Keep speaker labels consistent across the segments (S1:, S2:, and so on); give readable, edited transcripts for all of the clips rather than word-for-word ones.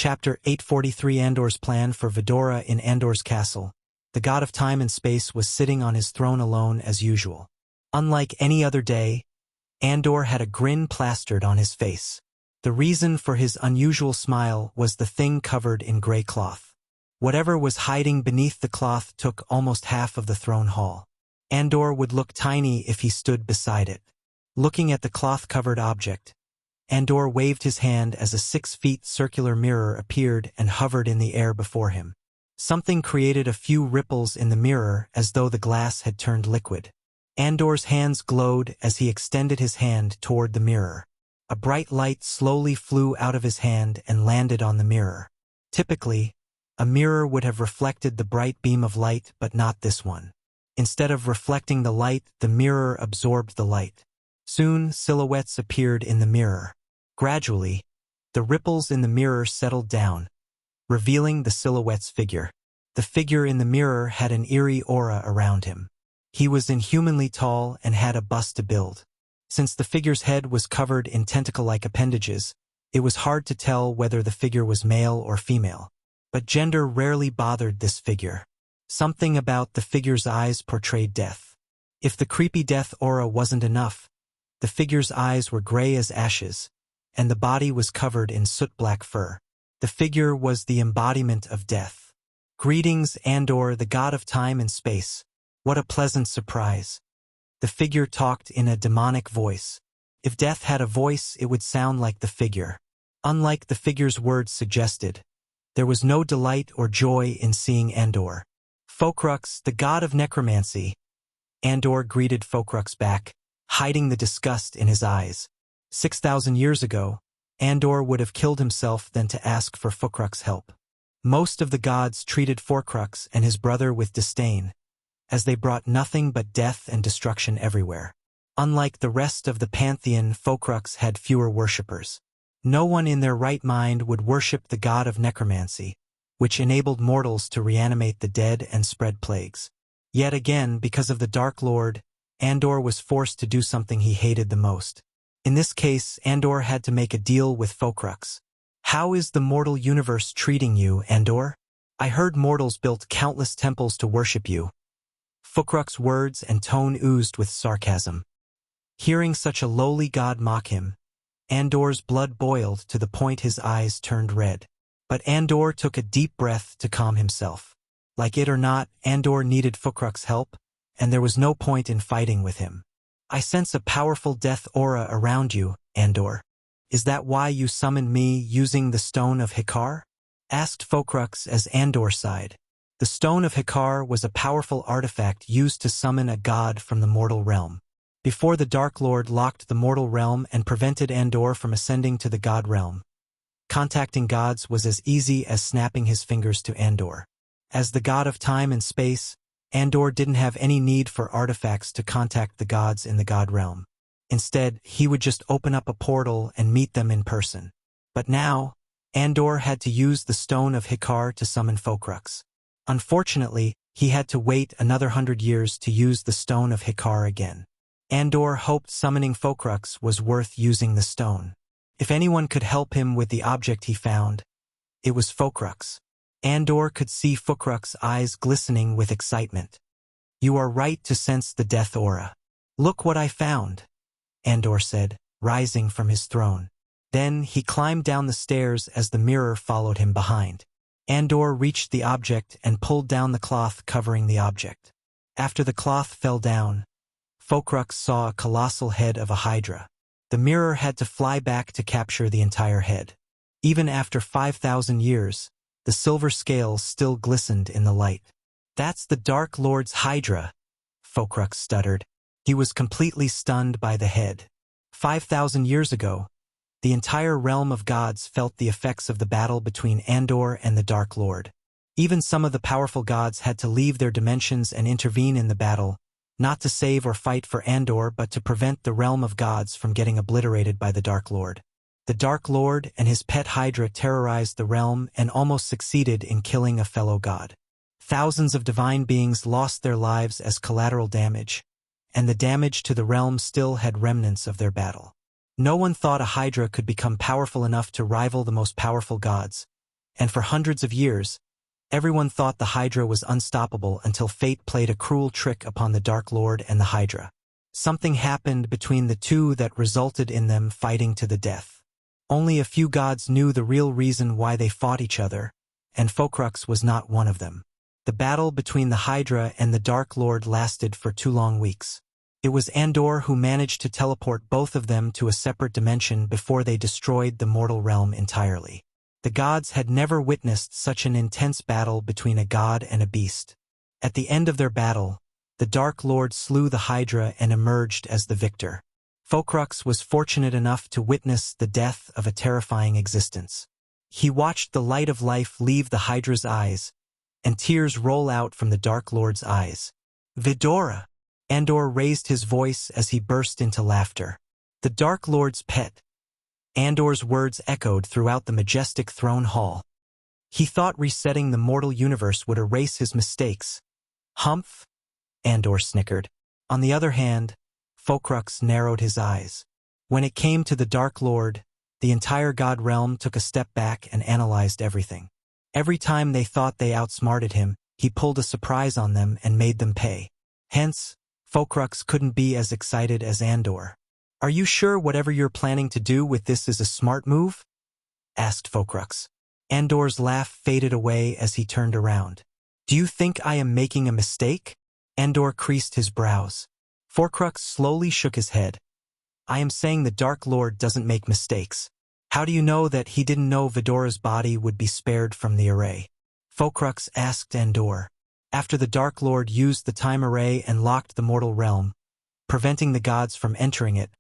S1: Chapter 843 Andor's plan for Vidora in Andor's castle. The god of time and space was sitting on his throne alone as usual. Unlike any other day, Andor had a grin plastered on his face. The reason for his unusual smile was the thing covered in gray cloth. Whatever was hiding beneath the cloth took almost half of the throne hall. Andor would look tiny if he stood beside it. Looking at the cloth-covered object, Andor waved his hand as a 6-foot circular mirror appeared and hovered in the air before him. Something created a few ripples in the mirror as though the glass had turned liquid. Andor's hands glowed as he extended his hand toward the mirror. A bright light slowly flew out of his hand and landed on the mirror. Typically, a mirror would have reflected the bright beam of light, but not this one. Instead of reflecting the light, the mirror absorbed the light. Soon, silhouettes appeared in the mirror. Gradually, the ripples in the mirror settled down, revealing the silhouette's figure. The figure in the mirror had an eerie aura around him. He was inhumanly tall and had a bust to build. Since the figure's head was covered in tentacle-like appendages, it was hard to tell whether the figure was male or female. But gender rarely bothered this figure. Something about the figure's eyes portrayed death. If the creepy death aura wasn't enough, the figure's eyes were gray as ashes, and the body was covered in soot-black fur. The figure was the embodiment of death. Greetings, Andor, the god of time and space. What a pleasant surprise. The figure talked in a demonic voice. If death had a voice, it would sound like the figure. Unlike the figure's words suggested, there was no delight or joy in seeing Andor. Fokrux, the god of necromancy. Andor greeted Fokrux back, hiding the disgust in his eyes. 6,000 years ago, Andor would have killed himself than to ask for Fokrux's help. Most of the gods treated Fokrux and his brother with disdain, as they brought nothing but death and destruction everywhere. Unlike the rest of the pantheon, Fokrux had fewer worshippers. No one in their right mind would worship the god of necromancy, which enabled mortals to reanimate the dead and spread plagues. Yet again, because of the Dark Lord, Andor was forced to do something he hated the most. In this case, Andor had to make a deal with Fokrux. How is the mortal universe treating you, Andor? I heard mortals built countless temples to worship you. Fokrux's words and tone oozed with sarcasm. Hearing such a lowly god mock him, Andor's blood boiled to the point his eyes turned red. But Andor took a deep breath to calm himself. Like it or not, Andor needed Fokrux's help, and there was no point in fighting with him. I sense a powerful death aura around you, Andor. Is that why you summoned me using the Stone of Hikar? Asked Fokrux as Andor sighed. The Stone of Hikar was a powerful artifact used to summon a god from the mortal realm. Before the Dark Lord locked the mortal realm and prevented Andor from ascending to the god realm, contacting gods was as easy as snapping his fingers to Andor. As the god of time and space, Andor didn't have any need for artifacts to contact the gods in the god realm. Instead, he would just open up a portal and meet them in person. But now, Andor had to use the Stone of Hikar to summon Fokrux. Unfortunately, he had to wait another 100 years to use the Stone of Hikar again. Andor hoped summoning Fokrux was worth using the stone. If anyone could help him with the object he found, it was Fokrux. Andor could see Fokrux's eyes glistening with excitement. You are right to sense the death aura. Look what I found, Andor said, rising from his throne. Then he climbed down the stairs as the mirror followed him behind. Andor reached the object and pulled down the cloth covering the object. After the cloth fell down, Fokrux saw a colossal head of a hydra. The mirror had to fly back to capture the entire head. Even after 5,000 years, the silver scales still glistened in the light. That's the Dark Lord's hydra, Fokrux stuttered. He was completely stunned by the head. 5,000 years ago, the entire realm of gods felt the effects of the battle between Andor and the Dark Lord. Even some of the powerful gods had to leave their dimensions and intervene in the battle, not to save or fight for Andor but to prevent the realm of gods from getting obliterated by the Dark Lord. The Dark Lord and his pet Hydra terrorized the realm and almost succeeded in killing a fellow god. Thousands of divine beings lost their lives as collateral damage, and the damage to the realm still had remnants of their battle. No one thought a Hydra could become powerful enough to rival the most powerful gods, And for hundreds of years, everyone thought the Hydra was unstoppable until fate played a cruel trick upon the Dark Lord and the Hydra. Something happened between the two that resulted in them fighting to the death. Only a few gods knew the real reason why they fought each other, and Focrux was not one of them. The battle between the Hydra and the Dark Lord lasted for 2 long weeks. It was Andor who managed to teleport both of them to a separate dimension before they destroyed the mortal realm entirely. The gods had never witnessed such an intense battle between a god and a beast. At the end of their battle, the Dark Lord slew the Hydra and emerged as the victor. Focrux was fortunate enough to witness the death of a terrifying existence. He watched the light of life leave the Hydra's eyes, and tears roll out from the Dark Lord's eyes. "Vidora!" Andor raised his voice as he burst into laughter. The Dark Lord's pet. Andor's words echoed throughout the majestic throne hall. He thought resetting the mortal universe would erase his mistakes. "Humph?" Andor snickered. On the other hand, Focrux narrowed his eyes. When it came to the Dark Lord, the entire god realm took a step back and analyzed everything. Every time they thought they outsmarted him, he pulled a surprise on them and made them pay. Hence, Focrux couldn't be as excited as Andor. "Are you sure whatever you're planning to do with this is a smart move?" asked Focrux. Andor's laugh faded away as he turned around. "Do you think I am making a mistake?" Andor creased his brows. Focrux slowly shook his head. "I am saying the Dark Lord doesn't make mistakes. How do you know that he didn't know Vidora's body would be spared from the array?" Focrux asked Andor. After the Dark Lord used the time array and locked the mortal realm, preventing the gods from entering it,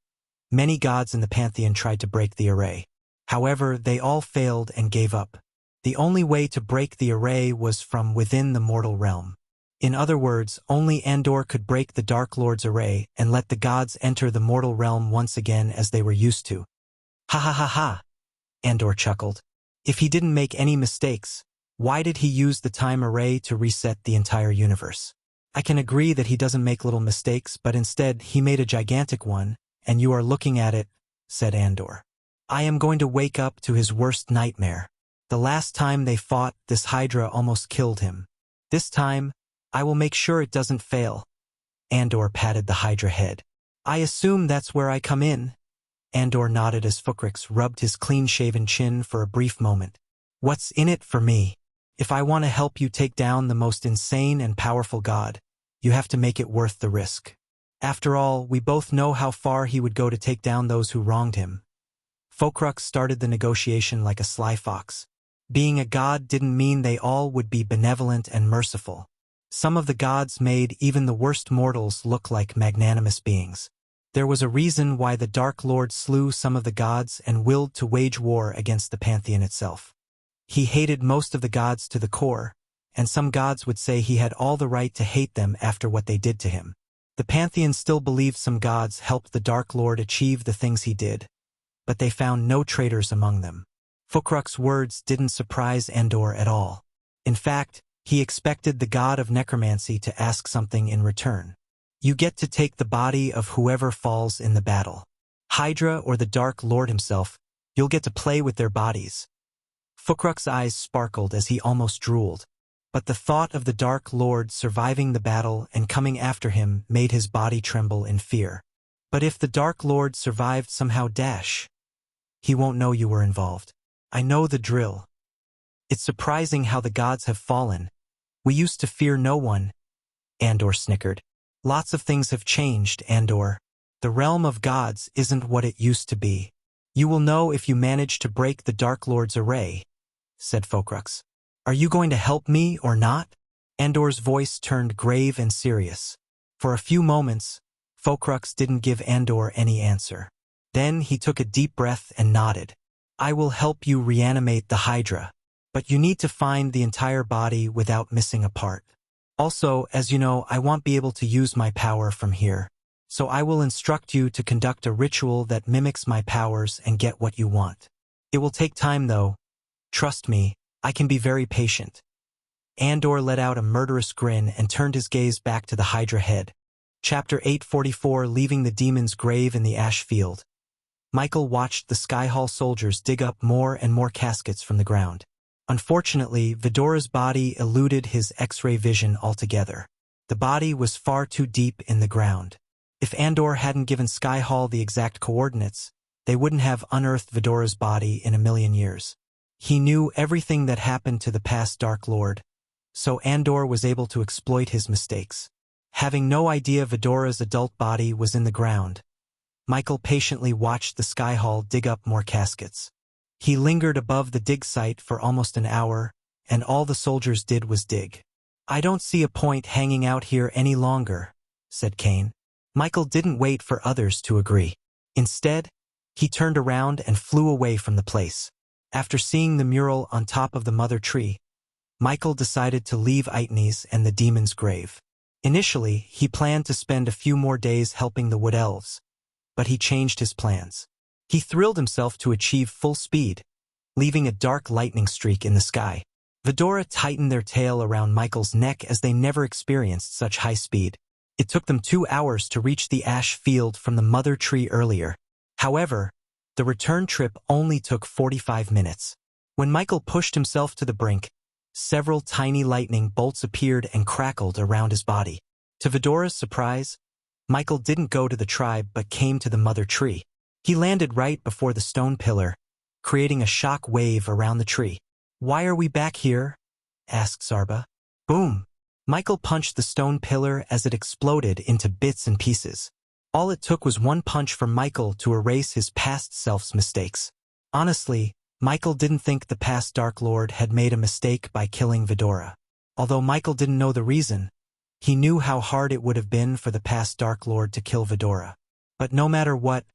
S1: many gods in the pantheon tried to break the array. However, they all failed and gave up. The only way to break the array was from within the mortal realm. In other words, only Andor could break the Dark Lord's array and let the gods enter the mortal realm once again as they were used to. "Ha ha ha ha," Andor chuckled. "If he didn't make any mistakes, why did he use the time array to reset the entire universe? I can agree that he doesn't make little mistakes, but instead he made a gigantic one, and you are looking at it," said Andor. "I am going to wake up to his worst nightmare. The last time they fought, this Hydra almost killed him. This time, I will make sure it doesn't fail." Andor patted the Hydra head. "I assume that's where I come in." Andor nodded as Focrux rubbed his clean-shaven chin for a brief moment. "What's in it for me? If I want to help you take down the most insane and powerful god, you have to make it worth the risk. After all, we both know how far he would go to take down those who wronged him." Focrux started the negotiation like a sly fox. Being a god didn't mean they all would be benevolent and merciful. Some of the gods made even the worst mortals look like magnanimous beings. There was a reason why the Dark Lord slew some of the gods and willed to wage war against the pantheon itself. He hated most of the gods to the core, and some gods would say he had all the right to hate them after what they did to him. The pantheon still believed some gods helped the Dark Lord achieve the things he did, but they found no traitors among them. Focrux's words didn't surprise Andor at all. In fact, he expected the god of necromancy to ask something in return. "You get to take the body of whoever falls in the battle. Hydra or the Dark Lord himself, you'll get to play with their bodies." Focrux's eyes sparkled as he almost drooled, but the thought of the Dark Lord surviving the battle and coming after him made his body tremble in fear. "But if the Dark Lord survived somehow, he won't know you were involved. I know the drill. It's surprising how the gods have fallen. We used to fear no one." Andor snickered. "Lots of things have changed, Andor. The realm of gods isn't what it used to be. You will know if you manage to break the Dark Lord's array," said Focrux. "Are you going to help me or not?" Andor's voice turned grave and serious. For a few moments, Focrux didn't give Andor any answer. Then he took a deep breath and nodded. "I will help you reanimate the Hydra, but you need to find the entire body without missing a part. Also, as you know, I won't be able to use my power from here, so I will instruct you to conduct a ritual that mimics my powers and get what you want. It will take time though. Trust me, I can be very patient." Andor let out a murderous grin and turned his gaze back to the Hydra head. Chapter 844, Leaving the Demon's Grave in the Ash Field. Michael watched the Skyhall soldiers dig up more and more caskets from the ground. Unfortunately, Vidora's body eluded his X-ray vision altogether. The body was far too deep in the ground. If Andor hadn't given Skyhall the exact coordinates, they wouldn't have unearthed Vidora's body in a million years. He knew everything that happened to the past Dark Lord, so Andor was able to exploit his mistakes. Having no idea Vidora's adult body was in the ground, Michael patiently watched the Skyhall dig up more caskets. He lingered above the dig site for almost an hour, and all the soldiers did was dig. "I don't see a point hanging out here any longer," said Kane. Michael didn't wait for others to agree. Instead, he turned around and flew away from the place. After seeing the mural on top of the mother tree, Michael decided to leave Aitnes and the demon's grave. Initially, he planned to spend a few more days helping the Wood Elves, but he changed his plans. He thrilled himself to achieve full speed, leaving a dark lightning streak in the sky. Vidora tightened their tail around Michael's neck as they never experienced such high speed. It took them 2 hours to reach the ash field from the mother tree earlier. However, the return trip only took 45 minutes. When Michael pushed himself to the brink, several tiny lightning bolts appeared and crackled around his body. To Vidora's surprise, Michael didn't go to the tribe but came to the mother tree. He landed right before the stone pillar, creating a shock wave around the tree. "Why are we back here?" asked Sarba. Boom! Michael punched the stone pillar as it exploded into bits and pieces. All it took was one punch from Michael to erase his past self's mistakes. Honestly, Michael didn't think the past Dark Lord had made a mistake by killing Vidora. Although Michael didn't know the reason, he knew how hard it would have been for the past Dark Lord to kill Vidora. But no matter what,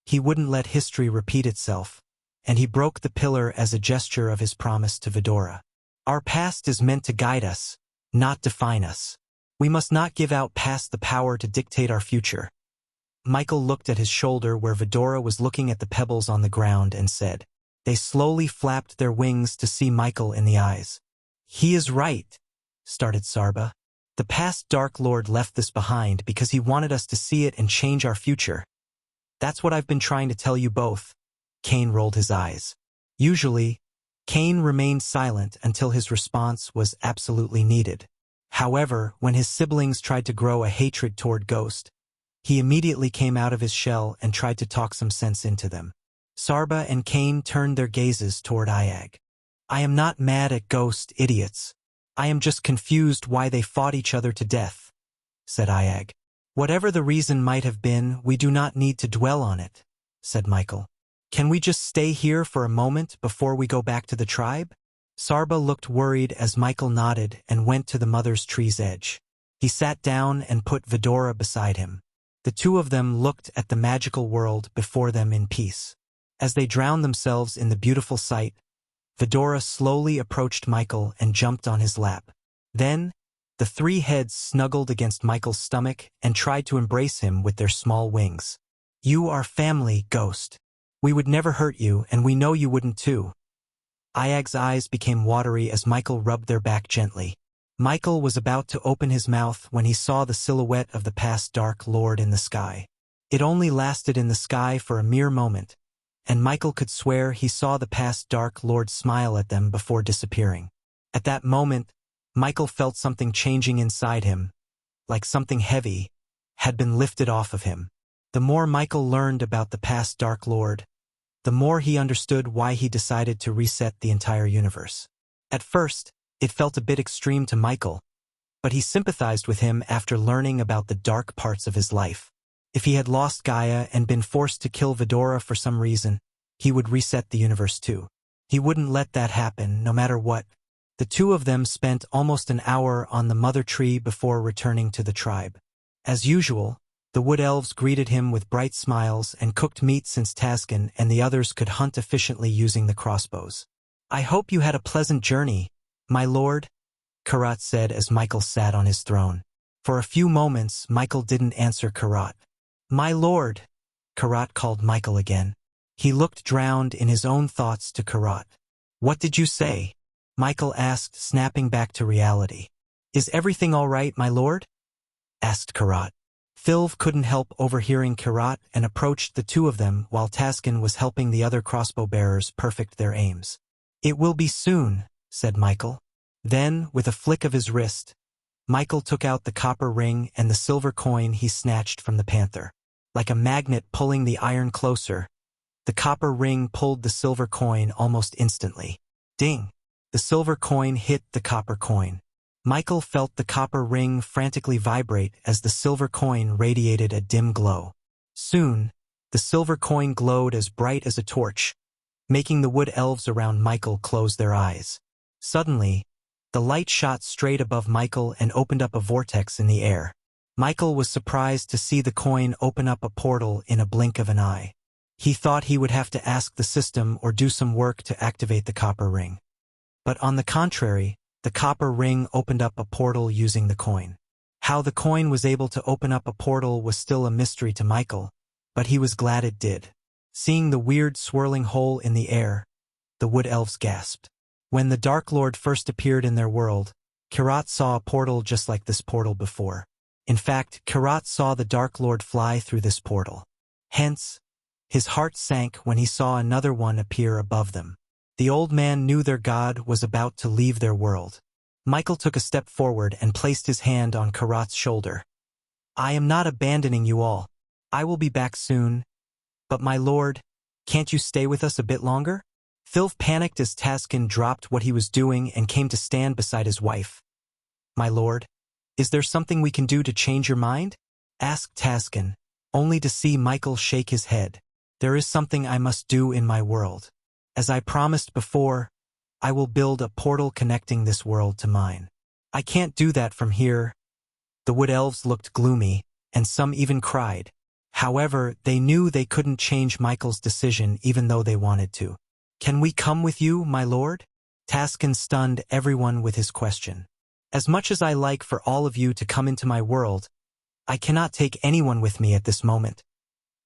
S1: he wouldn't let history repeat itself, and he broke the pillar as a gesture of his promise to Vidora. "Our past is meant to guide us, not define us. We must not give out past the power to dictate our future." Michael looked at his shoulder where Vidora was looking at the pebbles on the ground and said. They slowly flapped their wings to see Michael in the eyes. "He is right," started Sarba. "The past Dark Lord left this behind because he wanted us to see it and change our future. That's what I've been trying to tell you both." Kane rolled his eyes. Usually, Kane remained silent until his response was absolutely needed. However, when his siblings tried to grow a hatred toward Ghost, he immediately came out of his shell and tried to talk some sense into them. Sarba and Kane turned their gazes toward Iag. "I am not mad at Ghost, idiots. I am just confused why they fought each other to death," said Iag. "Whatever the reason might have been, we do not need to dwell on it," said Michael. "Can we just stay here for a moment before we go back to the tribe?" Sarba looked worried as Michael nodded and went to the mother's tree's edge. He sat down and put Vidora beside him. The two of them looked at the magical world before them in peace. As they drowned themselves in the beautiful sight, Vidora slowly approached Michael and jumped on his lap. Then, the three heads snuggled against Michael's stomach and tried to embrace him with their small wings. "You are family, Ghost. We would never hurt you, and we know you wouldn't too." Iag's eyes became watery as Michael rubbed their back gently. Michael was about to open his mouth when he saw the silhouette of the past Dark Lord in the sky. It only lasted in the sky for a mere moment, and Michael could swear he saw the past Dark Lord smile at them before disappearing. At that moment, Michael felt something changing inside him, like something heavy had been lifted off of him. The more Michael learned about the past Dark Lord, the more he understood why he decided to reset the entire universe. At first, it felt a bit extreme to Michael, but he sympathized with him after learning about the dark parts of his life. If he had lost Gaia and been forced to kill Vidora for some reason, he would reset the universe too. He wouldn't let that happen, no matter what. The two of them spent almost an hour on the mother tree before returning to the tribe. As usual, the Wood Elves greeted him with bright smiles and cooked meat since Taskin and the others could hunt efficiently using the crossbows. "I hope you had a pleasant journey, my lord," Karat said as Michael sat on his throne. For a few moments, Michael didn't answer Karat. "My lord," Karat called Michael again. He looked drowned in his own thoughts to Karat. "What did you say?" Michael asked, snapping back to reality. "Is everything all right, my lord?" asked Karat. Thilv couldn't help overhearing Karat and approached the two of them while Taskin was helping the other crossbow bearers perfect their aims. "It will be soon," said Michael. Then, with a flick of his wrist, Michael took out the copper ring and the silver coin he snatched from the panther. Like a magnet pulling the iron closer, the copper ring pulled the silver coin almost instantly. Ding! The silver coin hit the copper coin. Michael felt the copper ring frantically vibrate as the silver coin radiated a dim glow. Soon, the silver coin glowed as bright as a torch, making the wood elves around Michael close their eyes. Suddenly, the light shot straight above Michael and opened up a vortex in the air. Michael was surprised to see the coin open up a portal in a blink of an eye. He thought he would have to ask the system or do some work to activate the copper ring. But on the contrary, the copper ring opened up a portal using the coin. How the coin was able to open up a portal was still a mystery to Michael, but he was glad it did. Seeing the weird swirling hole in the air, the wood elves gasped. When the Dark Lord first appeared in their world, Kirat saw a portal just like this portal before. In fact, Kirat saw the Dark Lord fly through this portal. Hence, his heart sank when he saw another one appear above them. The old man knew their god was about to leave their world. Michael took a step forward and placed his hand on Kirat's shoulder. "I am not abandoning you all. I will be back soon. But my lord, can't you stay with us a bit longer?" Thilf panicked as Taskin dropped what he was doing and came to stand beside his wife. "My lord, is there something we can do to change your mind?" asked Taskin, only to see Michael shake his head. "There is something I must do in my world. As I promised before, I will build a portal connecting this world to mine. I can't do that from here." The wood elves looked gloomy, and some even cried. However, they knew they couldn't change Michael's decision even though they wanted to. "Can we come with you, my lord?" Taskin stunned everyone with his question. "As much as I like for all of you to come into my world, I cannot take anyone with me at this moment."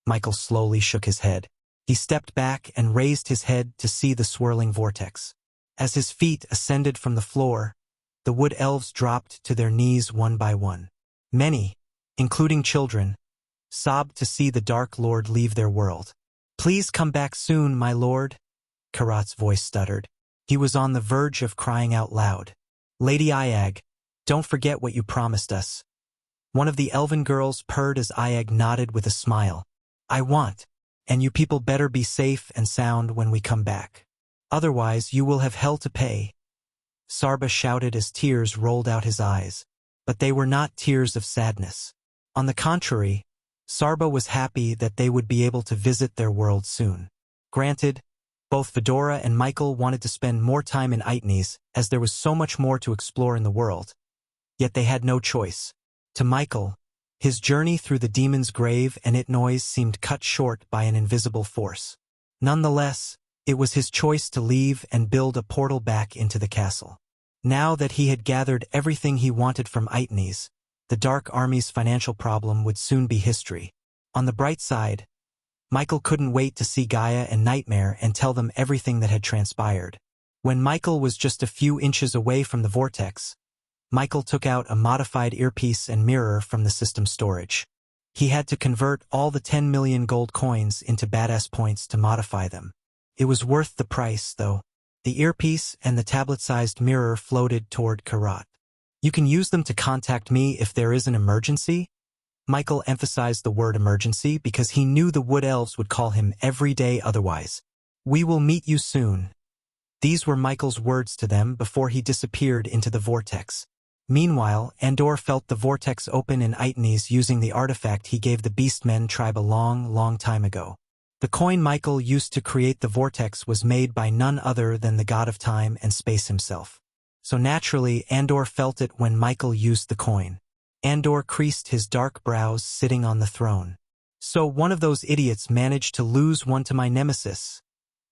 S1: Michael slowly shook his head. He stepped back and raised his head to see the swirling vortex. As his feet ascended from the floor, the wood elves dropped to their knees one by one. Many, including children, sobbed to see the Dark Lord leave their world. "Please come back soon, my lord." Kirat's voice stuttered. He was on the verge of crying out loud. "Lady Iag, don't forget what you promised us." One of the elven girls purred as Iag nodded with a smile. "I want, and you people better be safe and sound when we come back. Otherwise, you will have hell to pay." Sarba shouted as tears rolled out his eyes. But they were not tears of sadness. On the contrary, Sarba was happy that they would be able to visit their world soon. Granted, both Fedora and Michael wanted to spend more time in Itnes, as there was so much more to explore in the world. Yet they had no choice. To Michael, his journey through the demon's grave and its noise seemed cut short by an invisible force. Nonetheless, it was his choice to leave and build a portal back into the castle. Now that he had gathered everything he wanted from Itnes, the Dark Army's financial problem would soon be history. On the bright side, Michael couldn't wait to see Gaia and Nightmare and tell them everything that had transpired. When Michael was just a few inches away from the vortex, Michael took out a modified earpiece and mirror from the system storage. He had to convert all the 10 million gold coins into badass points to modify them. It was worth the price, though. The earpiece and the tablet-sized mirror floated toward Kirat. "You can use them to contact me if there is an emergency." Michael emphasized the word emergency because he knew the wood elves would call him every day otherwise. "We will meet you soon." These were Michael's words to them before he disappeared into the vortex. Meanwhile, Andor felt the vortex open in Itnes using the artifact he gave the Beastmen tribe a long time ago. The coin Michael used to create the vortex was made by none other than the god of time and space himself. So naturally, Andor felt it when Michael used the coin. Andor creased his dark brows sitting on the throne. "So one of those idiots managed to lose one to my nemesis."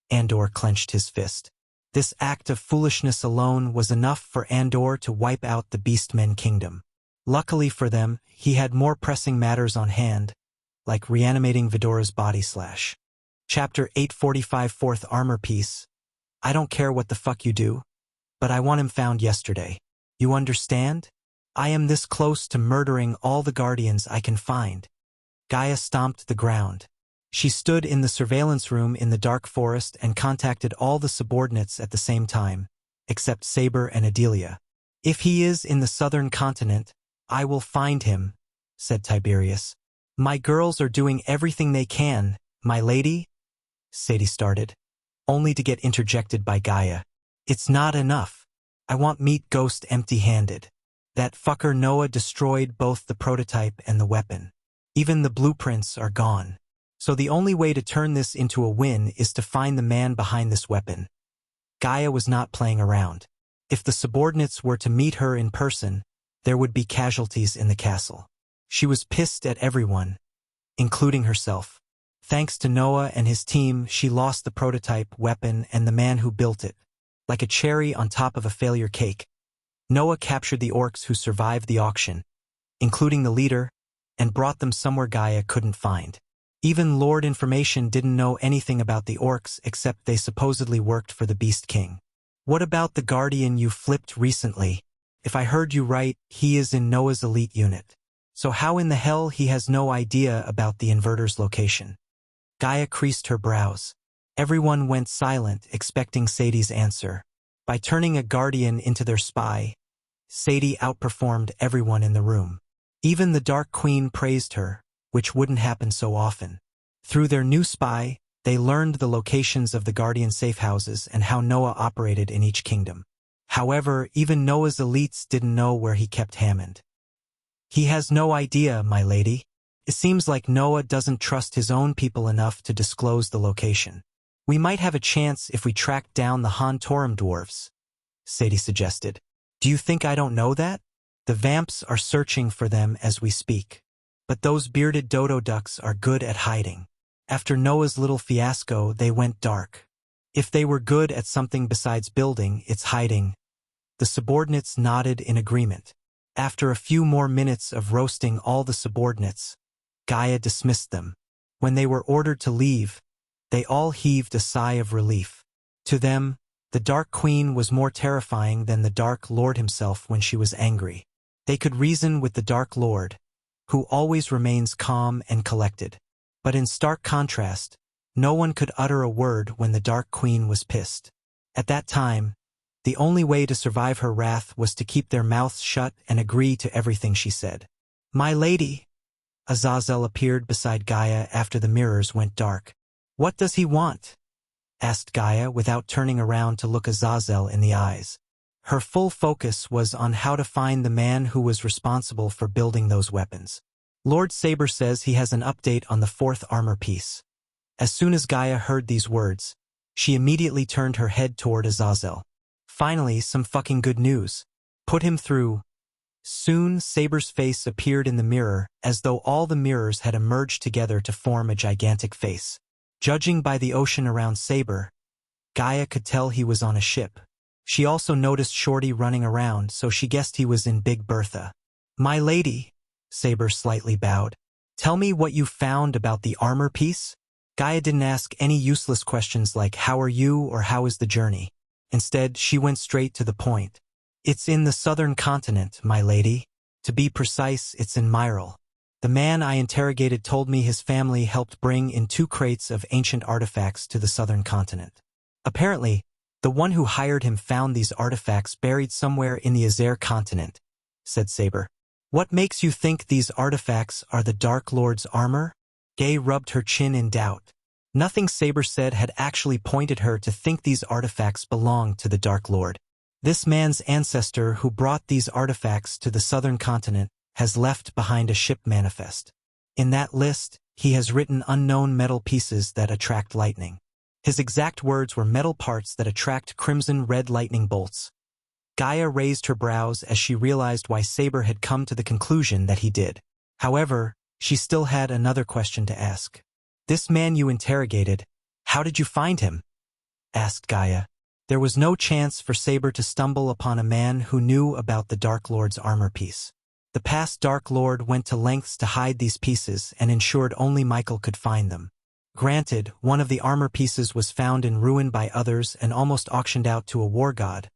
S1: Andor clenched his fist. This act of foolishness alone was enough for Andor to wipe out the Beastmen kingdom. Luckily for them, he had more pressing matters on hand, like reanimating Vidora's body slash. Chapter 845 4th Armor Piece. "I don't care what the fuck you do, but I want him found yesterday. You understand? I am this close to murdering all the guardians I can find." Gaia stomped the ground. She stood in the surveillance room in the dark forest and contacted all the subordinates at the same time, except Saber and Adelia. If he is in the southern continent, I will find him, said Tiberius. My girls are doing everything they can, my lady, Sadie started, only to get interjected by Gaia. It's not enough. I want meet Ghost empty-handed. That fucker Noah destroyed both the prototype and the weapon. Even the blueprints are gone. So the only way to turn this into a win is to find the man behind this weapon. Gaia was not playing around. If the subordinates were to meet her in person, there would be casualties in the castle. She was pissed at everyone, including herself. Thanks to Noah and his team, she lost the prototype weapon and the man who built it. Like a cherry on top of a failure cake, Noah captured the orcs who survived the auction, including the leader, and brought them somewhere Gaia couldn't find. Even Lord Information didn't know anything about the orcs except they supposedly worked for the Beast King. What about the Guardian you flipped recently? If I heard you right, he is in Noah's elite unit. So how in the hell he has no idea about the inverter's location? Gaia creased her brows. Everyone went silent, expecting Sadie's answer. By turning a Guardian into their spy, Sadie outperformed everyone in the room. Even the Dark Queen praised her, which wouldn't happen so often. Through their new spy, they learned the locations of the Guardian safehouses and how Noah operated in each kingdom. However, even Noah's elites didn't know where he kept Hammond. He has no idea, my lady. It seems like Noah doesn't trust his own people enough to disclose the location. We might have a chance if we track down the Hontorum dwarves, Sadie suggested. Do you think I don't know that? The vamps are searching for them as we speak. But those bearded dodo ducks are good at hiding. After Noah's little fiasco, they went dark. If they were good at something besides building, it's hiding. The subordinates nodded in agreement. After a few more minutes of roasting all the subordinates, Gaia dismissed them. When they were ordered to leave, they all heaved a sigh of relief. To them, the Dark Queen was more terrifying than the Dark Lord himself when she was angry. They could reason with the Dark Lord, who always remains calm and collected. But in stark contrast, no one could utter a word when the Dark Queen was pissed. At that time, the only way to survive her wrath was to keep their mouths shut and agree to everything she said. My lady, Azazel appeared beside Gaia after the mirrors went dark. What does he want? Asked Gaia without turning around to look Azazel in the eyes. Her full focus was on how to find the man who was responsible for building those weapons. Lord Saber says he has an update on the 4th armor piece. As soon as Gaia heard these words, she immediately turned her head toward Azazel. Finally, some fucking good news. Put him through. Soon, Saber's face appeared in the mirror, as though all the mirrors had emerged together to form a gigantic face. Judging by the ocean around Saber, Gaia could tell he was on a ship. She also noticed Shorty running around, so she guessed he was in Big Bertha. My lady, Saber slightly bowed. Tell me what you found about the armor piece? Gaia didn't ask any useless questions like how are you or how is the journey. Instead, she went straight to the point. It's in the southern continent, my lady. To be precise, it's in Myril. The man I interrogated told me his family helped bring in 2 crates of ancient artifacts to the southern continent. Apparently, the one who hired him found these artifacts buried somewhere in the Azer continent, said Saber. What makes you think these artifacts are the Dark Lord's armor? Gay rubbed her chin in doubt. Nothing Saber said had actually pointed her to think these artifacts belonged to the Dark Lord. This man's ancestor who brought these artifacts to the southern continent has left behind a ship manifest. In that list, he has written unknown metal pieces that attract lightning. His exact words were metal parts that attract crimson-red lightning bolts. Gaia raised her brows as she realized why Saber had come to the conclusion that he did. However, she still had another question to ask. This man you interrogated, how did you find him? Asked Gaia. There was no chance for Saber to stumble upon a man who knew about the Dark Lord's armor piece. The past Dark Lord went to lengths to hide these pieces and ensured only Michael could find them. Granted, one of the armor pieces was found in ruin by others and almost auctioned out to a war god,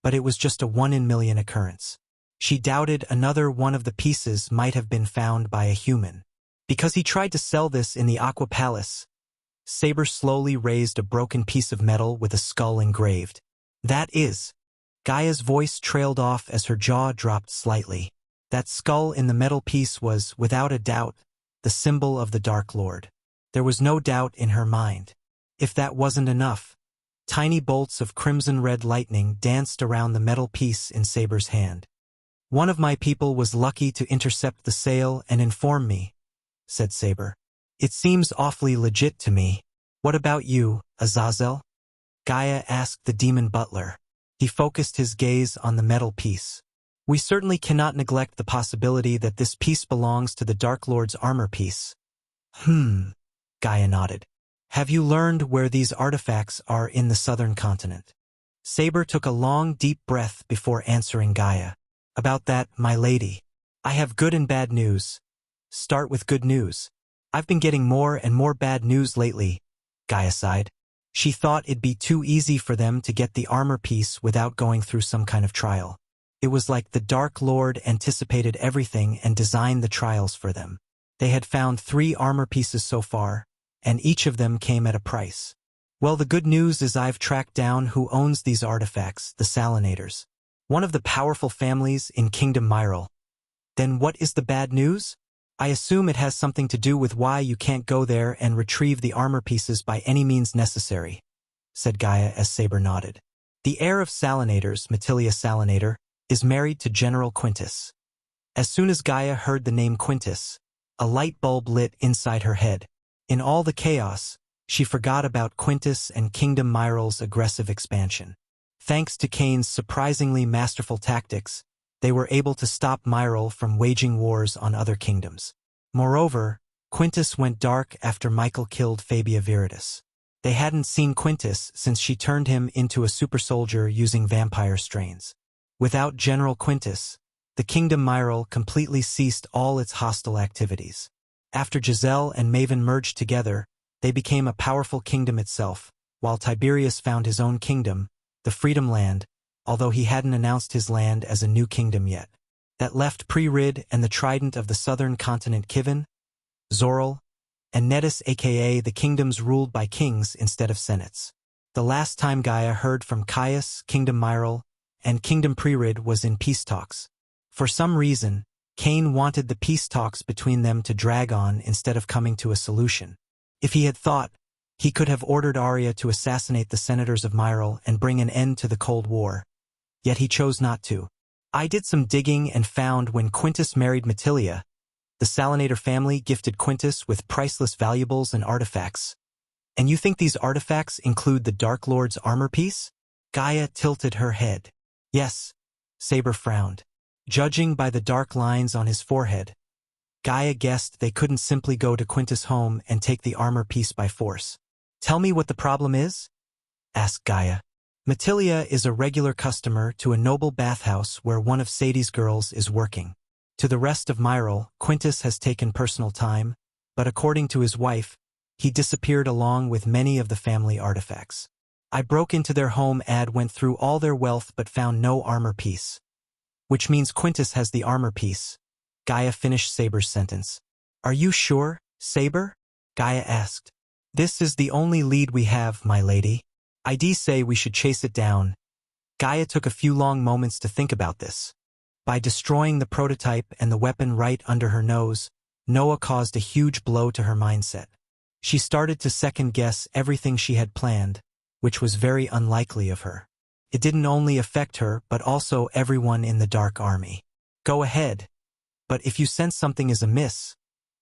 S1: but it was just a 1 in a million occurrence. She doubted another one of the pieces might have been found by a human. Because he tried to sell this in the Aqua Palace, Saber slowly raised a broken piece of metal with a skull engraved. That is, Gaia's voice trailed off as her jaw dropped slightly. That skull in the metal piece was, without a doubt, the symbol of the Dark Lord. There was no doubt in her mind. If that wasn't enough, tiny bolts of crimson-red lightning danced around the metal piece in Saber's hand. "One of my people was lucky to intercept the sale and inform me," said Saber. "It seems awfully legit to me. What about you, Azazel?" Gaia asked the demon butler. He focused his gaze on the metal piece. "We certainly cannot neglect the possibility that this piece belongs to the Dark Lord's armor piece." Gaia nodded. "Have you learned where these artifacts are in the southern continent?" Saber took a long, deep breath before answering Gaia. "About that, my lady, I have good and bad news. Start with good news. I've been getting more and more bad news lately," Gaia sighed. She thought it'd be too easy for them to get the armor piece without going through some kind of trial. It was like the Dark Lord anticipated everything and designed the trials for them. They had found 3 armor pieces so far, and each of them came at a price. "Well, the good news is I've tracked down who owns these artifacts, the Salinators. One of the powerful families in Kingdom Myril." "Then what is the bad news?" "I assume it has something to do with why you can't go there and retrieve the armor pieces by any means necessary," said Gaia as Saber nodded. "The heir of Salinators, Matilia Salinator, is married to General Quintus." As soon as Gaia heard the name Quintus, a light bulb lit inside her head. In all the chaos, she forgot about Quintus and Kingdom Myril's aggressive expansion. Thanks to Kane's surprisingly masterful tactics, they were able to stop Myril from waging wars on other kingdoms. Moreover, Quintus went dark after Michael killed Fabia Viritus. They hadn't seen Quintus since she turned him into a super soldier using vampire strains. Without General Quintus, the Kingdom Myril completely ceased all its hostile activities. After Giselle and Maven merged together, they became a powerful kingdom itself, while Tiberius found his own kingdom, the Freedom Land, although he hadn't announced his land as a new kingdom yet. That left Pre-Rid and the Trident of the southern continent Kivin, Zoril, and Netis aka the kingdoms ruled by kings instead of senates. The last time Gaia heard from Caius, Kingdom Myril, and Kingdom Pre-Rid was in peace talks. For some reason, Kane wanted the peace talks between them to drag on instead of coming to a solution. If he had thought, he could have ordered Arya to assassinate the senators of Myril and bring an end to the Cold War. Yet he chose not to. "I did some digging and found when Quintus married Matilia, the Salinator family gifted Quintus with priceless valuables and artifacts. And you think these artifacts include the Dark Lord's armor piece?" Gaia tilted her head. "Yes," Saber frowned. Judging by the dark lines on his forehead, Gaia guessed they couldn't simply go to Quintus' home and take the armor piece by force. "Tell me what the problem is?" asked Gaia. "Matilia is a regular customer to a noble bathhouse where one of Sadie's girls is working. To the rest of Myril, Quintus has taken personal time, but according to his wife, he disappeared along with many of the family artifacts. I broke into their home and went through all their wealth but found no armor piece. Which means Quintus has the armor piece." Gaia finished Saber's sentence. "Are you sure, Saber?" Gaia asked. "This is the only lead we have, my lady. I'd say we should chase it down." Gaia took a few long moments to think about this. By destroying the prototype and the weapon right under her nose, Noah caused a huge blow to her mindset. She started to second-guess everything she had planned, which was very unlikely of her. It didn't only affect her but also everyone in the Dark Army. "Go ahead. But if you sense something is amiss,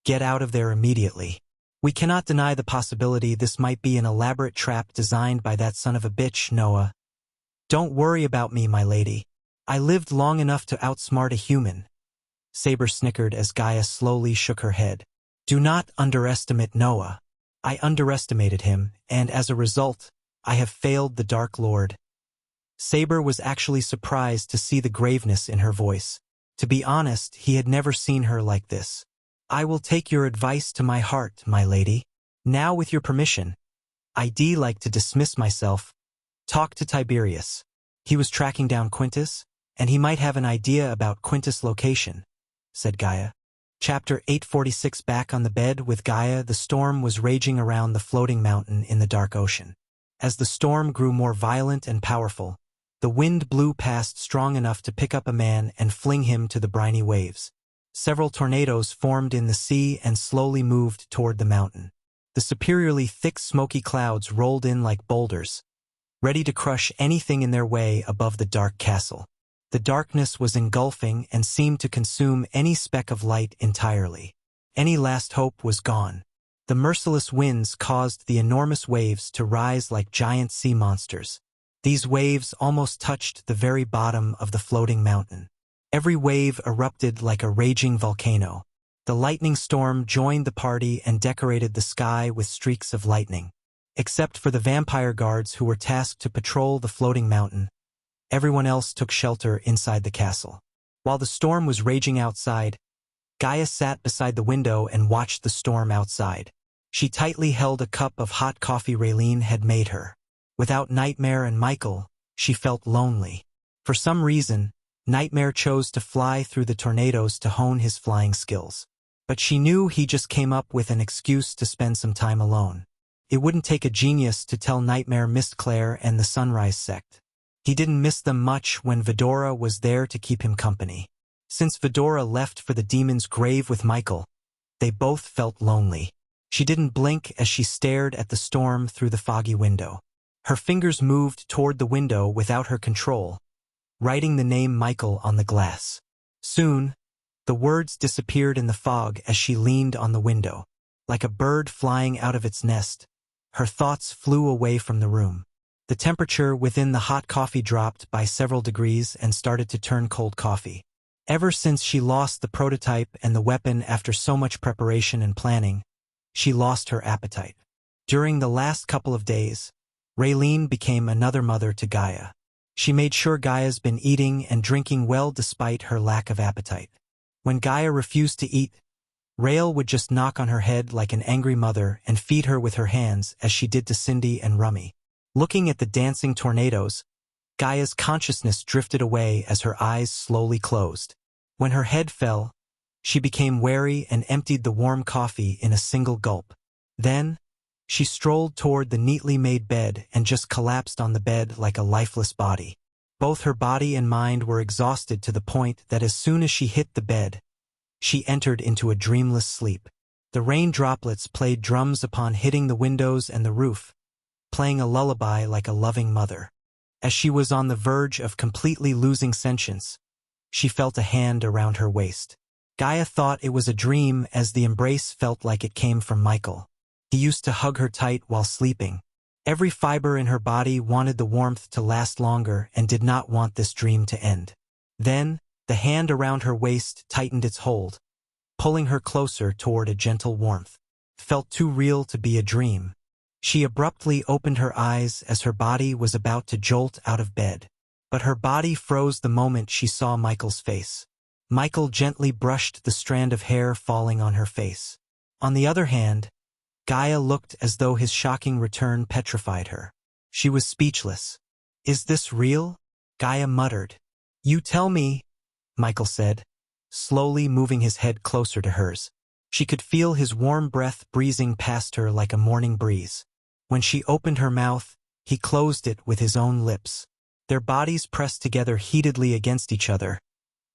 S1: get out of there immediately. We cannot deny the possibility this might be an elaborate trap designed by that son of a bitch, Noah. Don't worry about me, my lady. I lived long enough to outsmart a human." Saber snickered as Gaia slowly shook her head. "Do not underestimate Noah. I underestimated him, and as a result, I have failed the Dark Lord." Saber was actually surprised to see the graveness in her voice. To be honest, he had never seen her like this. "I will take your advice to my heart, my lady. Now with your permission, I'd like to dismiss myself. Talk to Tiberius. He was tracking down Quintus, and he might have an idea about Quintus' location," said Gaia. Chapter 846. Back on the bed with Gaia, the storm was raging around the floating mountain in the dark ocean. As the storm grew more violent and powerful, The wind blew past strong enough to pick up a man and fling him to the briny waves. Several tornadoes formed in the sea and slowly moved toward the mountain. The superiorly thick smoky clouds rolled in like boulders, ready to crush anything in their way above the dark castle. The darkness was engulfing and seemed to consume any speck of light entirely. Any last hope was gone. The merciless winds caused the enormous waves to rise like giant sea monsters. These waves almost touched the very bottom of the floating mountain. Every wave erupted like a raging volcano. The lightning storm joined the party and decorated the sky with streaks of lightning. Except for the vampire guards who were tasked to patrol the floating mountain, everyone else took shelter inside the castle. While the storm was raging outside, Gaia sat beside the window and watched the storm outside. She tightly held a cup of hot coffee Raylene had made her. Without Nightmare and Michael, she felt lonely. For some reason, Nightmare chose to fly through the tornadoes to hone his flying skills. But she knew he just came up with an excuse to spend some time alone. It wouldn't take a genius to tell Nightmare missed Claire and the Sunrise sect. He didn't miss them much when Vidora was there to keep him company. Since Vidora left for the demon's grave with Michael, they both felt lonely. She didn't blink as she stared at the storm through the foggy window. Her fingers moved toward the window without her control, writing the name Michael on the glass. Soon, the words disappeared in the fog as she leaned on the window. Like a bird flying out of its nest, her thoughts flew away from the room. The temperature within the hot coffee dropped by several degrees and started to turn cold coffee. Ever since she lost the prototype and the weapon after so much preparation and planning, she lost her appetite. During the last couple of days, Raylene became another mother to Gaia. She made sure Gaia's been eating and drinking well despite her lack of appetite. When Gaia refused to eat, Rael would just knock on her head like an angry mother and feed her with her hands as she did to Cindy and Rummy. Looking at the dancing tornadoes, Gaia's consciousness drifted away as her eyes slowly closed. When her head fell, she became wary and emptied the warm coffee in a single gulp. Then, she strolled toward the neatly made bed and just collapsed on the bed like a lifeless body. Both her body and mind were exhausted to the point that as soon as she hit the bed, she entered into a dreamless sleep. The rain droplets played drums upon hitting the windows and the roof, playing a lullaby like a loving mother. As she was on the verge of completely losing sentience, she felt a hand around her waist. Gaia thought it was a dream as the embrace felt like it came from Michael. He used to hug her tight while sleeping. Every fiber in her body wanted the warmth to last longer and did not want this dream to end. Then, the hand around her waist tightened its hold, pulling her closer toward a gentle warmth. Felt too real to be a dream. She abruptly opened her eyes as her body was about to jolt out of bed. But her body froze the moment she saw Michael's face. Michael gently brushed the strand of hair falling on her face. On the other hand, Gaia looked as though his shocking return petrified her. She was speechless. "Is this real?" Gaia muttered. "You tell me," Michael said, slowly moving his head closer to hers. She could feel his warm breath breezing past her like a morning breeze. When she opened her mouth, he closed it with his own lips. Their bodies pressed together heatedly against each other,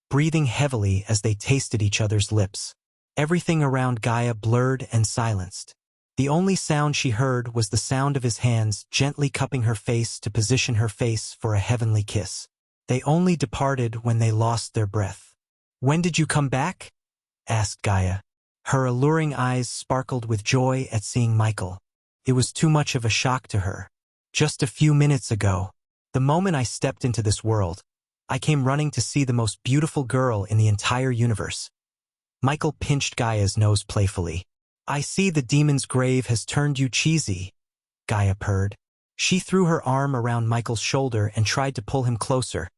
S1: breathing heavily as they tasted each other's lips. Everything around Gaia blurred and silenced. The only sound she heard was the sound of his hands gently cupping her face to position her face for a heavenly kiss. They only departed when they lost their breath. "When did you come back?" asked Gaia. Her alluring eyes sparkled with joy at seeing Michael. It was too much of a shock to her. "Just a few minutes ago. The moment I stepped into this world, I came running to see the most beautiful girl in the entire universe." Michael pinched Gaia's nose playfully. "I see the demon's grave has turned you cheesy," Gaia purred. She threw her arm around Michael's shoulder and tried to pull him closer,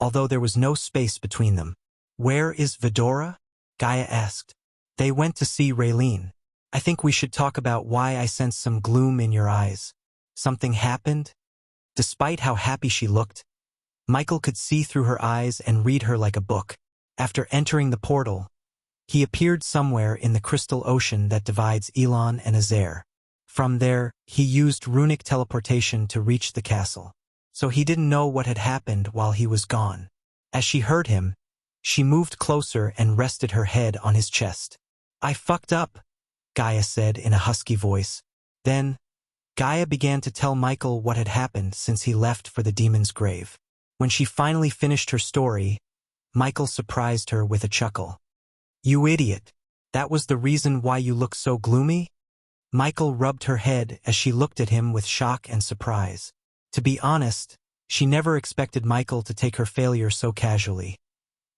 S1: although there was no space between them. "Where is Vidora?" Gaia asked. "They went to see Raylene. I think we should talk about why I sense some gloom in your eyes. Something happened?" Despite how happy she looked, Michael could see through her eyes and read her like a book. After entering the portal, he appeared somewhere in the crystal ocean that divides Elon and Azair. From there, he used runic teleportation to reach the castle. so he didn't know what had happened while he was gone. As she heard him, she moved closer and rested her head on his chest. "I fucked up," Gaia said in a husky voice. Then, Gaia began to tell Michael what had happened since he left for the demon's grave. When she finally finished her story, Michael surprised her with a chuckle. "You idiot. That was the reason why you look so gloomy?" Michael rubbed her head as she looked at him with shock and surprise. To be honest, she never expected Michael to take her failure so casually.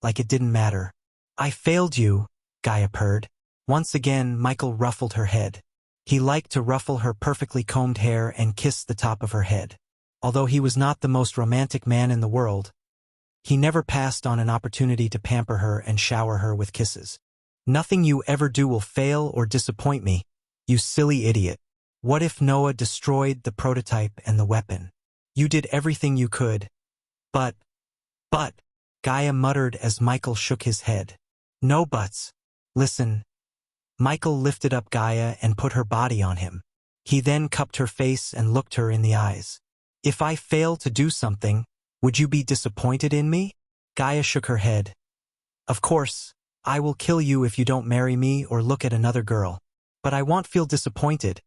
S1: Like it didn't matter. "I failed you," Gaia purred. Once again, Michael ruffled her head. He liked to ruffle her perfectly combed hair and kiss the top of her head. Although he was not the most romantic man in the world, he never passed on an opportunity to pamper her and shower her with kisses. "Nothing you ever do will fail or disappoint me, you silly idiot. What if Noah destroyed the prototype and the weapon? You did everything you could. But, Gaia muttered as Michael shook his head. "No buts. Listen." Michael lifted up Gaia and put her body on him. He then cupped her face and looked her in the eyes. "If I fail to do something, would you be disappointed in me?" Gaia shook her head. "Of course, I will kill you if you don't marry me or look at another girl. But I won't feel disappointed."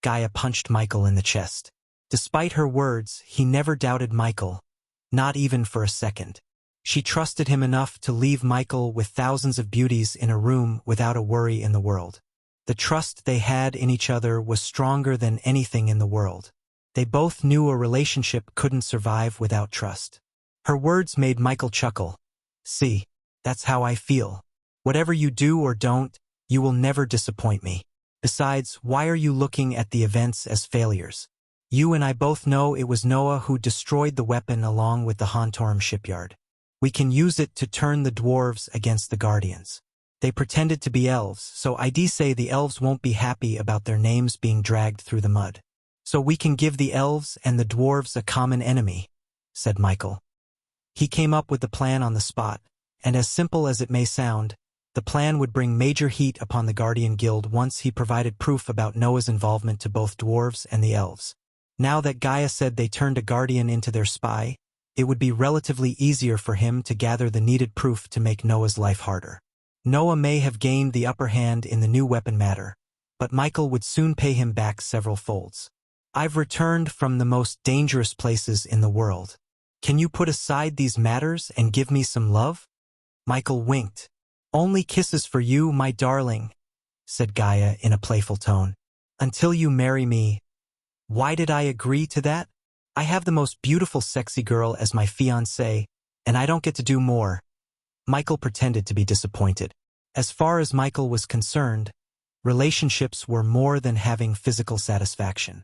S1: Gaia punched Michael in the chest. Despite her words, he never doubted Michael, not even for a second. She trusted him enough to leave Michael with thousands of beauties in a room without a worry in the world. The trust they had in each other was stronger than anything in the world. They both knew a relationship couldn't survive without trust. Her words made Michael chuckle. "See, that's how I feel. Whatever you do or don't, you will never disappoint me. Besides, why are you looking at the events as failures? You and I both know it was Noah who destroyed the weapon along with the Hontorm shipyard. We can use it to turn the dwarves against the guardians. They pretended to be elves, so I'd say the elves won't be happy about their names being dragged through the mud. So we can give the elves and the dwarves a common enemy," said Michael. He came up with the plan on the spot, and as simple as it may sound, the plan would bring major heat upon the Guardian Guild once he provided proof about Noah's involvement to both dwarves and the elves. Now that Gaia said they turned a guardian into their spy, it would be relatively easier for him to gather the needed proof to make Noah's life harder. Noah may have gained the upper hand in the new weapon matter, but Michael would soon pay him back several folds. "I've returned from the most dangerous places in the world. Can you put aside these matters and give me some love?" Michael winked. "Only kisses for you, my darling," said Gaia in a playful tone. "Until you marry me." "Why did I agree to that? I have the most beautiful sexy girl as my fiancée, and I don't get to do more." Michael pretended to be disappointed. As far as Michael was concerned, relationships were more than having physical satisfaction.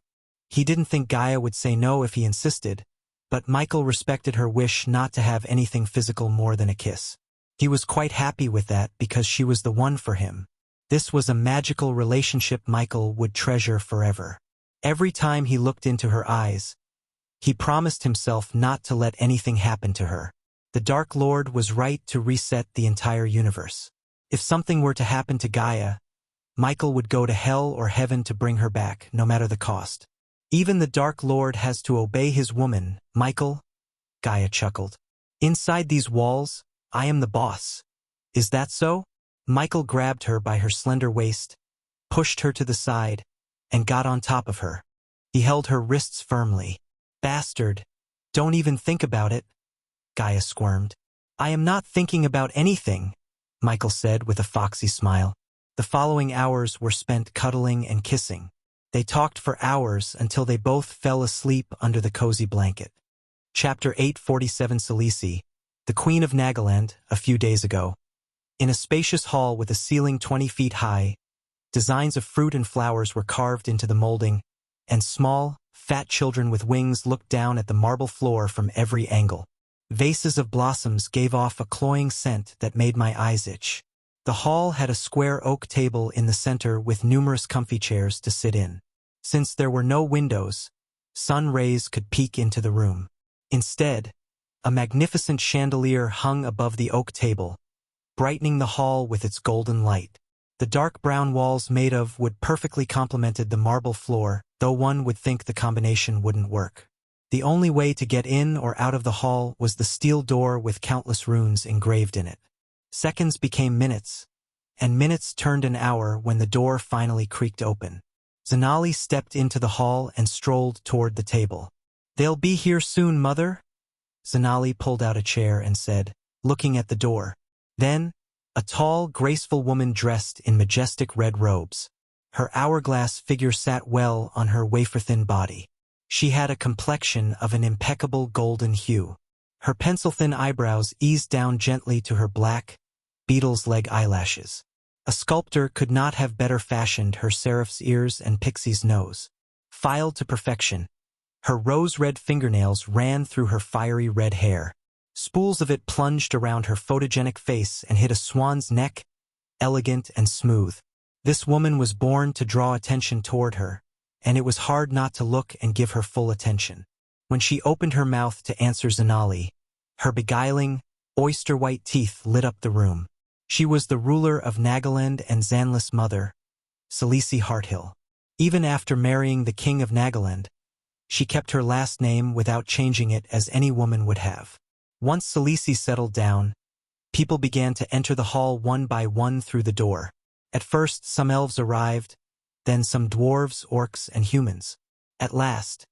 S1: He didn't think Gaia would say no if he insisted, but Michael respected her wish not to have anything physical more than a kiss. He was quite happy with that because she was the one for him. This was a magical relationship Michael would treasure forever. Every time he looked into her eyes, he promised himself not to let anything happen to her. The Dark Lord was right to reset the entire universe. If something were to happen to Gaia, Michael would go to hell or heaven to bring her back, no matter the cost. "Even the Dark Lord has to obey his woman, Michael," Gaia chuckled. "Inside these walls, I am the boss. Is that so?" Michael grabbed her by her slender waist, pushed her to the side, and got on top of her. He held her wrists firmly. "Bastard. Don't even think about it," Gaia squirmed. "I am not thinking about anything," Michael said with a foxy smile. The following hours were spent cuddling and kissing. They talked for hours until they both fell asleep under the cozy blanket. Chapter 847 Silisi, the Queen of Nagaland, a few days ago. In a spacious hall with a ceiling 20 feet high, designs of fruit and flowers were carved into the molding, and small, fat children with wings looked down at the marble floor from every angle. Vases of blossoms gave off a cloying scent that made my eyes itch. The hall had a square oak table in the center with numerous comfy chairs to sit in. Since there were no windows, sun rays could peek into the room. Instead, a magnificent chandelier hung above the oak table, brightening the hall with its golden light. The dark brown walls made of wood perfectly complemented the marble floor, though one would think the combination wouldn't work. The only way to get in or out of the hall was the steel door with countless runes engraved in it. Seconds became minutes, and minutes turned an hour when the door finally creaked open. Zanali stepped into the hall and strolled toward the table. "They'll be here soon, Mother?" Zanali pulled out a chair and said, looking at the door. Then, a tall, graceful woman dressed in majestic red robes. Her hourglass figure sat well on her wafer-thin body. She had a complexion of an impeccable golden hue. Her pencil-thin eyebrows eased down gently to her black, beetle's leg eyelashes. A sculptor could not have better fashioned her seraph's ears and pixie's nose. Filed to perfection, her rose-red fingernails ran through her fiery red hair. Spools of it plunged around her photogenic face and hid a swan's neck, elegant and smooth. This woman was born to draw attention toward her, and it was hard not to look and give her full attention. When she opened her mouth to answer Zanali, her beguiling, oyster-white teeth lit up the room. She was the ruler of Nagaland and Zanla's mother, Salisi Hearthill. Even after marrying the king of Nagaland, she kept her last name without changing it as any woman would have. Once Salisi settled down, people began to enter the hall one by one through the door. At first, some elves arrived, then some dwarves, orcs, and humans. At last,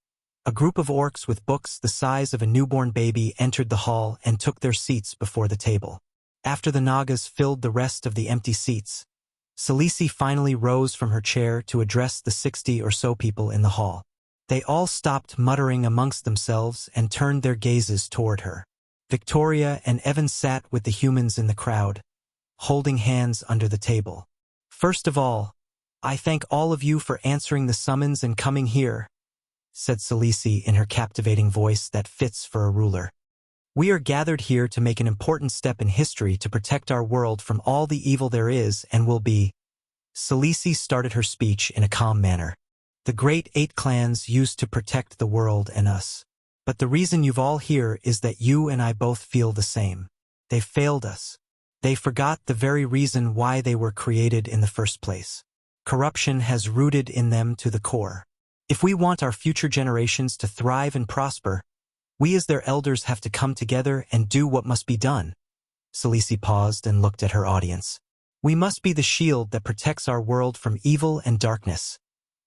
S1: a group of orcs with books the size of a newborn baby entered the hall and took their seats before the table. After the Nagas filled the rest of the empty seats, Salisi finally rose from her chair to address the 60 or so people in the hall. They all stopped muttering amongst themselves and turned their gazes toward her. Victoria and Evan sat with the humans in the crowd, holding hands under the table. "First of all, I thank all of you for answering the summons and coming here," said Salisi in her captivating voice that fits for a ruler. "We are gathered here to make an important step in history to protect our world from all the evil there is and will be." Salisi started her speech in a calm manner. "The great 8 clans used to protect the world and us. But the reason you've all here is that you and I both feel the same. They failed us. They forgot the very reason why they were created in the first place. Corruption has rooted in them to the core. If we want our future generations to thrive and prosper, we as their elders have to come together and do what must be done." Salisi paused and looked at her audience. "We must be the shield that protects our world from evil and darkness."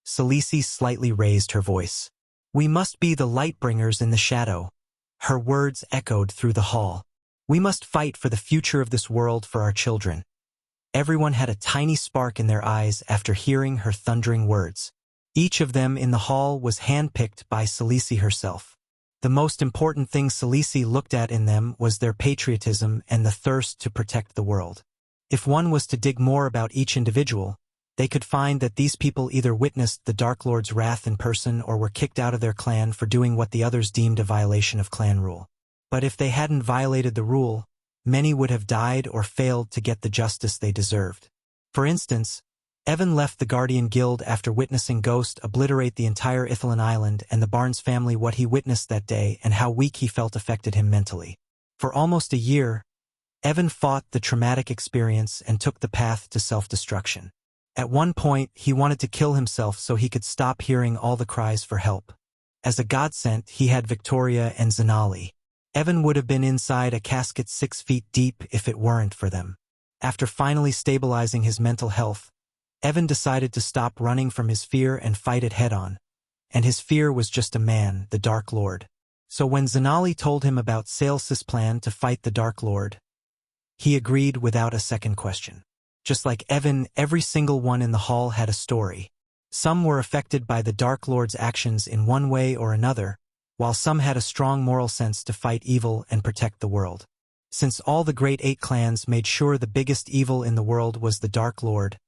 S1: Salisi slightly raised her voice. "We must be the light bringers in the shadow." Her words echoed through the hall. "We must fight for the future of this world for our children." Everyone had a tiny spark in their eyes after hearing her thundering words. Each of them in the hall was handpicked by Salisi herself. The most important thing Salisi looked at in them was their patriotism and the thirst to protect the world. If one was to dig more about each individual, they could find that these people either witnessed the Dark Lord's wrath in person or were kicked out of their clan for doing what the others deemed a violation of clan rule. But if they hadn't violated the rule, many would have died or failed to get the justice they deserved. For instance, Evan left the Guardian Guild after witnessing Ghost obliterate the entire Ithalan Island and the Barnes family. What he witnessed that day and how weak he felt affected him mentally. For almost a year, Evan fought the traumatic experience and took the path to self-destruction. At one point, he wanted to kill himself so he could stop hearing all the cries for help. As a godsend, he had Victoria and Zanali. Evan would have been inside a casket 6 feet deep if it weren't for them. After finally stabilizing his mental health, Evan decided to stop running from his fear and fight it head-on. And his fear was just a man, the Dark Lord. So when Zanali told him about Sales's plan to fight the Dark Lord, he agreed without a second question. Just like Evan, every single one in the hall had a story. Some were affected by the Dark Lord's actions in one way or another, while some had a strong moral sense to fight evil and protect the world. Since all the great 8 clans made sure the biggest evil in the world was the Dark Lord,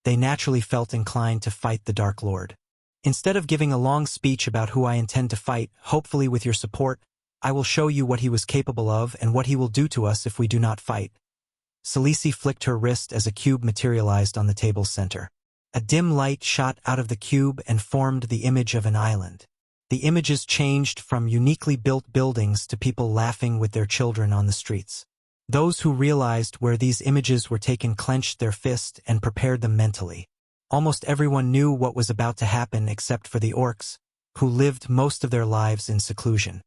S1: they naturally felt inclined to fight the Dark Lord. Instead of giving a long speech about who I intend to fight, hopefully with your support, I will show you what he was capable of and what he will do to us if we do not fight. Salisi flicked her wrist as a cube materialized on the table's center. A dim light shot out of the cube and formed the image of an island. The images changed from uniquely built buildings to people laughing with their children on the streets. Those who realized where these images were taken clenched their fist and prepared them mentally. Almost everyone knew what was about to happen except for the orcs, who lived most of their lives in seclusion.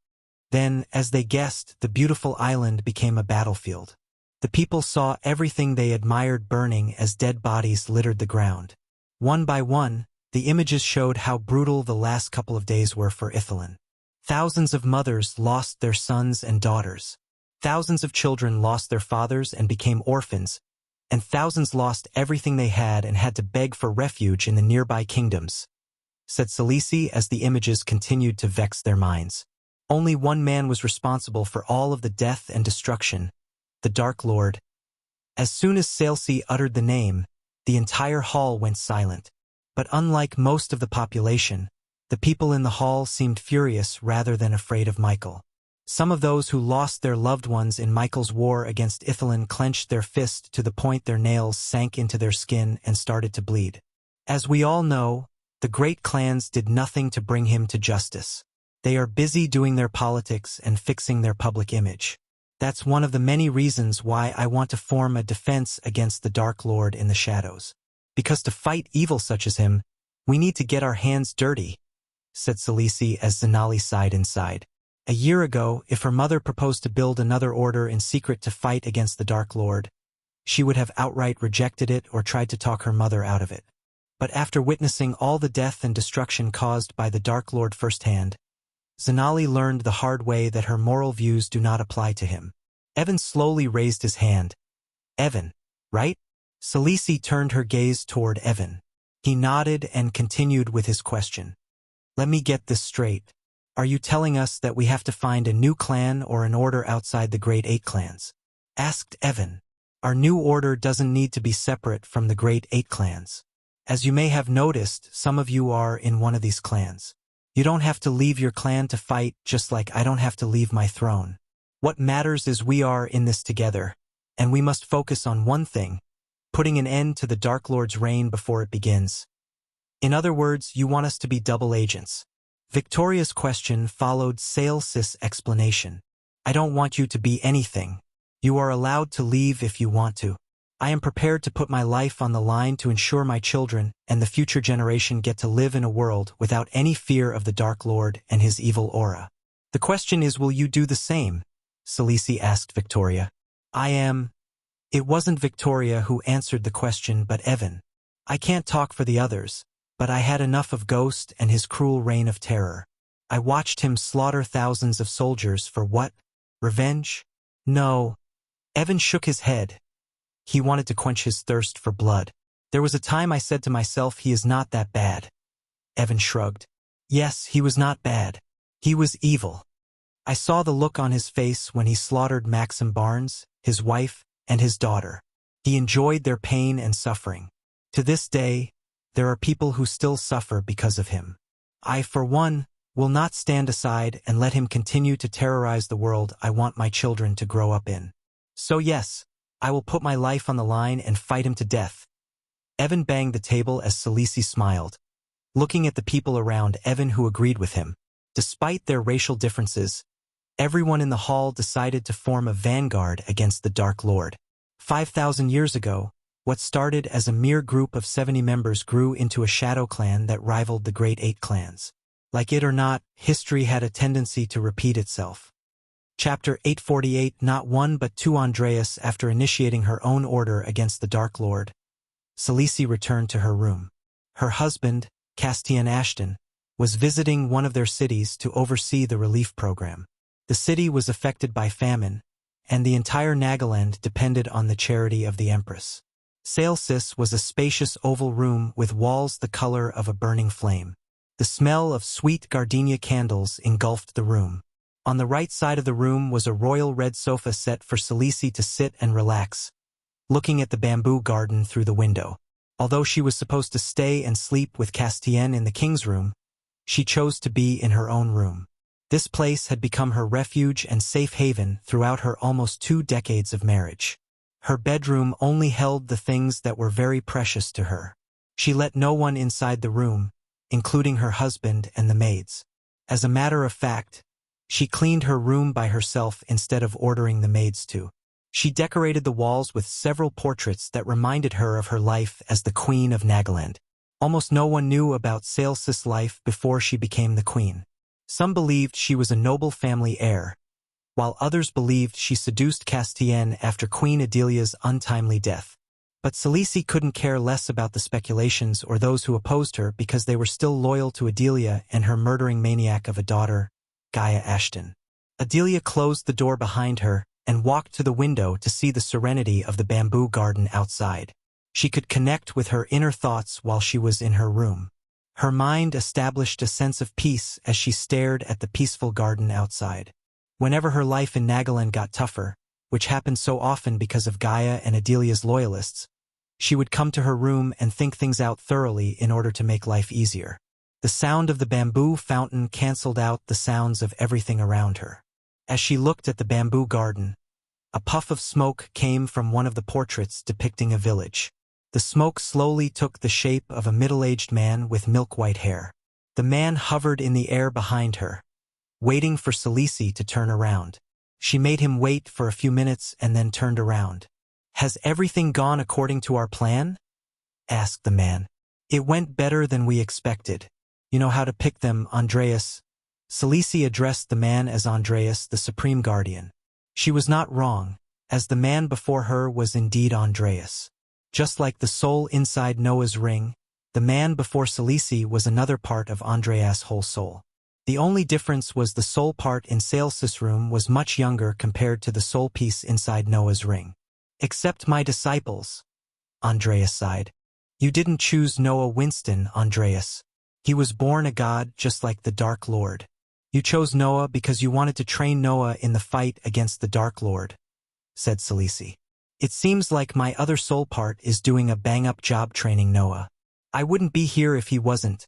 S1: Then, as they guessed, the beautiful island became a battlefield. The people saw everything they admired burning as dead bodies littered the ground. One by one, the images showed how brutal the last couple of days were for Ithalan. Thousands of mothers lost their sons and daughters. Thousands of children lost their fathers and became orphans, and thousands lost everything they had and had to beg for refuge in the nearby kingdoms, said Salisi as the images continued to vex their minds. Only one man was responsible for all of the death and destruction, the Dark Lord. As soon as Salisi uttered the name, the entire hall went silent. But unlike most of the population, the people in the hall seemed furious rather than afraid of Michael. Some of those who lost their loved ones in Michael's war against Ithalan clenched their fist to the point their nails sank into their skin and started to bleed. As we all know, the great clans did nothing to bring him to justice. They are busy doing their politics and fixing their public image. That's one of the many reasons why I want to form a defense against the Dark Lord in the shadows. Because to fight evil such as him, we need to get our hands dirty, said Salisi as Zanali sighed inside. A year ago, if her mother proposed to build another order in secret to fight against the Dark Lord, she would have outright rejected it or tried to talk her mother out of it. But after witnessing all the death and destruction caused by the Dark Lord firsthand, Zanali learned the hard way that her moral views do not apply to him. Evan slowly raised his hand. Evan, right? Salisi turned her gaze toward Evan. He nodded and continued with his question. Let me get this straight. Are you telling us that we have to find a new clan or an order outside the Great Eight clans? Asked Evan. Our new order doesn't need to be separate from the Great Eight clans. As you may have noticed, some of you are in one of these clans. You don't have to leave your clan to fight, just like I don't have to leave my throne. What matters is we are in this together, and we must focus on one thing, putting an end to the Dark Lord's reign before it begins. In other words, you want us to be double agents. Victoria's question followed Sales's explanation. I don't want you to be anything. You are allowed to leave if you want to. I am prepared to put my life on the line to ensure my children and the future generation get to live in a world without any fear of the Dark Lord and his evil aura. The question is, will you do the same? Salisi asked Victoria. It wasn't Victoria who answered the question but Evan. I can't talk for the others, but I had enough of Ghost and his cruel reign of terror. I watched him slaughter thousands of soldiers for what? Revenge? No. Evan shook his head. He wanted to quench his thirst for blood. There was a time I said to myself, he is not that bad. Evan shrugged. Yes, he was not bad. He was evil. I saw the look on his face when he slaughtered Maxim Barnes, his wife, and his daughter. He enjoyed their pain and suffering. To this day, there are people who still suffer because of him. I, for one, will not stand aside and let him continue to terrorize the world I want my children to grow up in. So yes, I will put my life on the line and fight him to death. Evan banged the table as Salisi smiled, looking at the people around Evan who agreed with him. Despite their racial differences, everyone in the hall decided to form a vanguard against the Dark Lord. 5,000 years ago, what started as a mere group of 70 members grew into a shadow clan that rivaled the Great Eight clans. Like it or not, history had a tendency to repeat itself. Chapter 848. Not one but two. Andreas, after initiating her own order against the Dark Lord, Salisi returned to her room. Her husband, Castian Ashton, was visiting one of their cities to oversee the relief program. The city was affected by famine, and the entire Nagaland depended on the charity of the Empress. Salesis was a spacious oval room with walls the color of a burning flame. The smell of sweet gardenia candles engulfed the room. On the right side of the room was a royal red sofa set for Salisi to sit and relax, looking at the bamboo garden through the window. Although she was supposed to stay and sleep with Castien in the king's room, she chose to be in her own room. This place had become her refuge and safe haven throughout her almost 2 decades of marriage. Her bedroom only held the things that were very precious to her. She let no one inside the room, including her husband and the maids. As a matter of fact, she cleaned her room by herself instead of ordering the maids to. She decorated the walls with several portraits that reminded her of her life as the Queen of Nagaland. Almost no one knew about Sales's life before she became the queen. Some believed she was a noble family heir, while others believed she seduced Castiel after Queen Adelia's untimely death. But Salisi couldn't care less about the speculations or those who opposed her because they were still loyal to Adelia and her murdering maniac of a daughter, Gaia Ashton. Adelia closed the door behind her and walked to the window to see the serenity of the bamboo garden outside. She could connect with her inner thoughts while she was in her room. Her mind established a sense of peace as she stared at the peaceful garden outside. Whenever her life in Nagaland got tougher, which happened so often because of Gaia and Adelia's loyalists, she would come to her room and think things out thoroughly in order to make life easier. The sound of the bamboo fountain canceled out the sounds of everything around her. As she looked at the bamboo garden, a puff of smoke came from one of the portraits depicting a village. The smoke slowly took the shape of a middle-aged man with milk-white hair. The man hovered in the air behind her, waiting for Salisi to turn around. She made him wait for a few minutes and then turned around. "Has everything gone according to our plan?" asked the man. "It went better than we expected. You know how to pick them, Andreas." Salisi addressed the man as Andreas, the Supreme Guardian. She was not wrong, as the man before her was indeed Andreas. Just like the soul inside Noah's ring, the man before Salisi was another part of Andreas' whole soul. The only difference was the soul part in Sales's room was much younger compared to the soul piece inside Noah's ring. "Except my disciples," Andreas sighed. "You didn't choose Noah Winston, Andreas. He was born a god just like the Dark Lord. You chose Noah because you wanted to train Noah in the fight against the Dark Lord," said Salisi. "It seems like my other soul part is doing a bang-up job training Noah. I wouldn't be here if he wasn't,"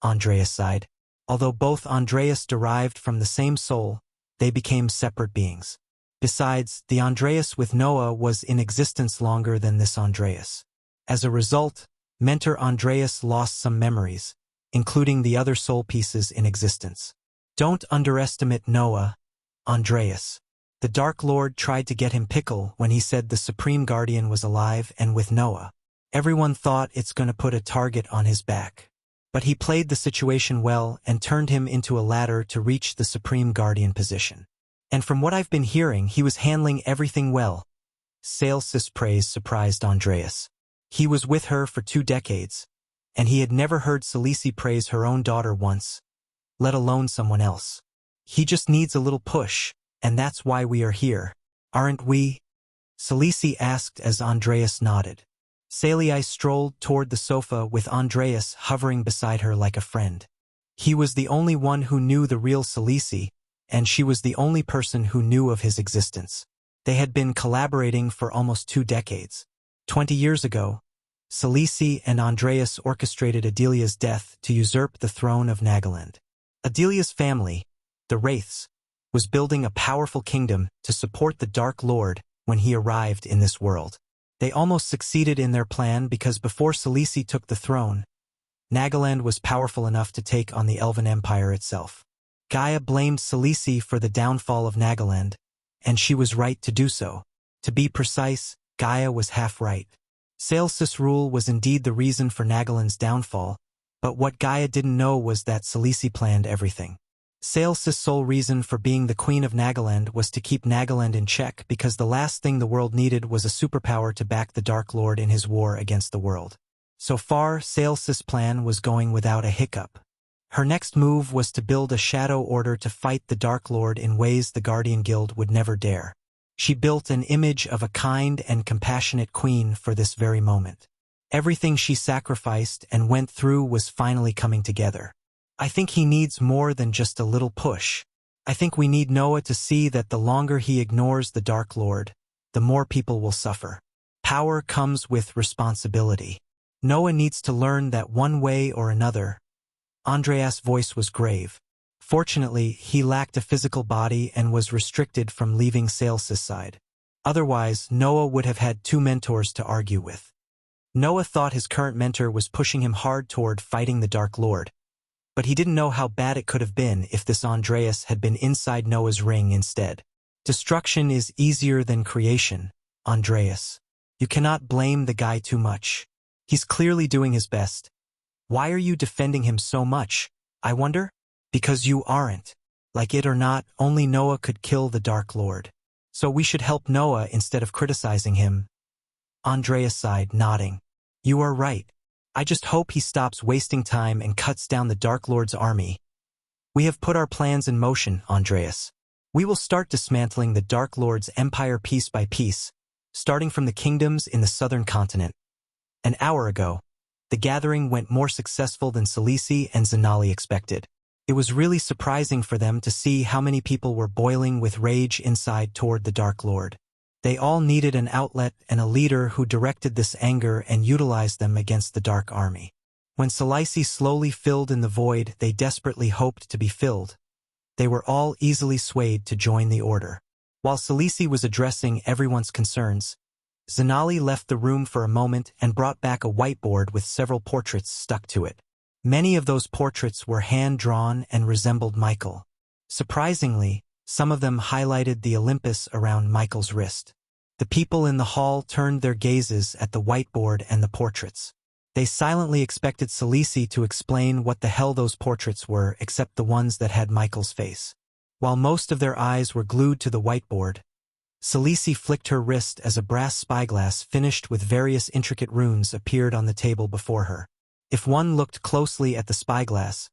S1: Andreas sighed. Although both Andreas derived from the same soul, they became separate beings. Besides, the Andreas with Noah was in existence longer than this Andreas. As a result, Mentor Andreas lost some memories, including the other soul pieces in existence. "Don't underestimate Noah, Andreas. The Dark Lord tried to get him pickle when he said the Supreme Guardian was alive and with Noah. Everyone thought it's gonna put a target on his back. But he played the situation well and turned him into a ladder to reach the Supreme Guardian position. And from what I've been hearing, he was handling everything well." Sales's praise surprised Andreas. He was with her for 2 decades, and he had never heard Salisi praise her own daughter once, let alone someone else. "He just needs a little push, and that's why we are here, aren't we?" Salisi asked as Andreas nodded. Salii strolled toward the sofa with Andreas hovering beside her like a friend. He was the only one who knew the real Salisi, and she was the only person who knew of his existence. They had been collaborating for almost 2 decades. 20 years ago, Salisi and Andreas orchestrated Adelia's death to usurp the throne of Nagaland. Adelia's family, the Wraiths, was building a powerful kingdom to support the Dark Lord when he arrived in this world. They almost succeeded in their plan because before Salisi took the throne, Nagaland was powerful enough to take on the Elven Empire itself. Gaia blamed Salisi for the downfall of Nagaland, and she was right to do so. To be precise, Gaia was half right. Sales's rule was indeed the reason for Nagaland's downfall, but what Gaia didn't know was that Salisi planned everything. Sales's sole reason for being the Queen of Nagaland was to keep Nagaland in check because the last thing the world needed was a superpower to back the Dark Lord in his war against the world. So far, Sales's plan was going without a hiccup. Her next move was to build a shadow order to fight the Dark Lord in ways the Guardian Guild would never dare. She built an image of a kind and compassionate queen for this very moment. Everything she sacrificed and went through was finally coming together. "I think he needs more than just a little push. I think we need Noah to see that the longer he ignores the Dark Lord, the more people will suffer. Power comes with responsibility. Noah needs to learn that one way or another." Andreas' voice was grave. Fortunately, he lacked a physical body and was restricted from leaving Sales's side. Otherwise, Noah would have had 2 mentors to argue with. Noah thought his current mentor was pushing him hard toward fighting the Dark Lord, but he didn't know how bad it could have been if this Andreas had been inside Noah's ring instead. "Destruction is easier than creation, Andreas. You cannot blame the guy too much. He's clearly doing his best, Why are you defending him so much, I wonder? Because you aren't. Like it or not, only Noah could kill the Dark Lord. So we should help Noah instead of criticizing him. Andreas sighed, nodding. You are right. I just hope he stops wasting time and cuts down the Dark Lord's army. We have put our plans in motion, Andreas. We will start dismantling the Dark Lord's empire piece by piece, starting from the kingdoms in the southern continent. An hour ago, the gathering went more successful than Salisi and Zanali expected. It was really surprising for them to see how many people were boiling with rage inside toward the Dark Lord. They all needed an outlet and a leader who directed this anger and utilized them against the Dark Army. When Salisi slowly filled in the void they desperately hoped to be filled, they were all easily swayed to join the order. While Salisi was addressing everyone's concerns, Zanali left the room for a moment and brought back a whiteboard with several portraits stuck to it. Many of those portraits were hand-drawn and resembled Michael. Surprisingly, some of them highlighted the Olympus around Michael's wrist. The people in the hall turned their gazes at the whiteboard and the portraits. They silently expected Salisi to explain what the hell those portraits were except the ones that had Michael's face. While most of their eyes were glued to the whiteboard, Salisi flicked her wrist as a brass spyglass finished with various intricate runes appeared on the table before her. If one looked closely at the spyglass,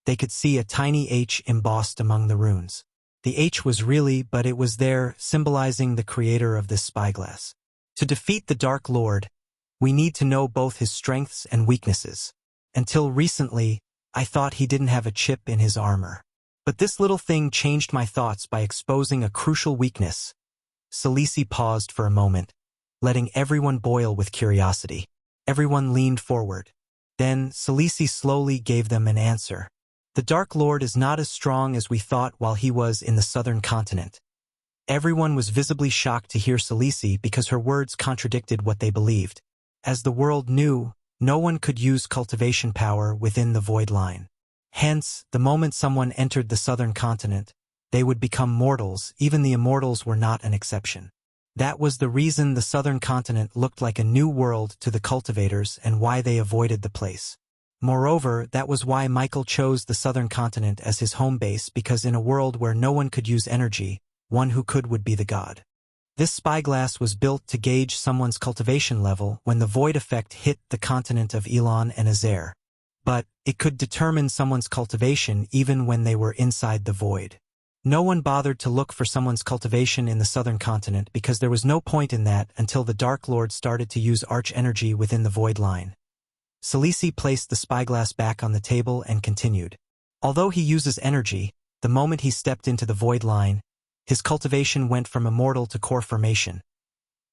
S1: they could see a tiny H embossed among the runes. The H was really, but it was there, symbolizing the creator of this spyglass. To defeat the Dark Lord, we need to know both his strengths and weaknesses. Until recently, I thought he didn't have a chip in his armor. But this little thing changed my thoughts by exposing a crucial weakness. Salisi paused for a moment, letting everyone boil with curiosity. Everyone leaned forward. Then, Salisi slowly gave them an answer. The Dark Lord is not as strong as we thought while he was in the southern continent. Everyone was visibly shocked to hear Salisi because her words contradicted what they believed. As the world knew, no one could use cultivation power within the void line. Hence, the moment someone entered the southern continent, they would become mortals. Even the immortals were not an exception. That was the reason the southern continent looked like a new world to the cultivators and why they avoided the place. Moreover, that was why Michael chose the southern continent as his home base, because in a world where no one could use energy, one who could would be the god. This spyglass was built to gauge someone's cultivation level when the void effect hit the continent of Elon and Azer. But it could determine someone's cultivation even when they were inside the void. No one bothered to look for someone's cultivation in the southern continent because there was no point in that until the Dark Lord started to use arch energy within the void line. Salisi placed the spyglass back on the table and continued. Although he uses energy, the moment he stepped into the void line, his cultivation went from immortal to core formation.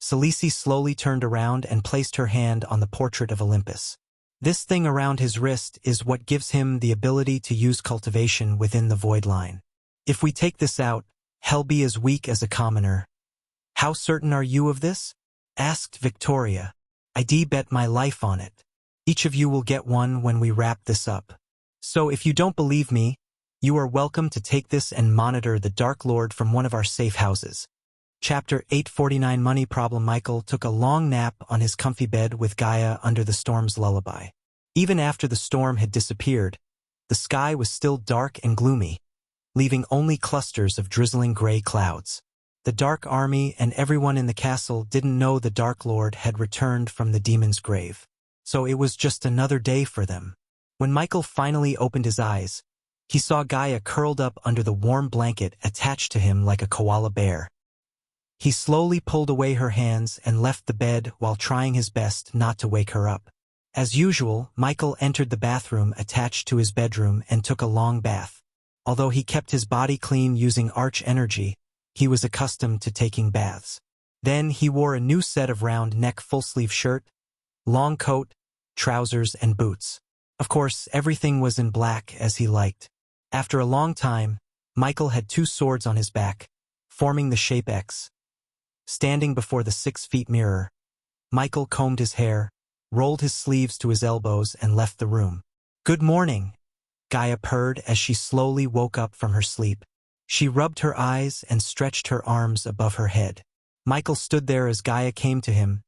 S1: Salisi slowly turned around and placed her hand on the portrait of Olympus. This thing around his wrist is what gives him the ability to use cultivation within the void line. If we take this out, he'll be as weak as a commoner. How certain are you of this? Asked Victoria. I'd bet my life on it. Each of you will get one when we wrap this up. So if you don't believe me, you are welcome to take this and monitor the Dark Lord from one of our safe houses. Chapter 849 Money Problem. Michael took a long nap on his comfy bed with Gaia under the storm's lullaby. Even after the storm had disappeared, the sky was still dark and gloomy, leaving only clusters of drizzling gray clouds. The Dark Army and everyone in the castle didn't know the Dark Lord had returned from the demon's grave. So it was just another day for them. When Michael finally opened his eyes, he saw Gaia curled up under the warm blanket attached to him like a koala bear. He slowly pulled away her hands and left the bed while trying his best not to wake her up. As usual, Michael entered the bathroom attached to his bedroom and took a long bath. Although he kept his body clean using arch energy, he was accustomed to taking baths. Then he wore a new set of round-neck full-sleeve shirt, long coat, trousers, and boots. Of course, everything was in black as he liked. After a long time, Michael had two swords on his back, forming the shape X. Standing before the 6-feet mirror, Michael combed his hair, rolled his sleeves to his elbows, and left the room. "Good morning," Gaia purred as she slowly woke up from her sleep. She rubbed her eyes and stretched her arms above her head. Michael stood there as Gaia came to him,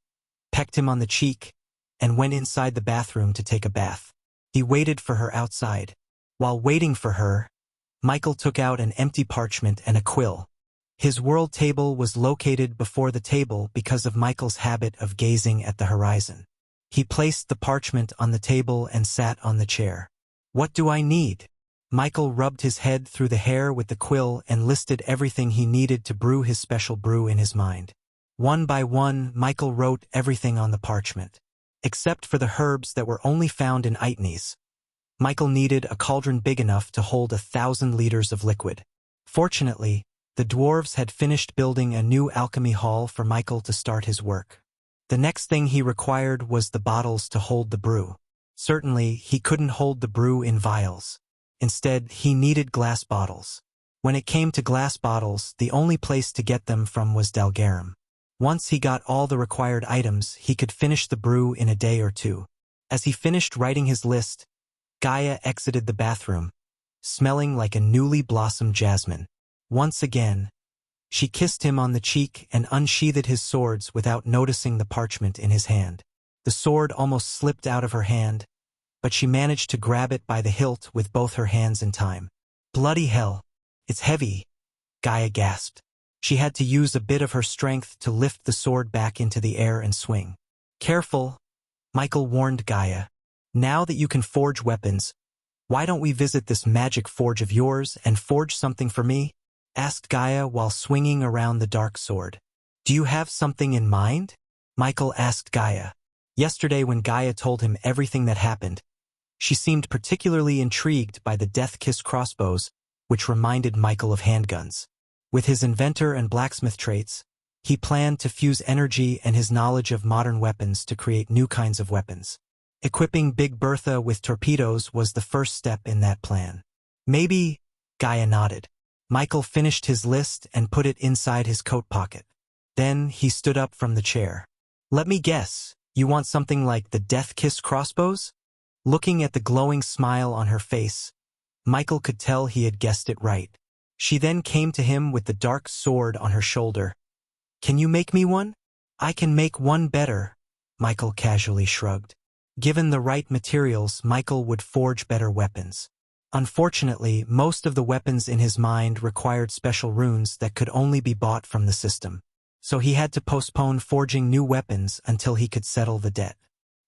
S1: pecked him on the cheek, and went inside the bathroom to take a bath. He waited for her outside. While waiting for her, Michael took out an empty parchment and a quill. His world table was located before the table because of Michael's habit of gazing at the horizon. He placed the parchment on the table and sat on the chair. "What do I need?" Michael rubbed his head through the hair with the quill and listed everything he needed to brew his special brew in his mind. One by one, Michael wrote everything on the parchment. Except for the herbs that were only found in Itnes. Michael needed a cauldron big enough to hold 1,000 liters of liquid. Fortunately, the dwarves had finished building a new alchemy hall for Michael to start his work. The next thing he required was the bottles to hold the brew. Certainly, he couldn't hold the brew in vials. Instead, he needed glass bottles. When it came to glass bottles, the only place to get them from was Dalgarum. Once he got all the required items, he could finish the brew in a day or two. As he finished writing his list, Gaia exited the bathroom, smelling like a newly blossomed jasmine. Once again, she kissed him on the cheek and unsheathed his swords without noticing the parchment in his hand. The sword almost slipped out of her hand, but she managed to grab it by the hilt with both her hands in time. "Bloody hell! It's heavy," Gaia gasped. She had to use a bit of her strength to lift the sword back into the air and swing. "Careful," Michael warned Gaia. "Now that you can forge weapons, why don't we visit this magic forge of yours and forge something for me?" asked Gaia while swinging around the dark sword. "Do you have something in mind?" Michael asked Gaia. Yesterday when Gaia told him everything that happened, she seemed particularly intrigued by the Death Kiss crossbows, which reminded Michael of handguns. With his inventor and blacksmith traits, he planned to fuse energy and his knowledge of modern weapons to create new kinds of weapons. Equipping Big Bertha with torpedoes was the first step in that plan. "Maybe," Gaia nodded. Michael finished his list and put it inside his coat pocket. Then he stood up from the chair. "Let me guess, you want something like the Death Kiss crossbows?" Looking at the glowing smile on her face, Michael could tell he had guessed it right. She then came to him with the dark sword on her shoulder. "Can you make me one?" "I can make one better," Michael casually shrugged. Given the right materials, Michael would forge better weapons. Unfortunately, most of the weapons in his mind required special runes that could only be bought from the system. So he had to postpone forging new weapons until he could settle the debt.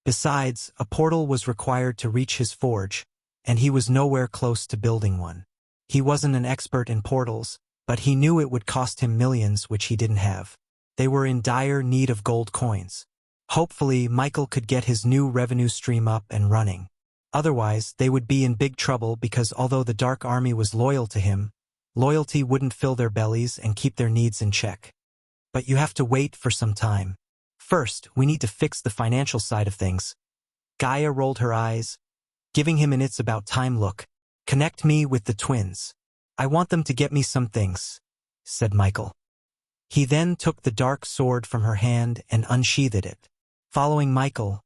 S1: Besides, a portal was required to reach his forge, and he was nowhere close to building one. He wasn't an expert in portals, but he knew it would cost him millions which he didn't have. They were in dire need of gold coins. Hopefully, Michael could get his new revenue stream up and running. Otherwise, they would be in big trouble because although the Dark Army was loyal to him, loyalty wouldn't fill their bellies and keep their needs in check. But you have to wait for some time. First, we need to fix the financial side of things. Gaia rolled her eyes, giving him an "it's about time" look. "Connect me with the twins. I want them to get me some things," said Michael. He then took the dark sword from her hand and unsheathed it. Following Michael,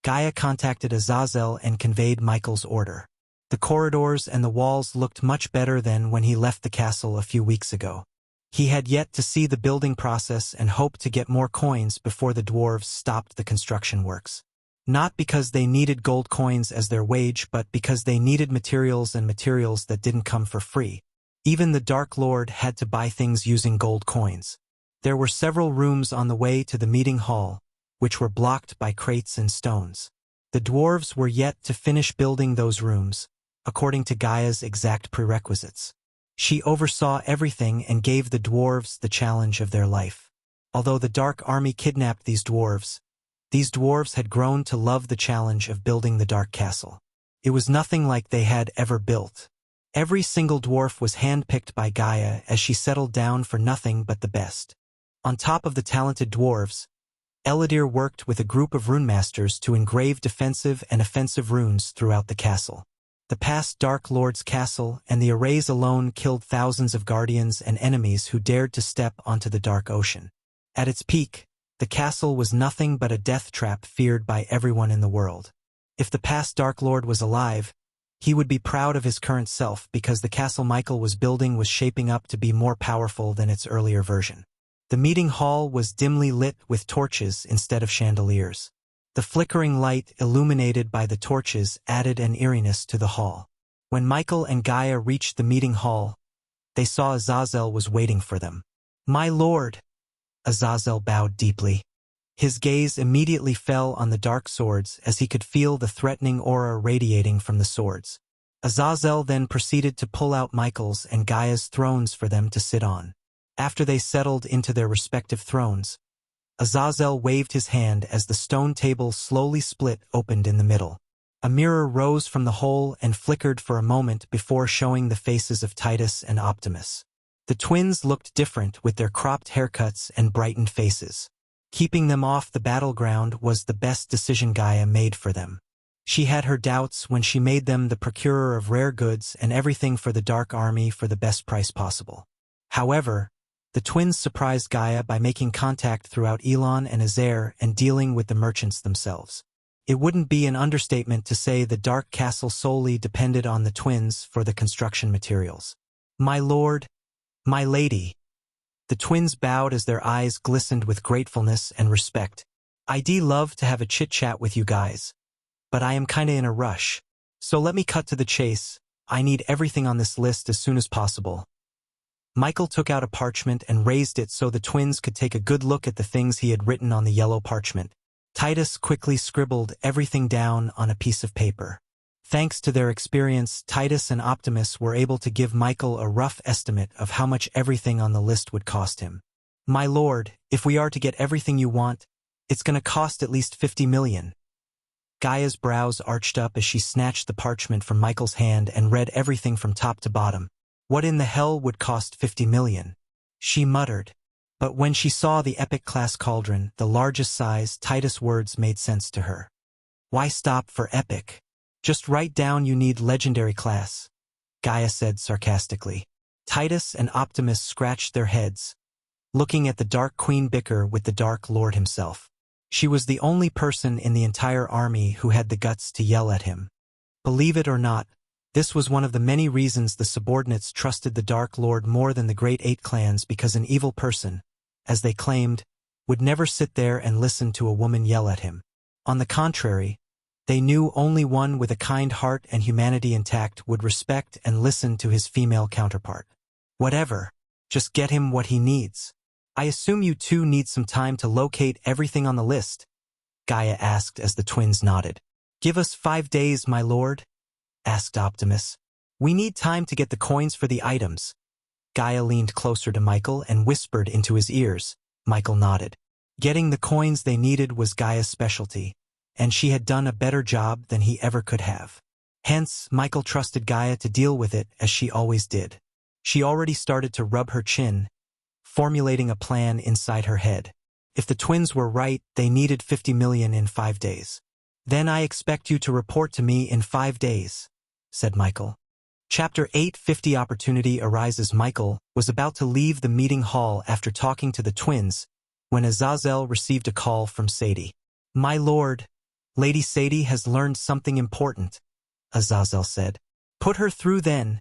S1: Gaia contacted Azazel and conveyed Michael's order. The corridors and the walls looked much better than when he left the castle a few weeks ago. He had yet to see the building process and hoped to get more coins before the dwarves stopped the construction works. Not because they needed gold coins as their wage, but because they needed materials and materials that didn't come for free. Even the Dark Lord had to buy things using gold coins. There were several rooms on the way to the meeting hall, which were blocked by crates and stones. The dwarves were yet to finish building those rooms, according to Gaia's exact prerequisites. She oversaw everything and gave the dwarves the challenge of their life. Although the Dark Army kidnapped these dwarves had grown to love the challenge of building the Dark Castle. It was nothing like they had ever built. Every single dwarf was handpicked by Gaia as she settled down for nothing but the best. On top of the talented dwarves, Eladir worked with a group of runemasters to engrave defensive and offensive runes throughout the castle. The past Dark Lord's castle and the arrays alone killed thousands of guardians and enemies who dared to step onto the dark ocean. At its peak, the castle was nothing but a death trap feared by everyone in the world. If the past Dark Lord was alive, he would be proud of his current self because the castle Michael was building was shaping up to be more powerful than its earlier version. The meeting hall was dimly lit with torches instead of chandeliers. The flickering light illuminated by the torches added an eeriness to the hall. When Michael and Gaia reached the meeting hall, they saw Azazel was waiting for them. "My lord," Azazel bowed deeply. His gaze immediately fell on the dark swords as he could feel the threatening aura radiating from the swords. Azazel then proceeded to pull out Michael's and Gaia's thrones for them to sit on. After they settled into their respective thrones, Azazel waved his hand as the stone table slowly split opened in the middle. A mirror rose from the hole and flickered for a moment before showing the faces of Titus and Optimus. The twins looked different with their cropped haircuts and brightened faces. Keeping them off the battleground was the best decision Gaia made for them. She had her doubts when she made them the procurer of rare goods and everything for the Dark Army for the best price possible. However, the twins surprised Gaia by making contact throughout Elon and Azair and dealing with the merchants themselves. It wouldn't be an understatement to say the Dark Castle solely depended on the twins for the construction materials. "My lord, my lady." The twins bowed as their eyes glistened with gratefulness and respect. "I'd love to have a chit-chat with you guys, but I am kinda in a rush. So let me cut to the chase. I need everything on this list as soon as possible." Michael took out a parchment and raised it so the twins could take a good look at the things he had written on the yellow parchment. Titus quickly scribbled everything down on a piece of paper. Thanks to their experience, Titus and Optimus were able to give Michael a rough estimate of how much everything on the list would cost him. "My lord, if we are to get everything you want, it's gonna cost at least 50 million. Gaia's brows arched up as she snatched the parchment from Michael's hand and read everything from top to bottom. "What in the hell would cost 50 million? She muttered. But when she saw the epic-class cauldron, the largest size, Titus' words made sense to her. "Why stop for epic? Just write down you need legendary class," Gaia said sarcastically. Titus and Optimus scratched their heads, looking at the Dark Queen bicker with the Dark Lord himself. She was the only person in the entire army who had the guts to yell at him. Believe it or not, this was one of the many reasons the subordinates trusted the Dark Lord more than the Great Eight clans, because an evil person, as they claimed, would never sit there and listen to a woman yell at him. On the contrary, they knew only one with a kind heart and humanity intact would respect and listen to his female counterpart. "Whatever, just get him what he needs. I assume you two need some time to locate everything on the list," Gaia asked as the twins nodded. "Give us 5 days, my lord?" asked Optimus. "We need time to get the coins for the items." Gaia leaned closer to Michael and whispered into his ears. Michael nodded. Getting the coins they needed was Gaia's specialty, and she had done a better job than he ever could have. Hence, Michael trusted Gaia to deal with it as she always did. She already started to rub her chin, formulating a plan inside her head. If the twins were right, they needed 50 million in 5 days. "Then I expect you to report to me in 5 days, said Michael. Chapter 850 Opportunity arises. Michael was about to leave the meeting hall after talking to the twins when Azazel received a call from Sadie. "My lord, Lady Sadie has learned something important," Azazel said. "Put her through then."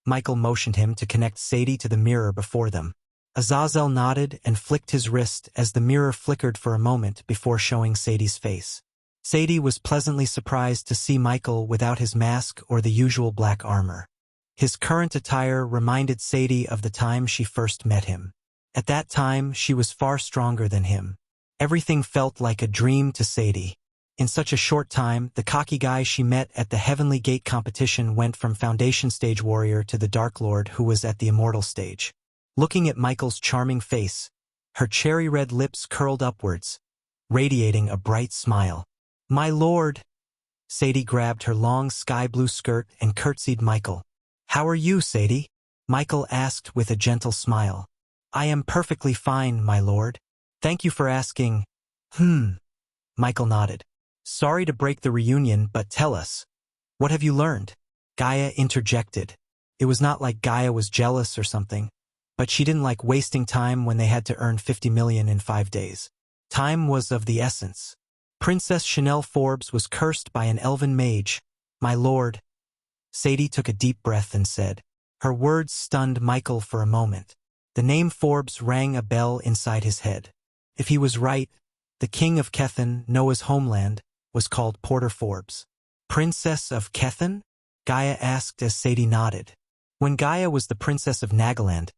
S1: Michael motioned him to connect Sadie to the mirror before them. Azazel nodded and flicked his wrist as the mirror flickered for a moment before showing Sadie's face. Sadie was pleasantly surprised to see Michael without his mask or the usual black armor. His current attire reminded Sadie of the time she first met him. At that time, she was far stronger than him. Everything felt like a dream to Sadie. In such a short time, the cocky guy she met at the Heavenly Gate competition went from Foundation Stage Warrior to the Dark Lord who was at the Immortal Stage. Looking at Michael's charming face, her cherry-red lips curled upwards, radiating a bright smile. "My lord!" Sadie grabbed her long sky-blue skirt and curtsied Michael. "How are you, Sadie?" Michael asked with a gentle smile. "I am perfectly fine, my lord. Thank you for asking." Michael nodded. "Sorry to break the reunion, but tell us, what have you learned?" Gaia interjected. It was not like Gaia was jealous or something, but she didn't like wasting time when they had to earn 50 million in 5 days. Time was of the essence. Princess Chanel Forbes was cursed by an elven mage. "My lord." Sadie took a deep breath and said. Her words stunned Michael for a moment. The name Forbes rang a bell inside his head. If he was right, The king of Kethen, Noah's homeland, was called Porter Forbes. Princess of Kethen? Gaia asked as Sadie nodded. When Gaia was the princess of Nagaland,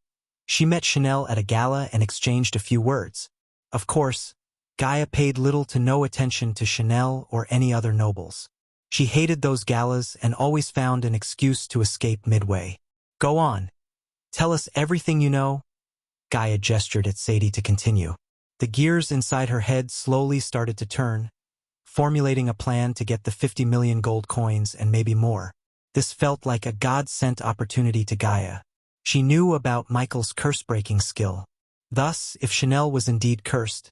S1: she met Chanel at a gala and exchanged a few words. Of course, Gaia paid little to no attention to Chanel or any other nobles. She hated those galas and always found an excuse to escape midway. Go on. Tell us everything you know. Gaia gestured at Sadie to continue. The gears inside her head slowly started to turn, formulating a plan to get the 50 million gold coins and maybe more. This felt like a God-sent opportunity to Gaia. She knew about Michael's curse-breaking skill. Thus, if Chanel was indeed cursed,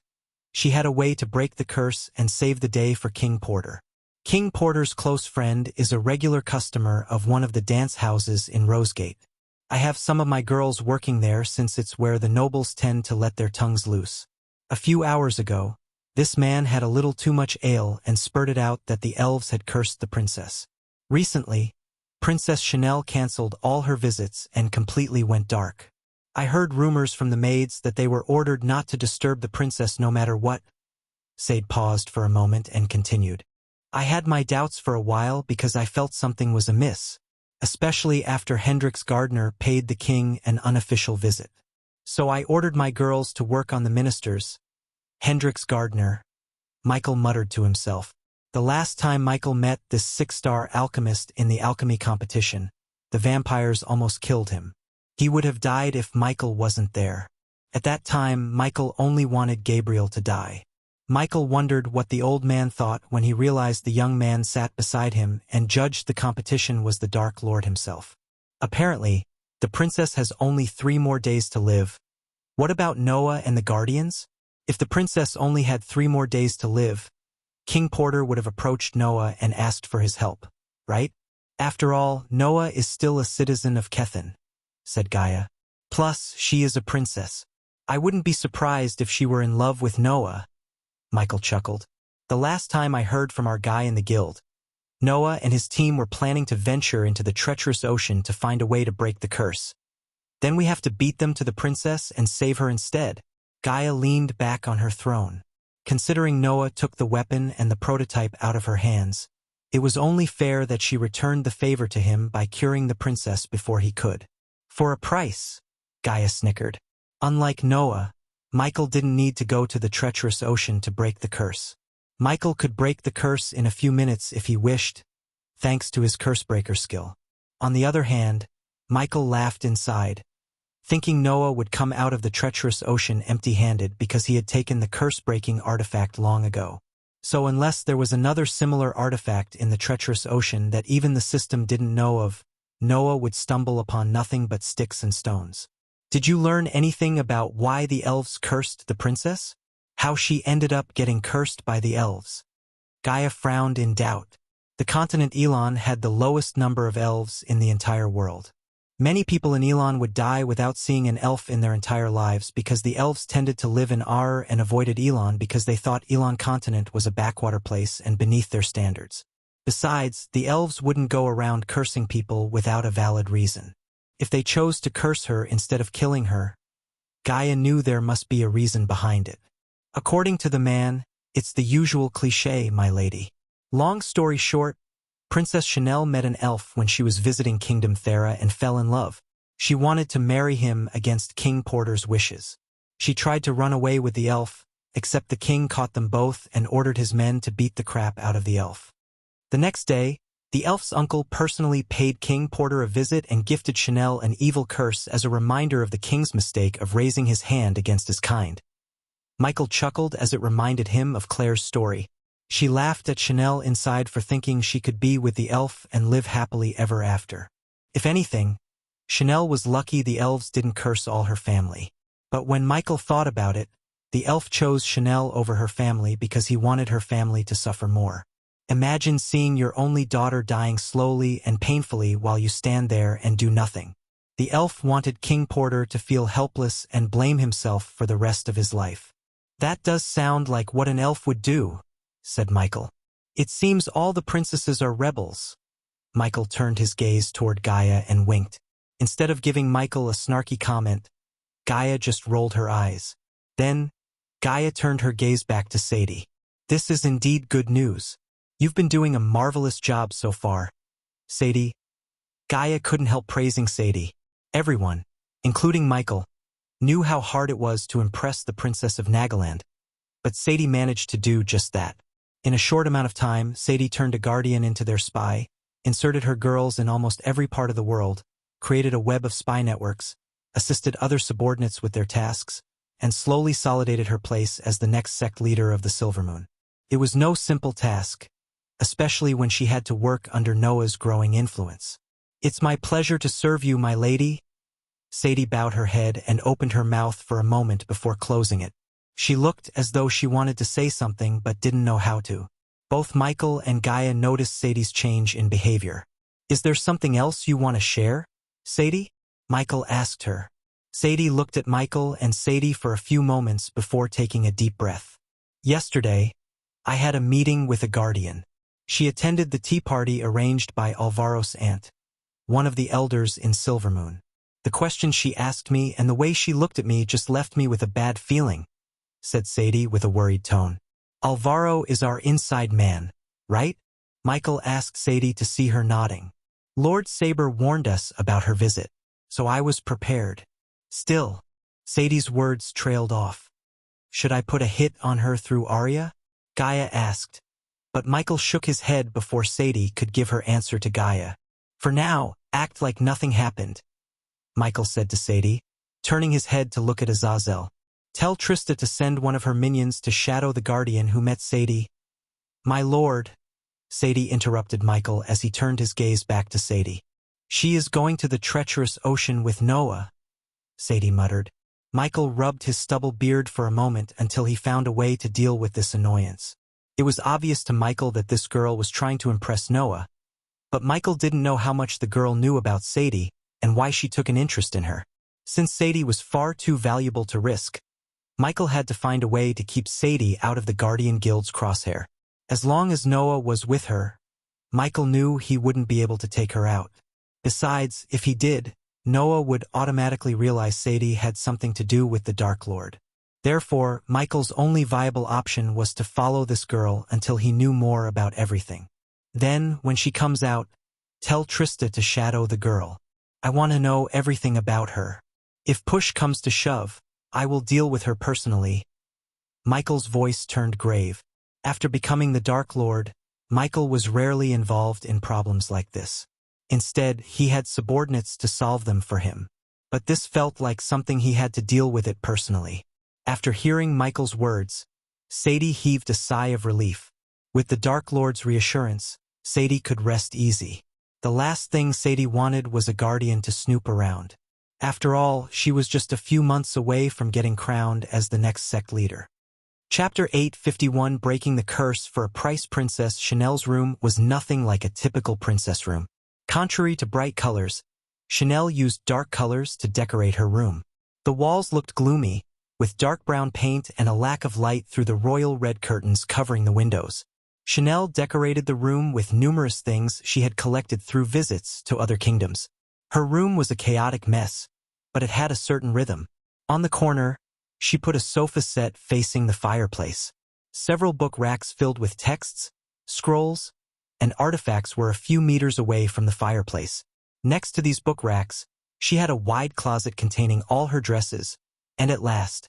S1: she had a way to break the curse and save the day for King Porter. King Porter's close friend is a regular customer of one of the dance houses in Rosegate. I have some of my girls working there since it's where the nobles tend to let their tongues loose. A few hours ago, this man had a little too much ale and spurted out that the elves had cursed the princess. Recently, Princess Chanel canceled all her visits and completely went dark. I heard rumors from the maids that they were ordered not to disturb the princess no matter what. Sade paused for a moment and continued. I had my doubts for a while because I felt something was amiss, especially after Hendrix Gardner paid the king an unofficial visit. So I ordered my girls to work on the ministers. Hendrix Gardner. Michael muttered to himself. The last time Michael met this 6-star alchemist in the alchemy competition, the vampires almost killed him. He would have died if Michael wasn't there. At that time, Michael only wanted Gabriel to die. Michael wondered what the old man thought when he realized the young man sat beside him and judged the competition was the Dark Lord himself. Apparently, the princess has only 3 more days to live. What about Noah and the Guardians? If the princess only had 3 more days to live, King Porter would have approached Noah and asked for his help, right? After all, Noah is still a citizen of Kethen, said Gaia. Plus, she is a princess. I wouldn't be surprised if she were in love with Noah. Michael chuckled. The last time I heard from our guy in the guild, Noah and his team were planning to venture into the treacherous ocean to find a way to break the curse. Then we have to beat them to the princess and save her instead. Gaia leaned back on her throne. Considering Noah took the weapon and the prototype out of her hands, it was only fair that she returned the favor to him by curing the princess before he could. For a price, Gaia snickered. Unlike Noah, Michael didn't need to go to the treacherous ocean to break the curse. Michael could break the curse in a few minutes if he wished, thanks to his curse-breaker skill. On the other hand, Michael laughed inside, thinking Noah would come out of the treacherous ocean empty-handed because he had taken the curse-breaking artifact long ago. So unless there was another similar artifact in the treacherous ocean that even the system didn't know of, Noah would stumble upon nothing but sticks and stones. Did you learn anything about why the elves cursed the princess? How she ended up getting cursed by the elves? Gaia frowned in doubt. The continent Elon had the lowest number of elves in the entire world. Many people in Elon would die without seeing an elf in their entire lives because the elves tended to live in Ar and avoided Elon because they thought Elon continent was a backwater place and beneath their standards. Besides, the elves wouldn't go around cursing people without a valid reason. If they chose to curse her instead of killing her, Gaia knew there must be a reason behind it. According to the man, it's the usual cliché, my lady. Long story short, Princess Chanel met an elf when she was visiting Kingdom Thera and fell in love. She wanted to marry him against King Porter's wishes. She tried to run away with the elf, except the king caught them both and ordered his men to beat the crap out of the elf. The next day, the elf's uncle personally paid King Porter a visit and gifted Chanel an evil curse as a reminder of the king's mistake of raising his hand against his kind. Michael chuckled as it reminded him of Claire's story. She laughed at Chanel inside for thinking she could be with the elf and live happily ever after. If anything, Chanel was lucky the elves didn't curse all her family. But when Michael thought about it, the elf chose Chanel over her family because he wanted her family to suffer more. Imagine seeing your only daughter dying slowly and painfully while you stand there and do nothing. The elf wanted King Porter to feel helpless and blame himself for the rest of his life. That does sound like what an elf would do, said Michael. It seems all the princesses are rebels. Michael turned his gaze toward Gaia and winked. Instead of giving Michael a snarky comment, Gaia just rolled her eyes. Then, Gaia turned her gaze back to Sadie. This is indeed good news. You've been doing a marvelous job so far, Sadie. Gaia couldn't help praising Sadie. Everyone, including Michael, knew how hard it was to impress the Princess of Nagaland. But Sadie managed to do just that. In a short amount of time, Sadie turned a guardian into their spy, inserted her girls in almost every part of the world, created a web of spy networks, assisted other subordinates with their tasks, and slowly solidated her place as the next sect leader of the Silvermoon. It was no simple task, especially when she had to work under Noah's growing influence. It's my pleasure to serve you, my lady. Sadie bowed her head and opened her mouth for a moment before closing it. She looked as though she wanted to say something but didn't know how to. Both Michael and Gaia noticed Sadie's change in behavior. Is there something else you want to share, Sadie? Michael asked her. Sadie looked at Michael and Sadie for a few moments before taking a deep breath. Yesterday, I had a meeting with a guardian. She attended the tea party arranged by Alvaro's aunt, one of the elders in Silvermoon. The question she asked me and the way she looked at me just left me with a bad feeling, said Sadie with a worried tone. Alvaro is our inside man, right? Michael asked Sadie to see her nodding. Lord Saber warned us about her visit, so I was prepared. Still, Sadie's words trailed off. Should I put a hit on her through Arya? Gaia asked, but Michael shook his head before Sadie could give her answer to Gaia. For now, act like nothing happened, Michael said to Sadie, turning his head to look at Azazel. Tell Trista to send one of her minions to shadow the guardian who met Sadie. My lord, Sadie interrupted Michael as he turned his gaze back to Sadie. She is going to the treacherous ocean with Noah, Sadie muttered. Michael rubbed his stubble beard for a moment until he found a way to deal with this annoyance. It was obvious to Michael that this girl was trying to impress Noah, but Michael didn't know how much the girl knew about Sadie and why she took an interest in her. Since Sadie was far too valuable to risk, Michael had to find a way to keep Sadie out of the Guardian Guild's crosshair. As long as Noah was with her, Michael knew he wouldn't be able to take her out. Besides, if he did, Noah would automatically realize Sadie had something to do with the Dark Lord. Therefore, Michael's only viable option was to follow this girl until he knew more about everything. Then, when she comes out, tell Trista to shadow the girl. I want to know everything about her. If push comes to shove, I will deal with her personally. Michael's voice turned grave. After becoming the Dark Lord, Michael was rarely involved in problems like this. Instead, he had subordinates to solve them for him. But this felt like something he had to deal with it personally. After hearing Michael's words, Sadie heaved a sigh of relief. With the Dark Lord's reassurance, Sadie could rest easy. The last thing Sadie wanted was a guardian to snoop around. After all, she was just a few months away from getting crowned as the next sect leader. Chapter 851 Breaking the Curse for a Price Princess. Chanel's room was nothing like a typical princess room. Contrary to bright colors, Chanel used dark colors to decorate her room. The walls looked gloomy, with dark brown paint and a lack of light through the royal red curtains covering the windows. Chanel decorated the room with numerous things she had collected through visits to other kingdoms. Her room was a chaotic mess, but it had a certain rhythm. On the corner, she put a sofa set facing the fireplace. Several book racks filled with texts, scrolls, and artifacts were a few meters away from the fireplace. Next to these book racks, she had a wide closet containing all her dresses, and at last,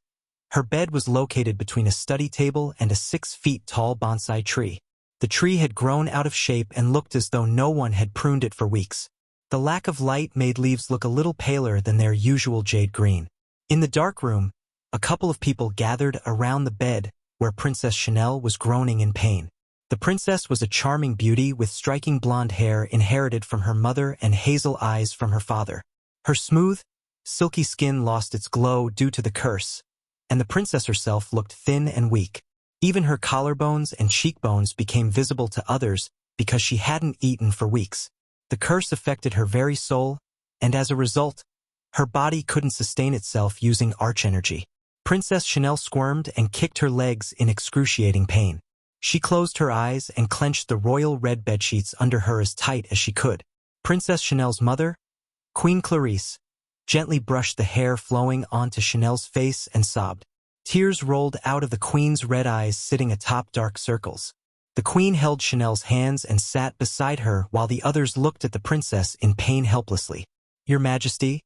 S1: her bed was located between a study table and a 6-feet-tall bonsai tree. The tree had grown out of shape and looked as though no one had pruned it for weeks. The lack of light made leaves look a little paler than their usual jade green. In the dark room, a couple of people gathered around the bed where Princess Chanel was groaning in pain. The princess was a charming beauty with striking blonde hair inherited from her mother and hazel eyes from her father. Her smooth, silky skin lost its glow due to the curse, and the princess herself looked thin and weak. Even her collarbones and cheekbones became visible to others because she hadn't eaten for weeks. The curse affected her very soul, and as a result, her body couldn't sustain itself using arch-energy. Princess Chanel squirmed and kicked her legs in excruciating pain. She closed her eyes and clenched the royal red bedsheets under her as tight as she could. Princess Chanel's mother, Queen Clarice, gently brushed the hair flowing onto Chanel's face and sobbed. Tears rolled out of the queen's red eyes sitting atop dark circles. The queen held Chanel's hands and sat beside her while the others looked at the princess in pain helplessly. "Your Majesty?"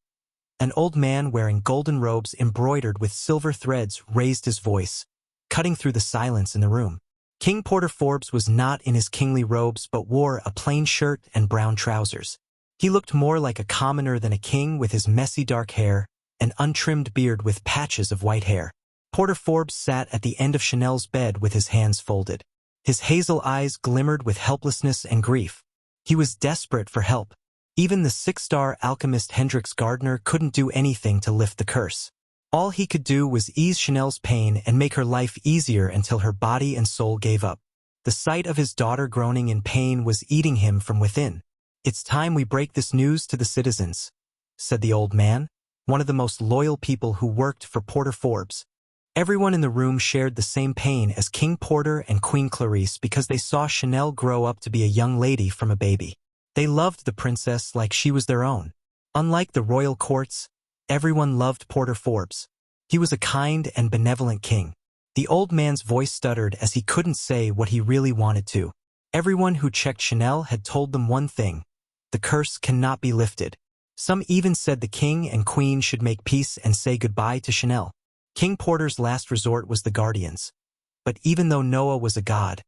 S1: An old man wearing golden robes embroidered with silver threads raised his voice, cutting through the silence in the room. King Porter Forbes was not in his kingly robes but wore a plain shirt and brown trousers. He looked more like a commoner than a king with his messy dark hair and untrimmed beard with patches of white hair. Porter Forbes sat at the end of Chanel's bed with his hands folded. His hazel eyes glimmered with helplessness and grief. He was desperate for help. Even the six-star alchemist Hendrix Gardner couldn't do anything to lift the curse. All he could do was ease Chanel's pain and make her life easier until her body and soul gave up. The sight of his daughter groaning in pain was eating him from within. "It's time we break this news to the citizens," said the old man, one of the most loyal people who worked for Porter Forbes. Everyone in the room shared the same pain as King Porter and Queen Clarice because they saw Chanel grow up to be a young lady from a baby. They loved the princess like she was their own. Unlike the royal courts, everyone loved Porter Forbes. He was a kind and benevolent king. The old man's voice stuttered as he couldn't say what he really wanted to. Everyone who checked Chanel had told them one thing: the curse cannot be lifted. Some even said the king and queen should make peace and say goodbye to Chanel. King Porter's last resort was the guardians. But even though Noah was a god,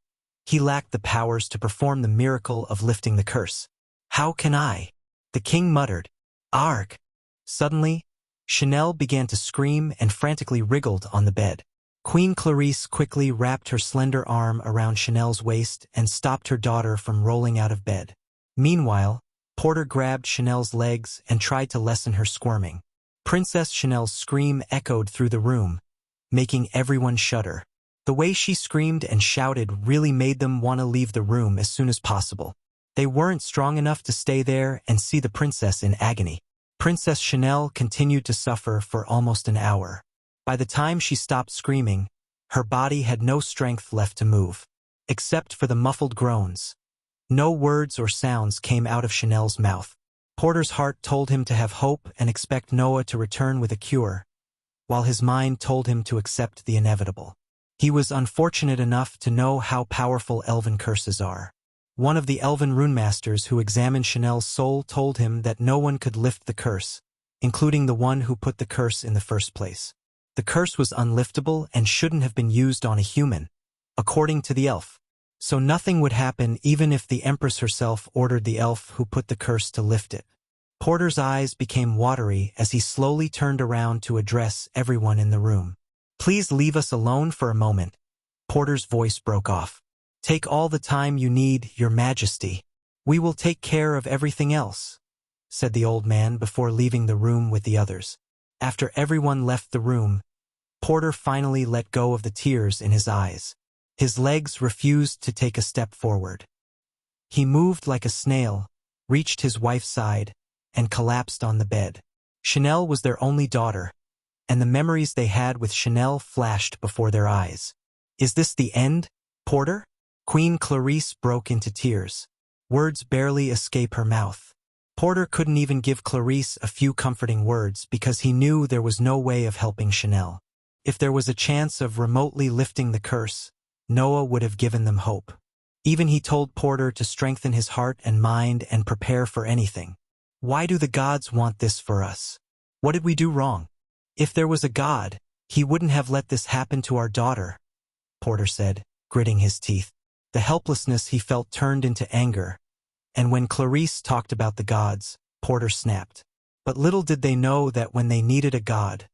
S1: he lacked the powers to perform the miracle of lifting the curse. "How can I?" the king muttered. "Arg!" Suddenly, Chanel began to scream and frantically wriggled on the bed. Queen Clarice quickly wrapped her slender arm around Chanel's waist and stopped her daughter from rolling out of bed. Meanwhile, Porter grabbed Chanel's legs and tried to lessen her squirming. Princess Chanel's scream echoed through the room, making everyone shudder. The way she screamed and shouted really made them want to leave the room as soon as possible. They weren't strong enough to stay there and see the princess in agony. Princess Chanel continued to suffer for almost an hour. By the time she stopped screaming, her body had no strength left to move, except for the muffled groans. No words or sounds came out of Chanel's mouth. Porter's heart told him to have hope and expect Noah to return with a cure, while his mind told him to accept the inevitable. He was unfortunate enough to know how powerful elven curses are. One of the elven runemasters who examined Chanel's soul told him that no one could lift the curse, including the one who put the curse in the first place. The curse was unliftable and shouldn't have been used on a human, according to the elf. So nothing would happen even if the Empress herself ordered the elf who put the curse to lift it. Porter's eyes became watery as he slowly turned around to address everyone in the room. "Please leave us alone for a moment." Porter's voice broke off. "Take all the time you need, Your Majesty. We will take care of everything else," said the old man before leaving the room with the others. After everyone left the room, Porter finally let go of the tears in his eyes. His legs refused to take a step forward. He moved like a snail, reached his wife's side, and collapsed on the bed. Chanel was their only daughter, and the memories they had with Chanel flashed before their eyes. "Is this the end, Porter?" Queen Clarice broke into tears. Words barely escape her mouth. Porter couldn't even give Clarice a few comforting words because he knew there was no way of helping Chanel. If there was a chance of remotely lifting the curse, Noah would have given them hope. Even he told Porter to strengthen his heart and mind and prepare for anything. "Why do the gods want this for us? What did we do wrong? If there was a god, he wouldn't have let this happen to our daughter," Porter said, gritting his teeth. The helplessness he felt turned into anger, and when Clarice talked about the gods, Porter snapped. But little did they know that when they needed a god,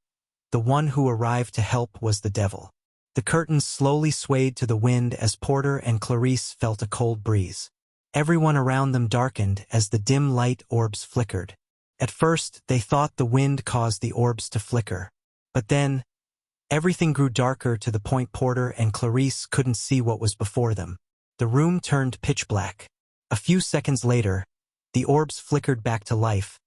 S1: the one who arrived to help was the devil. The curtains slowly swayed to the wind as Porter and Clarice felt a cold breeze. Everyone around them darkened as the dim light orbs flickered. At first, they thought the wind caused the orbs to flicker. But then, everything grew darker to the point Porter and Clarice couldn't see what was before them. The room turned pitch black. A few seconds later, the orbs flickered back to life,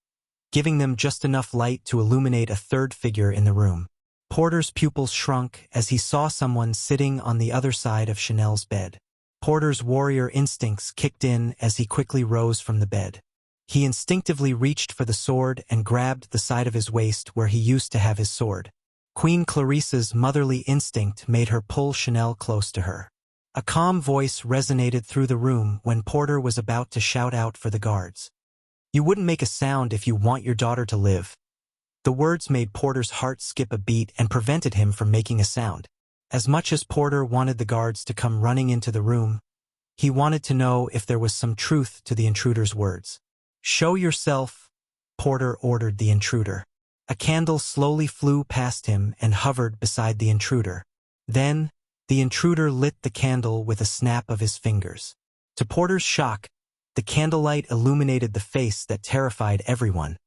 S1: giving them just enough light to illuminate a third figure in the room. Porter's pupils shrunk as he saw someone sitting on the other side of Chanel's bed. Porter's warrior instincts kicked in as he quickly rose from the bed. He instinctively reached for the sword and grabbed the side of his waist where he used to have his sword. Queen Clarissa's motherly instinct made her pull Chanel close to her. A calm voice resonated through the room when Porter was about to shout out for the guards. "You wouldn't make a sound if you want your daughter to live." The words made Porter's heart skip a beat and prevented him from making a sound. As much as Porter wanted the guards to come running into the room, he wanted to know if there was some truth to the intruder's words. "Show yourself," Porter ordered the intruder. A candle slowly flew past him and hovered beside the intruder. Then, the intruder lit the candle with a snap of his fingers. To Porter's shock, the candlelight illuminated the face that terrified everyone: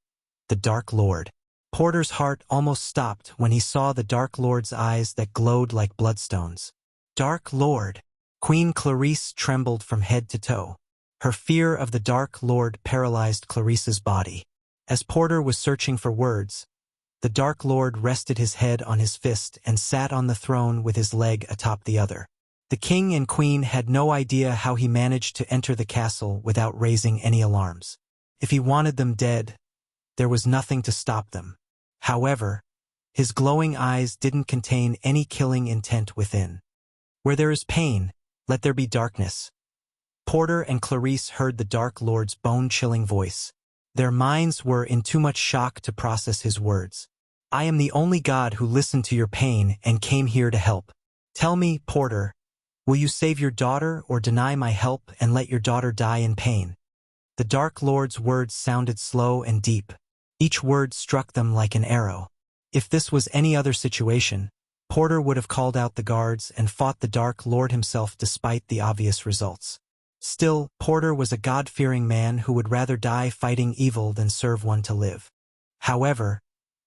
S1: the Dark Lord. Porter's heart almost stopped when he saw the Dark Lord's eyes that glowed like bloodstones. Dark Lord! Queen Clarisse trembled from head to toe. Her fear of the Dark Lord paralyzed Clarissa's body. As Porter was searching for words, the Dark Lord rested his head on his fist and sat on the throne with his leg atop the other. The king and queen had no idea how he managed to enter the castle without raising any alarms. If he wanted them dead, there was nothing to stop them. However, his glowing eyes didn't contain any killing intent within. "Where there is pain, let there be darkness." Porter and Clarisse heard the Dark Lord's bone-chilling voice. Their minds were in too much shock to process his words. "I am the only God who listened to your pain and came here to help. Tell me, Porter, will you save your daughter or deny my help and let your daughter die in pain?" The Dark Lord's words sounded slow and deep. Each word struck them like an arrow. If this was any other situation, Porter would have called out the guards and fought the Dark Lord himself despite the obvious results. Still, Porter was a God-fearing man who would rather die fighting evil than serve one to live. However,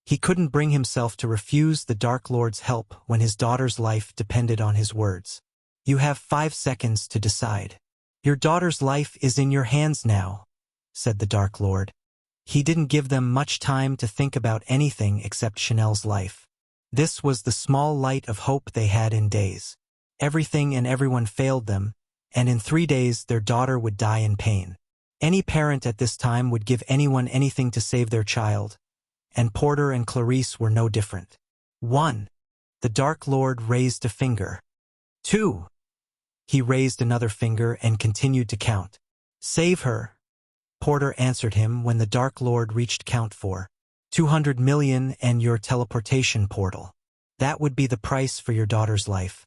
S1: he couldn't bring himself to refuse the Dark Lord's help when his daughter's life depended on his words. "You have 5 seconds to decide. Your daughter's life is in your hands now," said the Dark Lord. He didn't give them much time to think about anything except Chanel's life. This was the small light of hope they had in days. Everything and everyone failed them, and in 3 days their daughter would die in pain. Any parent at this time would give anyone anything to save their child, and Porter and Clarisse were no different. 1. The Dark Lord raised a finger. 2. He raised another finger and continued to count. "Save her," Porter answered him when the Dark Lord reached count 4. 200 million and your teleportation portal. That would be the price for your daughter's life.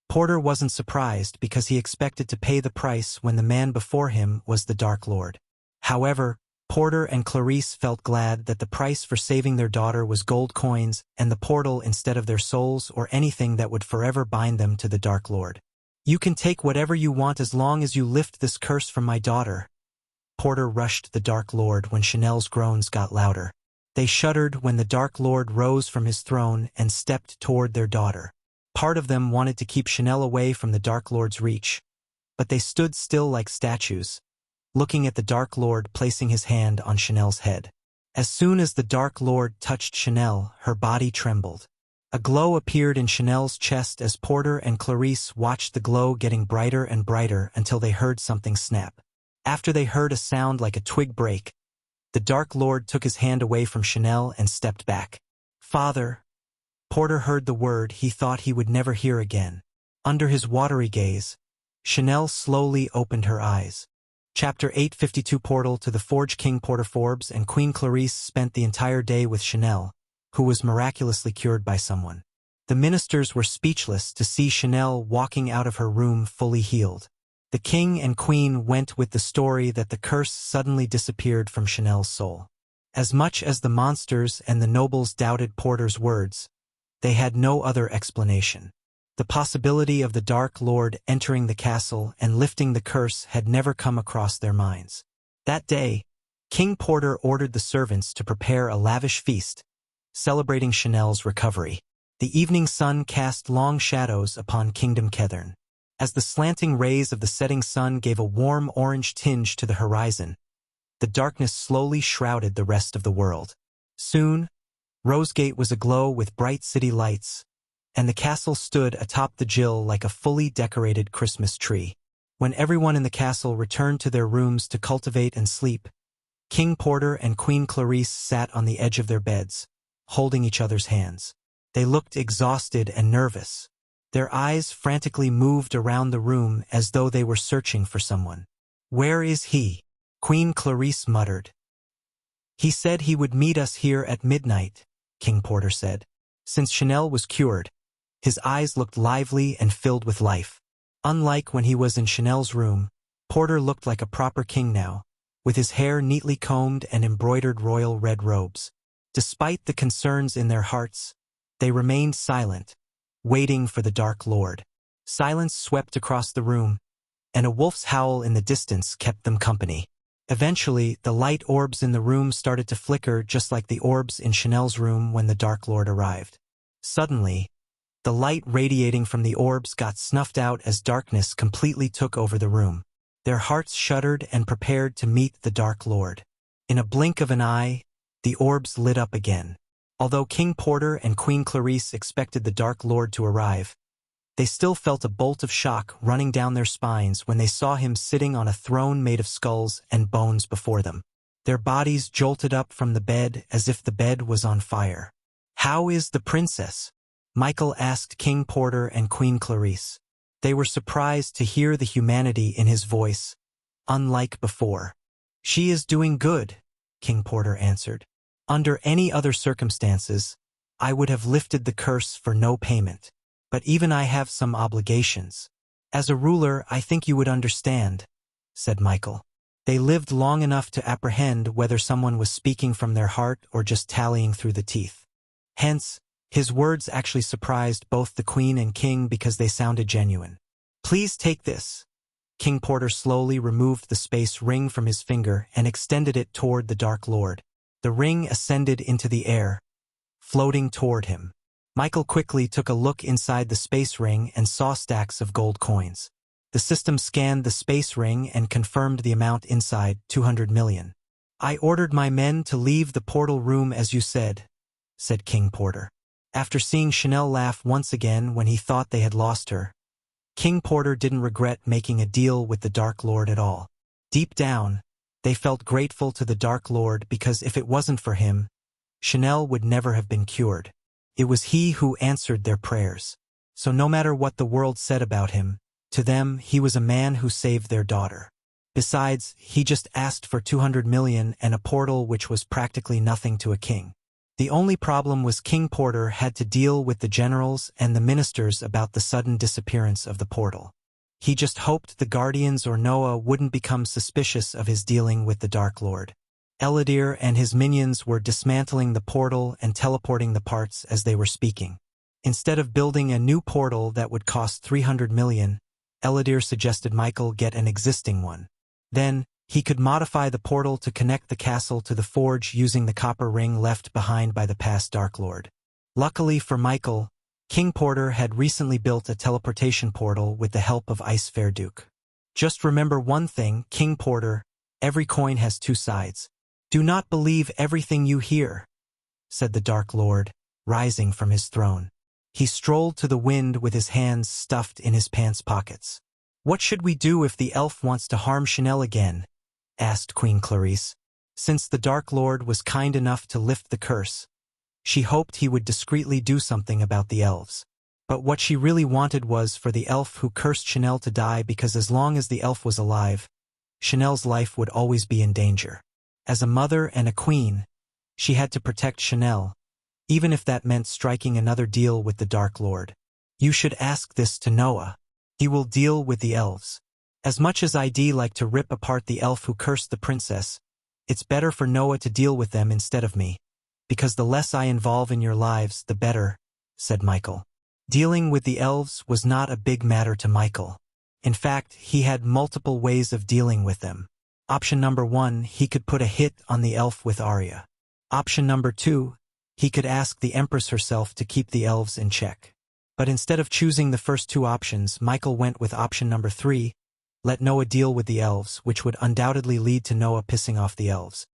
S1: Porter wasn't surprised because he expected to pay the price when the man before him was the Dark Lord. However, Porter and Clarisse felt glad that the price for saving their daughter was gold coins and the portal instead of their souls or anything that would forever bind them to the Dark Lord. "You can take whatever you want as long as you lift this curse from my daughter." Porter rushed the Dark Lord when Chanel's groans got louder. They shuddered when the Dark Lord rose from his throne and stepped toward their daughter. Part of them wanted to keep Chanel away from the Dark Lord's reach, but they stood still like statues, looking at the Dark Lord placing his hand on Chanel's head. As soon as the Dark Lord touched Chanel, her body trembled. A glow appeared in Chanel's chest as Porter and Clarisse watched the glow getting brighter and brighter until they heard something snap. After they heard a sound like a twig break, the Dark Lord took his hand away from Chanel and stepped back. "Father." Porter heard the word he thought he would never hear again. Under his watery gaze, Chanel slowly opened her eyes. Chapter 852 Portal to the Forge. King Porter Forbes and Queen Clarisse spent the entire day with Chanel, who was miraculously cured by someone. The ministers were speechless to see Chanel walking out of her room fully healed. The king and queen went with the story that the curse suddenly disappeared from Chanel's soul. As much as the monsters and the nobles doubted Porter's words, they had no other explanation. The possibility of the Dark Lord entering the castle and lifting the curse had never come across their minds. That day, King Porter ordered the servants to prepare a lavish feast, celebrating Chanel's recovery. The evening sun cast long shadows upon Kingdom Kethern. As the slanting rays of the setting sun gave a warm orange tinge to the horizon, the darkness slowly shrouded the rest of the world. Soon, Rosegate was aglow with bright city lights, and the castle stood atop the Jill like a fully decorated Christmas tree. When everyone in the castle returned to their rooms to cultivate and sleep, King Porter and Queen Clarisse sat on the edge of their beds, holding each other's hands. They looked exhausted and nervous. Their eyes frantically moved around the room as though they were searching for someone. "Where is he?" Queen Clarice muttered. "He said he would meet us here at midnight," King Porter said. Since Chanel was cured, his eyes looked lively and filled with life. Unlike when he was in Chanel's room, Porter looked like a proper king now, with his hair neatly combed and embroidered royal red robes. Despite the concerns in their hearts, they remained silent, waiting for the Dark Lord. Silence swept across the room, and a wolf's howl in the distance kept them company. Eventually, the light orbs in the room started to flicker just like the orbs in Chanel's room when the Dark Lord arrived. Suddenly, the light radiating from the orbs got snuffed out as darkness completely took over the room. Their hearts shuddered and prepared to meet the Dark Lord. In a blink of an eye, the orbs lit up again. Although King Porter and Queen Clarice expected the Dark Lord to arrive, they still felt a bolt of shock running down their spines when they saw him sitting on a throne made of skulls and bones before them. Their bodies jolted up from the bed as if the bed was on fire. "How is the princess?" Michael asked King Porter and Queen Clarice. They were surprised to hear the humanity in his voice, unlike before. "She is doing good," King Porter answered. "Under any other circumstances, I would have lifted the curse for no payment. But even I have some obligations. As a ruler, I think you would understand," said Michael. They lived long enough to apprehend whether someone was speaking from their heart or just tallying through the teeth. Hence, his words actually surprised both the Queen and King because they sounded genuine. "Please take this." King Porter slowly removed the space ring from his finger and extended it toward the Dark Lord. The ring ascended into the air, floating toward him. Michael quickly took a look inside the space ring and saw stacks of gold coins. The system scanned the space ring and confirmed the amount inside, 200 million. "I ordered my men to leave the portal room as you said King Porter. After seeing Chanel laugh once again when he thought they had lost her, King Porter didn't regret making a deal with the Dark Lord at all. Deep down, they felt grateful to the Dark Lord because if it wasn't for him, Chanel would never have been cured. It was he who answered their prayers. So no matter what the world said about him, to them he was a man who saved their daughter. Besides, he just asked for 200 million and a portal which was practically nothing to a king. The only problem was King Porter had to deal with the generals and the ministers about the sudden disappearance of the portal. He just hoped the Guardians or Noah wouldn't become suspicious of his dealing with the Dark Lord. Eladir and his minions were dismantling the portal and teleporting the parts as they were speaking. Instead of building a new portal that would cost 300 million, Eladir suggested Michael get an existing one. Then, he could modify the portal to connect the castle to the forge using the copper ring left behind by the past Dark Lord. Luckily for Michael, King Porter had recently built a teleportation portal with the help of Ice Fair Duke. "Just remember one thing, King Porter, every coin has two sides. Do not believe everything you hear," said the Dark Lord, rising from his throne. He strolled to the wind with his hands stuffed in his pants pockets. "What should we do if the elf wants to harm Chanel again?" asked Queen Clarice. Since the Dark Lord was kind enough to lift the curse, she hoped he would discreetly do something about the elves. But what she really wanted was for the elf who cursed Chanel to die because as long as the elf was alive, Chanel's life would always be in danger. As a mother and a queen, she had to protect Chanel, even if that meant striking another deal with the Dark Lord. "You should ask this to Noah. He will deal with the elves. As much as I'd like to rip apart the elf who cursed the princess, it's better for Noah to deal with them instead of me, because the less I involve in your lives, the better," said Michael. Dealing with the elves was not a big matter to Michael. In fact, he had multiple ways of dealing with them. Option number 1, he could put a hit on the elf with Arya. Option number 2, he could ask the Empress herself to keep the elves in check. But instead of choosing the first two options, Michael went with option number 3, let Noah deal with the elves, which would undoubtedly lead to Noah pissing off the elves.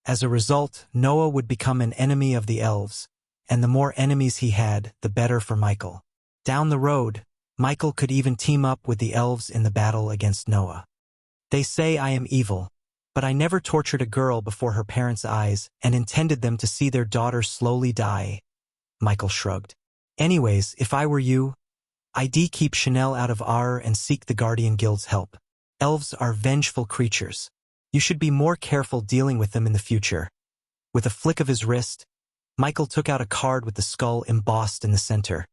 S1: As a result, Noah would become an enemy of the elves, and the more enemies he had, the better for Michael. Down the road, Michael could even team up with the elves in the battle against Noah. "They say I am evil, but I never tortured a girl before her parents' eyes and intended them to see their daughter slowly die," Michael shrugged. Anyways, if I were you, I'd keep Chanel out of R and seek the Guardian Guild's help. Elves are vengeful creatures. You should be more careful dealing with them in the future. With a flick of his wrist, Michael took out a card with the skull embossed in the center.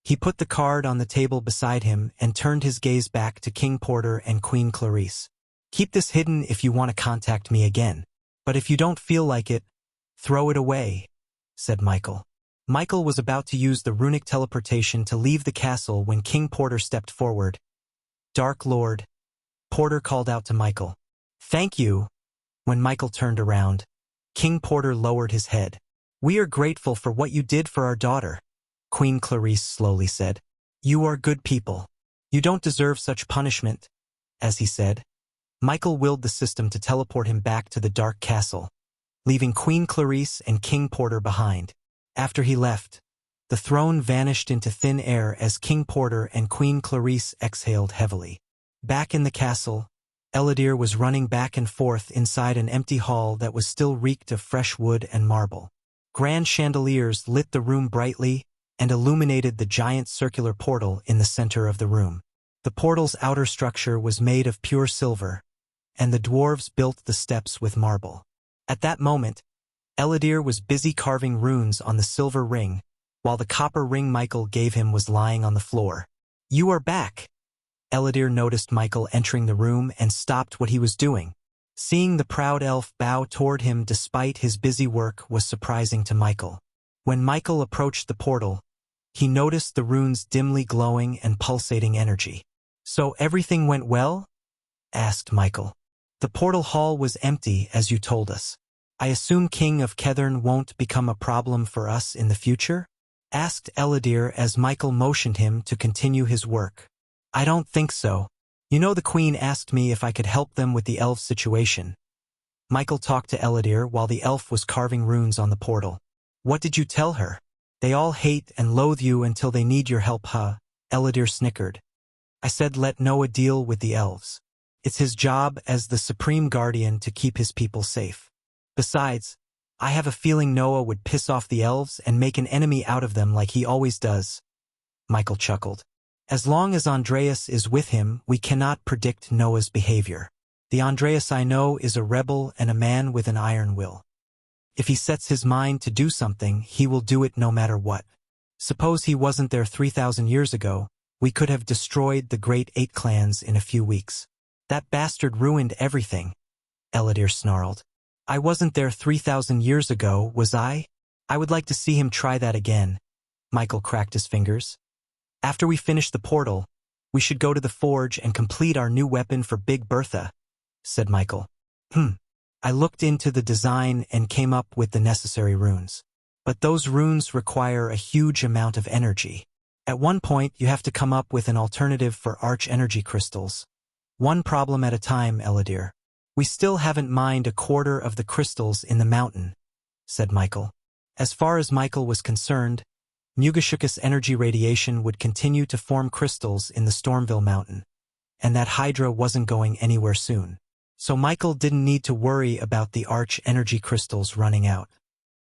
S1: He put the card on the table beside him and turned his gaze back to King Porter and Queen Clarice. Keep this hidden if you want to contact me again. But if you don't feel like it, throw it away, said Michael. Michael was about to use the runic teleportation to leave the castle when King Porter stepped forward. Dark Lord, Porter called out to Michael. Thank you. When Michael turned around, King Porter lowered his head. We are grateful for what you did for our daughter, Queen Clarice slowly said. You are good people. You don't deserve such punishment, as he said. Michael willed the system to teleport him back to the dark castle, leaving Queen Clarice and King Porter behind. After he left, the throne vanished into thin air as King Porter and Queen Clarice exhaled heavily. Back in the castle, Eladir was running back and forth inside an empty hall that was still reeked of fresh wood and marble. Grand chandeliers lit the room brightly and illuminated the giant circular portal in the center of the room. The portal's outer structure was made of pure silver, and the dwarves built the steps with marble. At that moment, Eladir was busy carving runes on the silver ring, while the copper ring Michael gave him was lying on the floor. You are back. Eladir noticed Michael entering the room and stopped what he was doing. Seeing the proud elf bow toward him despite his busy work was surprising to Michael. When Michael approached the portal, he noticed the runes dimly glowing and pulsating energy. So everything went well? Asked Michael. The portal hall was empty as you told us. I assume King of Kethern won't become a problem for us in the future? Asked Eladir as Michael motioned him to continue his work. I don't think so. You know the Queen asked me if I could help them with the elf situation. Michael talked to Eladir while the elf was carving runes on the portal. What did you tell her? They all hate and loathe you until they need your help, huh? Eladir snickered. I said let Noah deal with the elves. It's his job as the Supreme Guardian to keep his people safe. Besides, I have a feeling Noah would piss off the elves and make an enemy out of them like he always does. Michael chuckled. As long as Andreas is with him, we cannot predict Noah's behavior. The Andreas I know is a rebel and a man with an iron will. If he sets his mind to do something, he will do it no matter what. Suppose he wasn't there 3,000 years ago, we could have destroyed the great 8 clans in a few weeks. That bastard ruined everything, Eladir snarled. I wasn't there 3,000 years ago, was I? I would like to see him try that again. Michael cracked his fingers. After we finish the portal, we should go to the forge and complete our new weapon for Big Bertha, said Michael. I looked into the design and came up with the necessary runes. But those runes require a huge amount of energy. At one point, you have to come up with an alternative for arch energy crystals. One problem at a time, Eladir. We still haven't mined a quarter of the crystals in the mountain, said Michael. As far as Michael was concerned, Mugashuk's energy radiation would continue to form crystals in the Stormville Mountain, and that Hydra wasn't going anywhere soon. So Michael didn't need to worry about the arch energy crystals running out.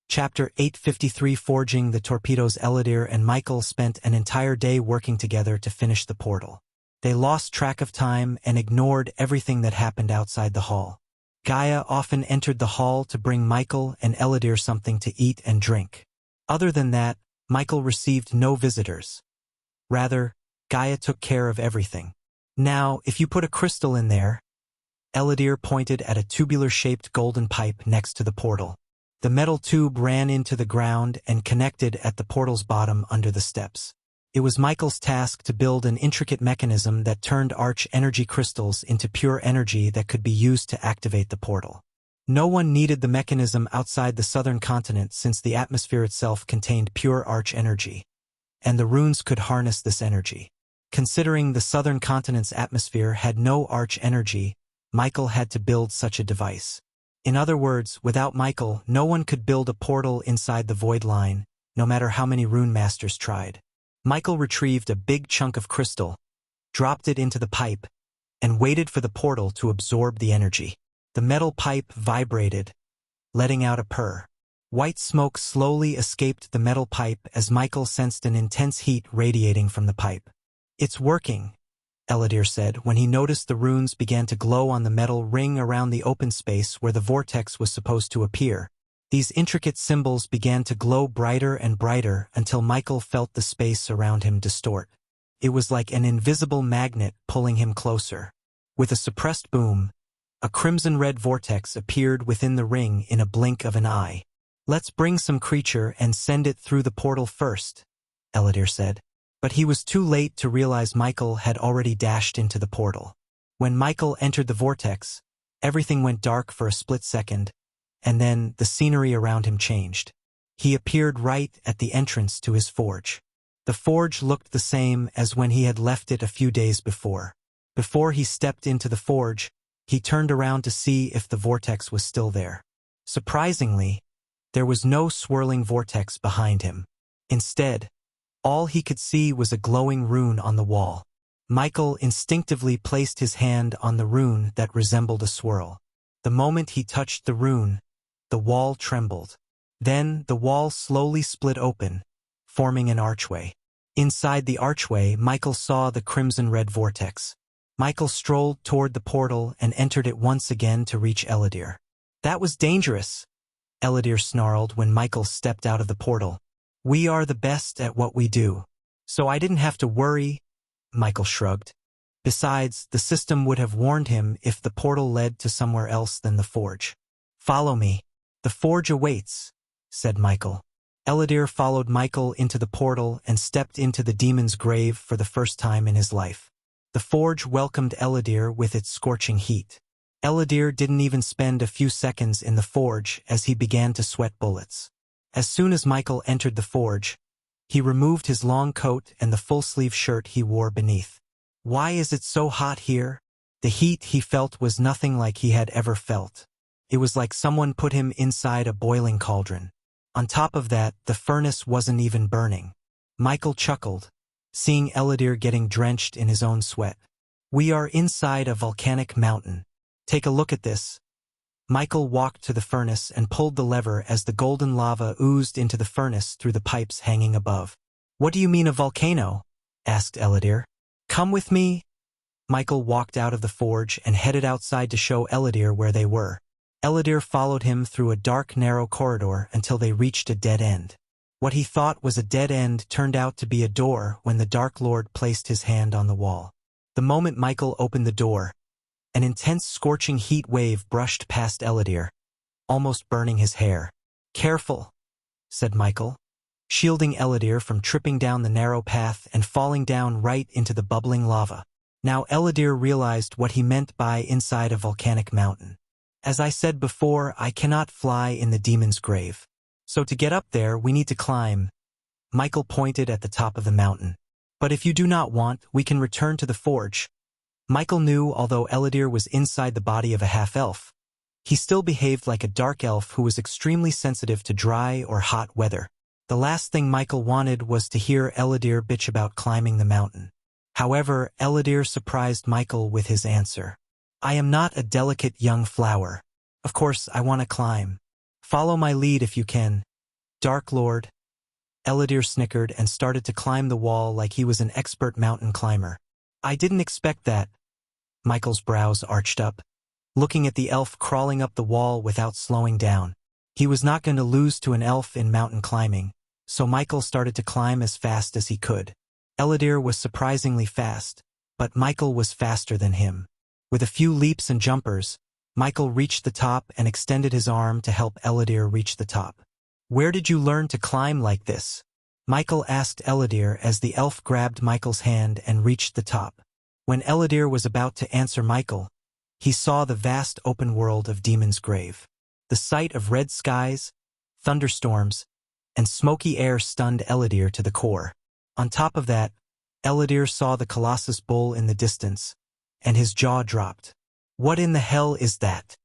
S1: Chapter 853 Forging the Torpedoes. Eladir and Michael spent an entire day working together to finish the portal. They lost track of time and ignored everything that happened outside the hall. Gaia often entered the hall to bring Michael and Eladir something to eat and drink. Other than that, Michael received no visitors. Rather, Gaia took care of everything. Now, if you put a crystal in there, Eladir pointed at a tubular-shaped golden pipe next to the portal. The metal tube ran into the ground and connected at the portal's bottom under the steps. It was Michael's task to build an intricate mechanism that turned arch energy crystals into pure energy that could be used to activate the portal. No one needed the mechanism outside the southern continent since the atmosphere itself contained pure arch energy, and the runes could harness this energy. Considering the southern continent's atmosphere had no arch energy, Michael had to build such a device. In other words, without Michael, no one could build a portal inside the void line, no matter how many rune masters tried. Michael retrieved a big chunk of crystal, dropped it into the pipe, and waited for the portal to absorb the energy. The metal pipe vibrated, letting out a purr. White smoke slowly escaped the metal pipe as Michael sensed an intense heat radiating from the pipe. "It's working," Eladir said when he noticed the runes began to glow on the metal ring around the open space where the vortex was supposed to appear. These intricate symbols began to glow brighter and brighter until Michael felt the space around him distort. It was like an invisible magnet pulling him closer. With a suppressed boom, a crimson-red vortex appeared within the ring in a blink of an eye. "Let's bring some creature and send it through the portal first," Eladir said. But he was too late to realize Michael had already dashed into the portal. When Michael entered the vortex, everything went dark for a split second, and then the scenery around him changed. He appeared right at the entrance to his forge. The forge looked the same as when he had left it a few days before. Before he stepped into the forge, he turned around to see if the vortex was still there. Surprisingly, there was no swirling vortex behind him. Instead, all he could see was a glowing rune on the wall. Michael instinctively placed his hand on the rune that resembled a swirl. The moment he touched the rune, the wall trembled. Then the wall slowly split open, forming an archway. Inside the archway, Michael saw the crimson-red vortex. Michael strolled toward the portal and entered it once again to reach Eladir. "That was dangerous," Eladir snarled when Michael stepped out of the portal. "We are the best at what we do. So I didn't have to worry," Michael shrugged. Besides, the system would have warned him if the portal led to somewhere else than the forge. "Follow me. The forge awaits," said Michael. Eladir followed Michael into the portal and stepped into the demon's grave for the first time in his life. The forge welcomed Eladir with its scorching heat. Eladir didn't even spend a few seconds in the forge as he began to sweat bullets. As soon as Michael entered the forge, he removed his long coat and the full-sleeve shirt he wore beneath. "Why is it so hot here?" The heat he felt was nothing like he had ever felt. It was like someone put him inside a boiling cauldron. On top of that, the furnace wasn't even burning. Michael chuckled, seeing Eladir getting drenched in his own sweat. "We are inside a volcanic mountain. Take a look at this." Michael walked to the furnace and pulled the lever as the golden lava oozed into the furnace through the pipes hanging above. "What do you mean a volcano?" asked Eladir. "Come with me." Michael walked out of the forge and headed outside to show Eladir where they were. Eladir followed him through a dark, narrow corridor until they reached a dead end. What he thought was a dead end turned out to be a door when the Dark Lord placed his hand on the wall. The moment Michael opened the door, an intense scorching heat wave brushed past Eladir, almost burning his hair. "Careful," said Michael, shielding Eladir from tripping down the narrow path and falling down right into the bubbling lava. Now Eladir realized what he meant by inside a volcanic mountain. "As I said before, I cannot fly in the demon's grave. So to get up there, we need to climb." Michael pointed at the top of the mountain. "But if you do not want, we can return to the forge." Michael knew although Eladir was inside the body of a half-elf, he still behaved like a dark elf who was extremely sensitive to dry or hot weather. The last thing Michael wanted was to hear Eladir bitch about climbing the mountain. However, Eladir surprised Michael with his answer. "I am not a delicate young flower. Of course, I want to climb. Follow my lead if you can, Dark Lord." Eladir snickered and started to climb the wall like he was an expert mountain climber. "I didn't expect that." Michael's brows arched up, looking at the elf crawling up the wall without slowing down. He was not going to lose to an elf in mountain climbing, so Michael started to climb as fast as he could. Eladir was surprisingly fast, but Michael was faster than him. With a few leaps and jumpers, Michael reached the top and extended his arm to help Eladir reach the top. "Where did you learn to climb like this?" Michael asked Eladir as the elf grabbed Michael's hand and reached the top. When Eladir was about to answer Michael, he saw the vast open world of Demon's Grave. The sight of red skies, thunderstorms, and smoky air stunned Eladir to the core. On top of that, Eladir saw the Colossus bull in the distance, and his jaw dropped. "What in the hell is that?"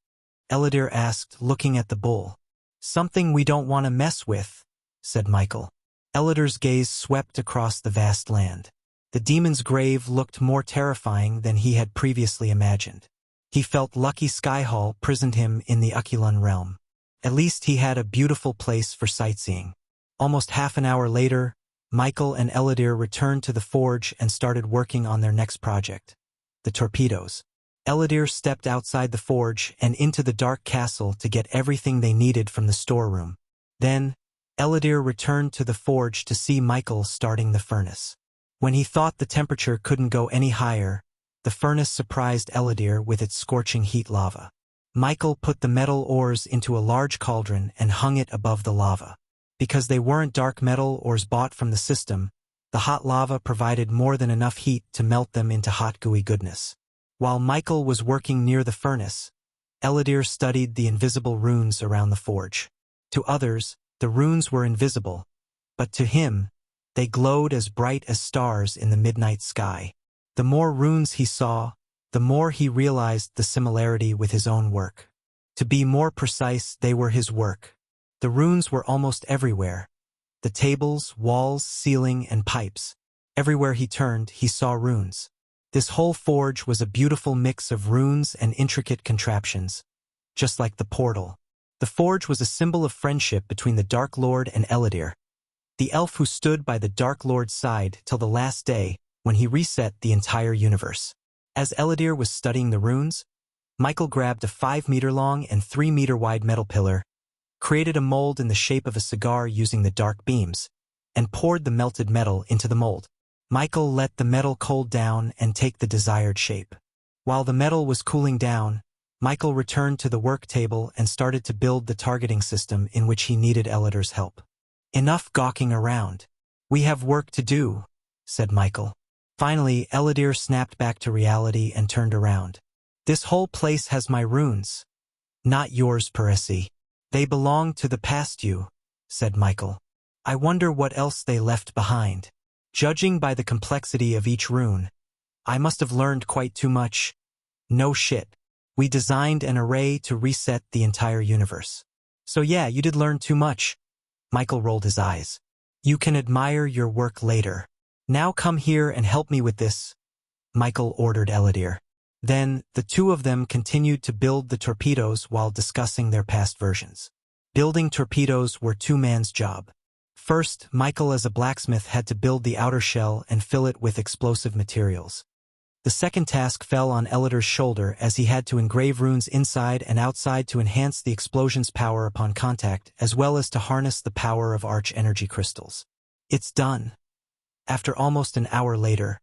S1: Eladir asked, looking at the bull. "Something we don't want to mess with," said Michael. Eladir's gaze swept across the vast land. The demon's grave looked more terrifying than he had previously imagined. He felt lucky Skyhall prisoned him in the Aculun realm. At least he had a beautiful place for sightseeing. Almost half an hour later, Michael and Eladir returned to the forge and started working on their next project, the torpedoes. Eladir stepped outside the forge and into the dark castle to get everything they needed from the storeroom. Then, Eladir returned to the forge to see Michael starting the furnace. When he thought the temperature couldn't go any higher, the furnace surprised Eladir with its scorching heat lava. Michael put the metal ores into a large cauldron and hung it above the lava. Because they weren't dark metal ores bought from the system, the hot lava provided more than enough heat to melt them into hot gooey goodness. While Michael was working near the furnace, Eladir studied the invisible runes around the forge. To others, the runes were invisible, but to him, they glowed as bright as stars in the midnight sky. The more runes he saw, the more he realized the similarity with his own work. To be more precise, they were his work. The runes were almost everywhere. The tables, walls, ceiling, and pipes. Everywhere he turned, he saw runes. This whole forge was a beautiful mix of runes and intricate contraptions, just like the portal. The forge was a symbol of friendship between the Dark Lord and Eladir, the elf who stood by the Dark Lord's side till the last day when he reset the entire universe. As Eladir was studying the runes, Michael grabbed a 5-meter-long and 3-meter-wide metal pillar, created a mold in the shape of a cigar using the dark beams, and poured the melted metal into the mold. Michael let the metal cool down and take the desired shape. While the metal was cooling down, Michael returned to the work table and started to build the targeting system in which he needed Eladir's help. "Enough gawking around. We have work to do," said Michael. Finally, Eladir snapped back to reality and turned around. "This whole place has my runes. Not yours, Peresi. They belong to the past you," said Michael. "I wonder what else they left behind. Judging by the complexity of each rune, I must have learned quite too much. No shit. We designed an array to reset the entire universe. So yeah, you did learn too much." Michael rolled his eyes. "You can admire your work later. Now come here and help me with this," Michael ordered Eladir. Then, the two of them continued to build the torpedoes while discussing their past versions. Building torpedoes were two-man's job. First, Michael as a blacksmith had to build the outer shell and fill it with explosive materials. The second task fell on Eladir's shoulder as he had to engrave runes inside and outside to enhance the explosion's power upon contact, as well as to harness the power of arch-energy crystals. "It's done." After almost an hour later,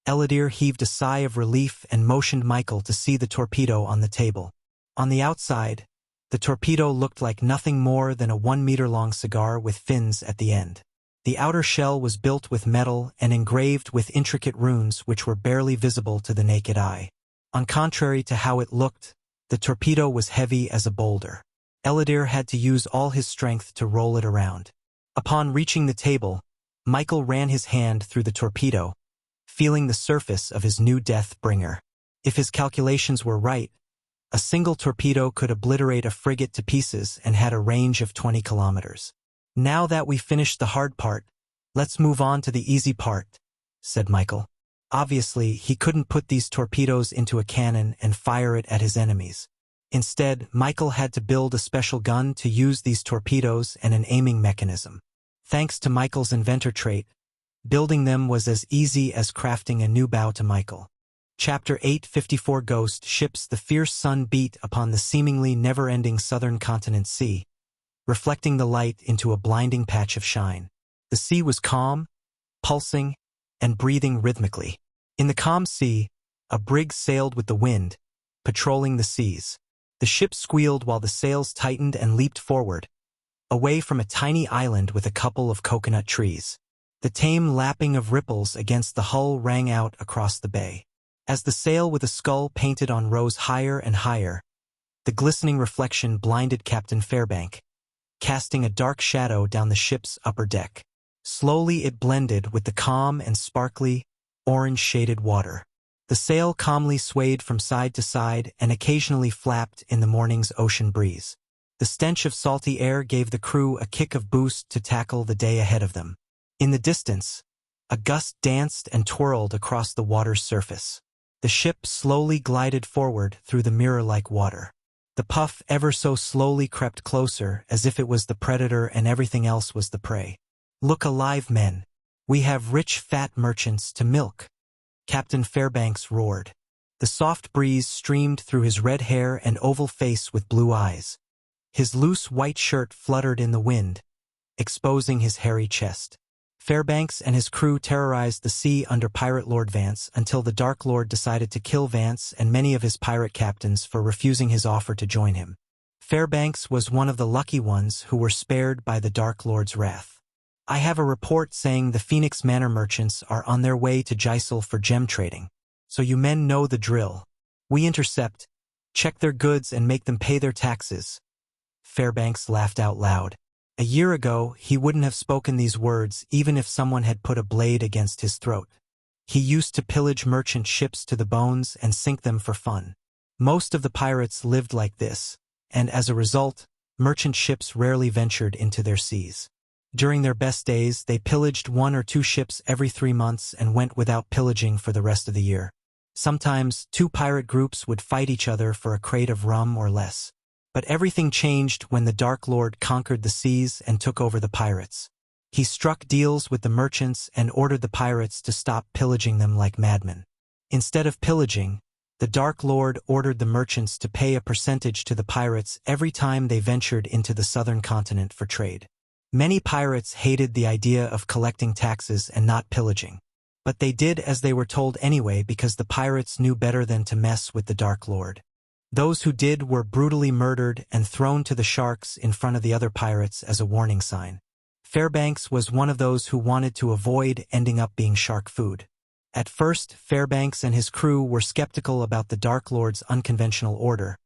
S1: Eladir heaved a sigh of relief and motioned Michael to see the torpedo on the table. On the outside, the torpedo looked like nothing more than a 1-meter-long cigar with fins at the end. The outer shell was built with metal and engraved with intricate runes which were barely visible to the naked eye. On contrary to how it looked, the torpedo was heavy as a boulder. Eladir had to use all his strength to roll it around. Upon reaching the table, Michael ran his hand through the torpedo, feeling the surface of his new death bringer. If his calculations were right, a single torpedo could obliterate a frigate to pieces and had a range of 20 kilometers. "Now that we finished the hard part, let's move on to the easy part," said Michael. Obviously, he couldn't put these torpedoes into a cannon and fire it at his enemies. Instead, Michael had to build a special gun to use these torpedoes and an aiming mechanism. Thanks to Michael's inventor trait, building them was as easy as crafting a new bow to Michael. Chapter 854 Ghost Ships. The fierce sun beat upon the seemingly never-ending southern continent sea, reflecting the light into a blinding patch of shine. The sea was calm, pulsing, and breathing rhythmically. In the calm sea, a brig sailed with the wind, patrolling the seas. The ship squealed while the sails tightened and leaped forward, away from a tiny island with a couple of coconut trees. The tame lapping of ripples against the hull rang out across the bay. As the sail with a skull painted on rose higher and higher, the glistening reflection blinded Captain Fairbank, casting a dark shadow down the ship's upper deck. Slowly it blended with the calm and sparkly, orange-shaded water. The sail calmly swayed from side to side and occasionally flapped in the morning's ocean breeze. The stench of salty air gave the crew a kick of boost to tackle the day ahead of them. In the distance, a gust danced and twirled across the water's surface. The ship slowly glided forward through the mirror-like water. The puff ever so slowly crept closer, as if it was the predator and everything else was the prey. "Look alive, men. We have rich fat merchants to milk," Captain Fairbanks roared. The soft breeze streamed through his red hair and oval face with blue eyes. His loose white shirt fluttered in the wind, exposing his hairy chest. Fairbanks and his crew terrorized the sea under Pirate Lord Vance until the Dark Lord decided to kill Vance and many of his pirate captains for refusing his offer to join him. Fairbanks was one of the lucky ones who were spared by the Dark Lord's wrath. "I have a report saying the Phoenix Manor merchants are on their way to Gisel for gem trading. So you men know the drill. We intercept, check their goods and make them pay their taxes." Fairbanks laughed out loud. A year ago, he wouldn't have spoken these words even if someone had put a blade against his throat. He used to pillage merchant ships to the bones and sink them for fun. Most of the pirates lived like this, and as a result, merchant ships rarely ventured into their seas. During their best days, they pillaged 1 or 2 ships every 3 months and went without pillaging for the rest of the year. Sometimes, 2 pirate groups would fight each other for a crate of rum or less. But everything changed when the Dark Lord conquered the seas and took over the pirates. He struck deals with the merchants and ordered the pirates to stop pillaging them like madmen. Instead of pillaging, the Dark Lord ordered the merchants to pay a percentage to the pirates every time they ventured into the southern continent for trade. Many pirates hated the idea of collecting taxes and not pillaging. But they did as they were told anyway because the pirates knew better than to mess with the Dark Lord. Those who did were brutally murdered and thrown to the sharks in front of the other pirates as a warning sign. Fairbanks was one of those who wanted to avoid ending up being shark food. At first, Fairbanks and his crew were skeptical about the Dark Lord's unconventional order,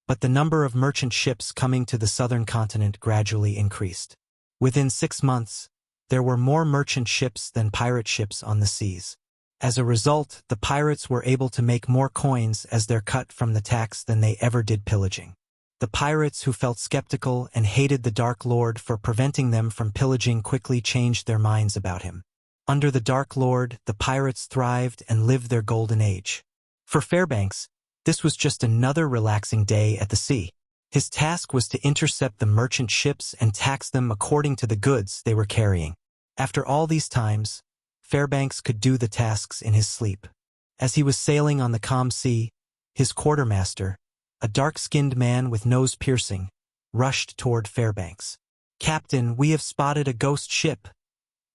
S1: but the number of merchant ships coming to the southern continent gradually increased. Within 6 months, there were more merchant ships than pirate ships on the seas. As a result, the pirates were able to make more coins as their cut from the tax than they ever did pillaging. The pirates who felt skeptical and hated the Dark Lord for preventing them from pillaging quickly changed their minds about him. Under the Dark Lord, the pirates thrived and lived their golden age. For Fairbanks, this was just another relaxing day at the sea. His task was to intercept the merchant ships and tax them according to the goods they were carrying. After all these times, Fairbanks could do the tasks in his sleep. As he was sailing on the calm sea, his quartermaster, a dark-skinned man with nose piercing, rushed toward Fairbanks. "Captain, we have spotted a ghost ship,"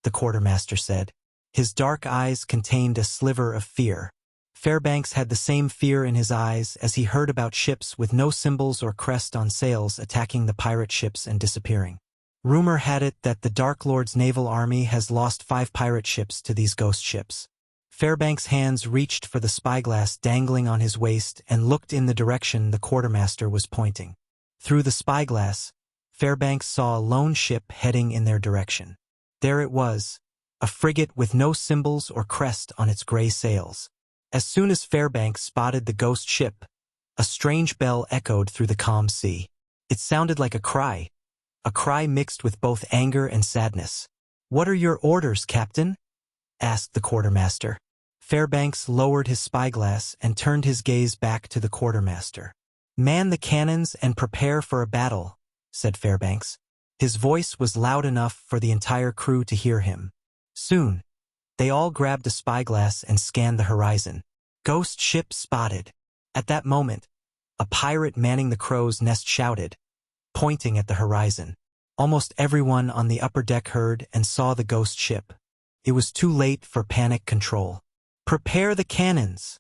S1: the quartermaster said. His dark eyes contained a sliver of fear. Fairbanks had the same fear in his eyes as he heard about ships with no symbols or crest on sails attacking the pirate ships and disappearing. Rumor had it that the Dark Lord's naval army has lost 5 pirate ships to these ghost ships. Fairbanks' hands reached for the spyglass dangling on his waist and looked in the direction the quartermaster was pointing. Through the spyglass, Fairbanks saw a lone ship heading in their direction. There it was, a frigate with no symbols or crest on its gray sails. As soon as Fairbanks spotted the ghost ship, a strange bell echoed through the calm sea. It sounded like a cry mixed with both anger and sadness. "What are your orders, Captain?" asked the quartermaster. Fairbanks lowered his spyglass and turned his gaze back to the quartermaster. "Man the cannons and prepare for a battle," said Fairbanks. His voice was loud enough for the entire crew to hear him. Soon, they all grabbed a spyglass and scanned the horizon. "Ghost ship spotted." At that moment, a pirate manning the crow's nest shouted, pointing at the horizon. Almost everyone on the upper deck heard and saw the ghost ship. It was too late for panic control. "Prepare the cannons,"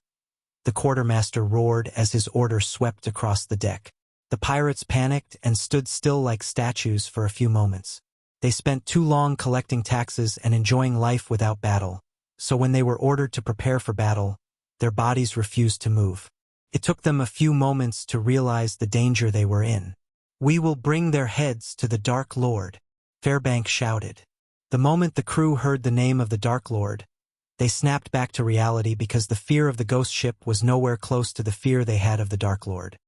S1: the quartermaster roared as his order swept across the deck. The pirates panicked and stood still like statues for a few moments. They spent too long collecting taxes and enjoying life without battle, so when they were ordered to prepare for battle, their bodies refused to move. It took them a few moments to realize the danger they were in. "We will bring their heads to the Dark Lord," Fairbanks shouted. The moment the crew heard the name of the Dark Lord, they snapped back to reality because the fear of the ghost ship was nowhere close to the fear they had of the Dark Lord.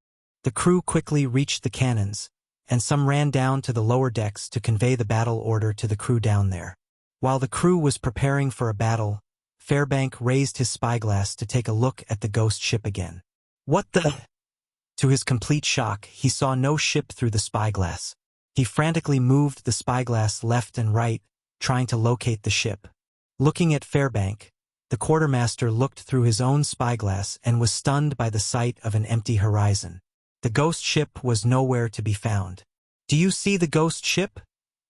S1: The crew quickly reached the cannons, and some ran down to the lower decks to convey the battle order to the crew down there. While the crew was preparing for a battle, Fairbanks raised his spyglass to take a look at the ghost ship again. "What the?" To his complete shock, he saw no ship through the spyglass. He frantically moved the spyglass left and right, trying to locate the ship. Looking at Fairbank, the quartermaster looked through his own spyglass and was stunned by the sight of an empty horizon. The ghost ship was nowhere to be found. "Do you see the ghost ship?"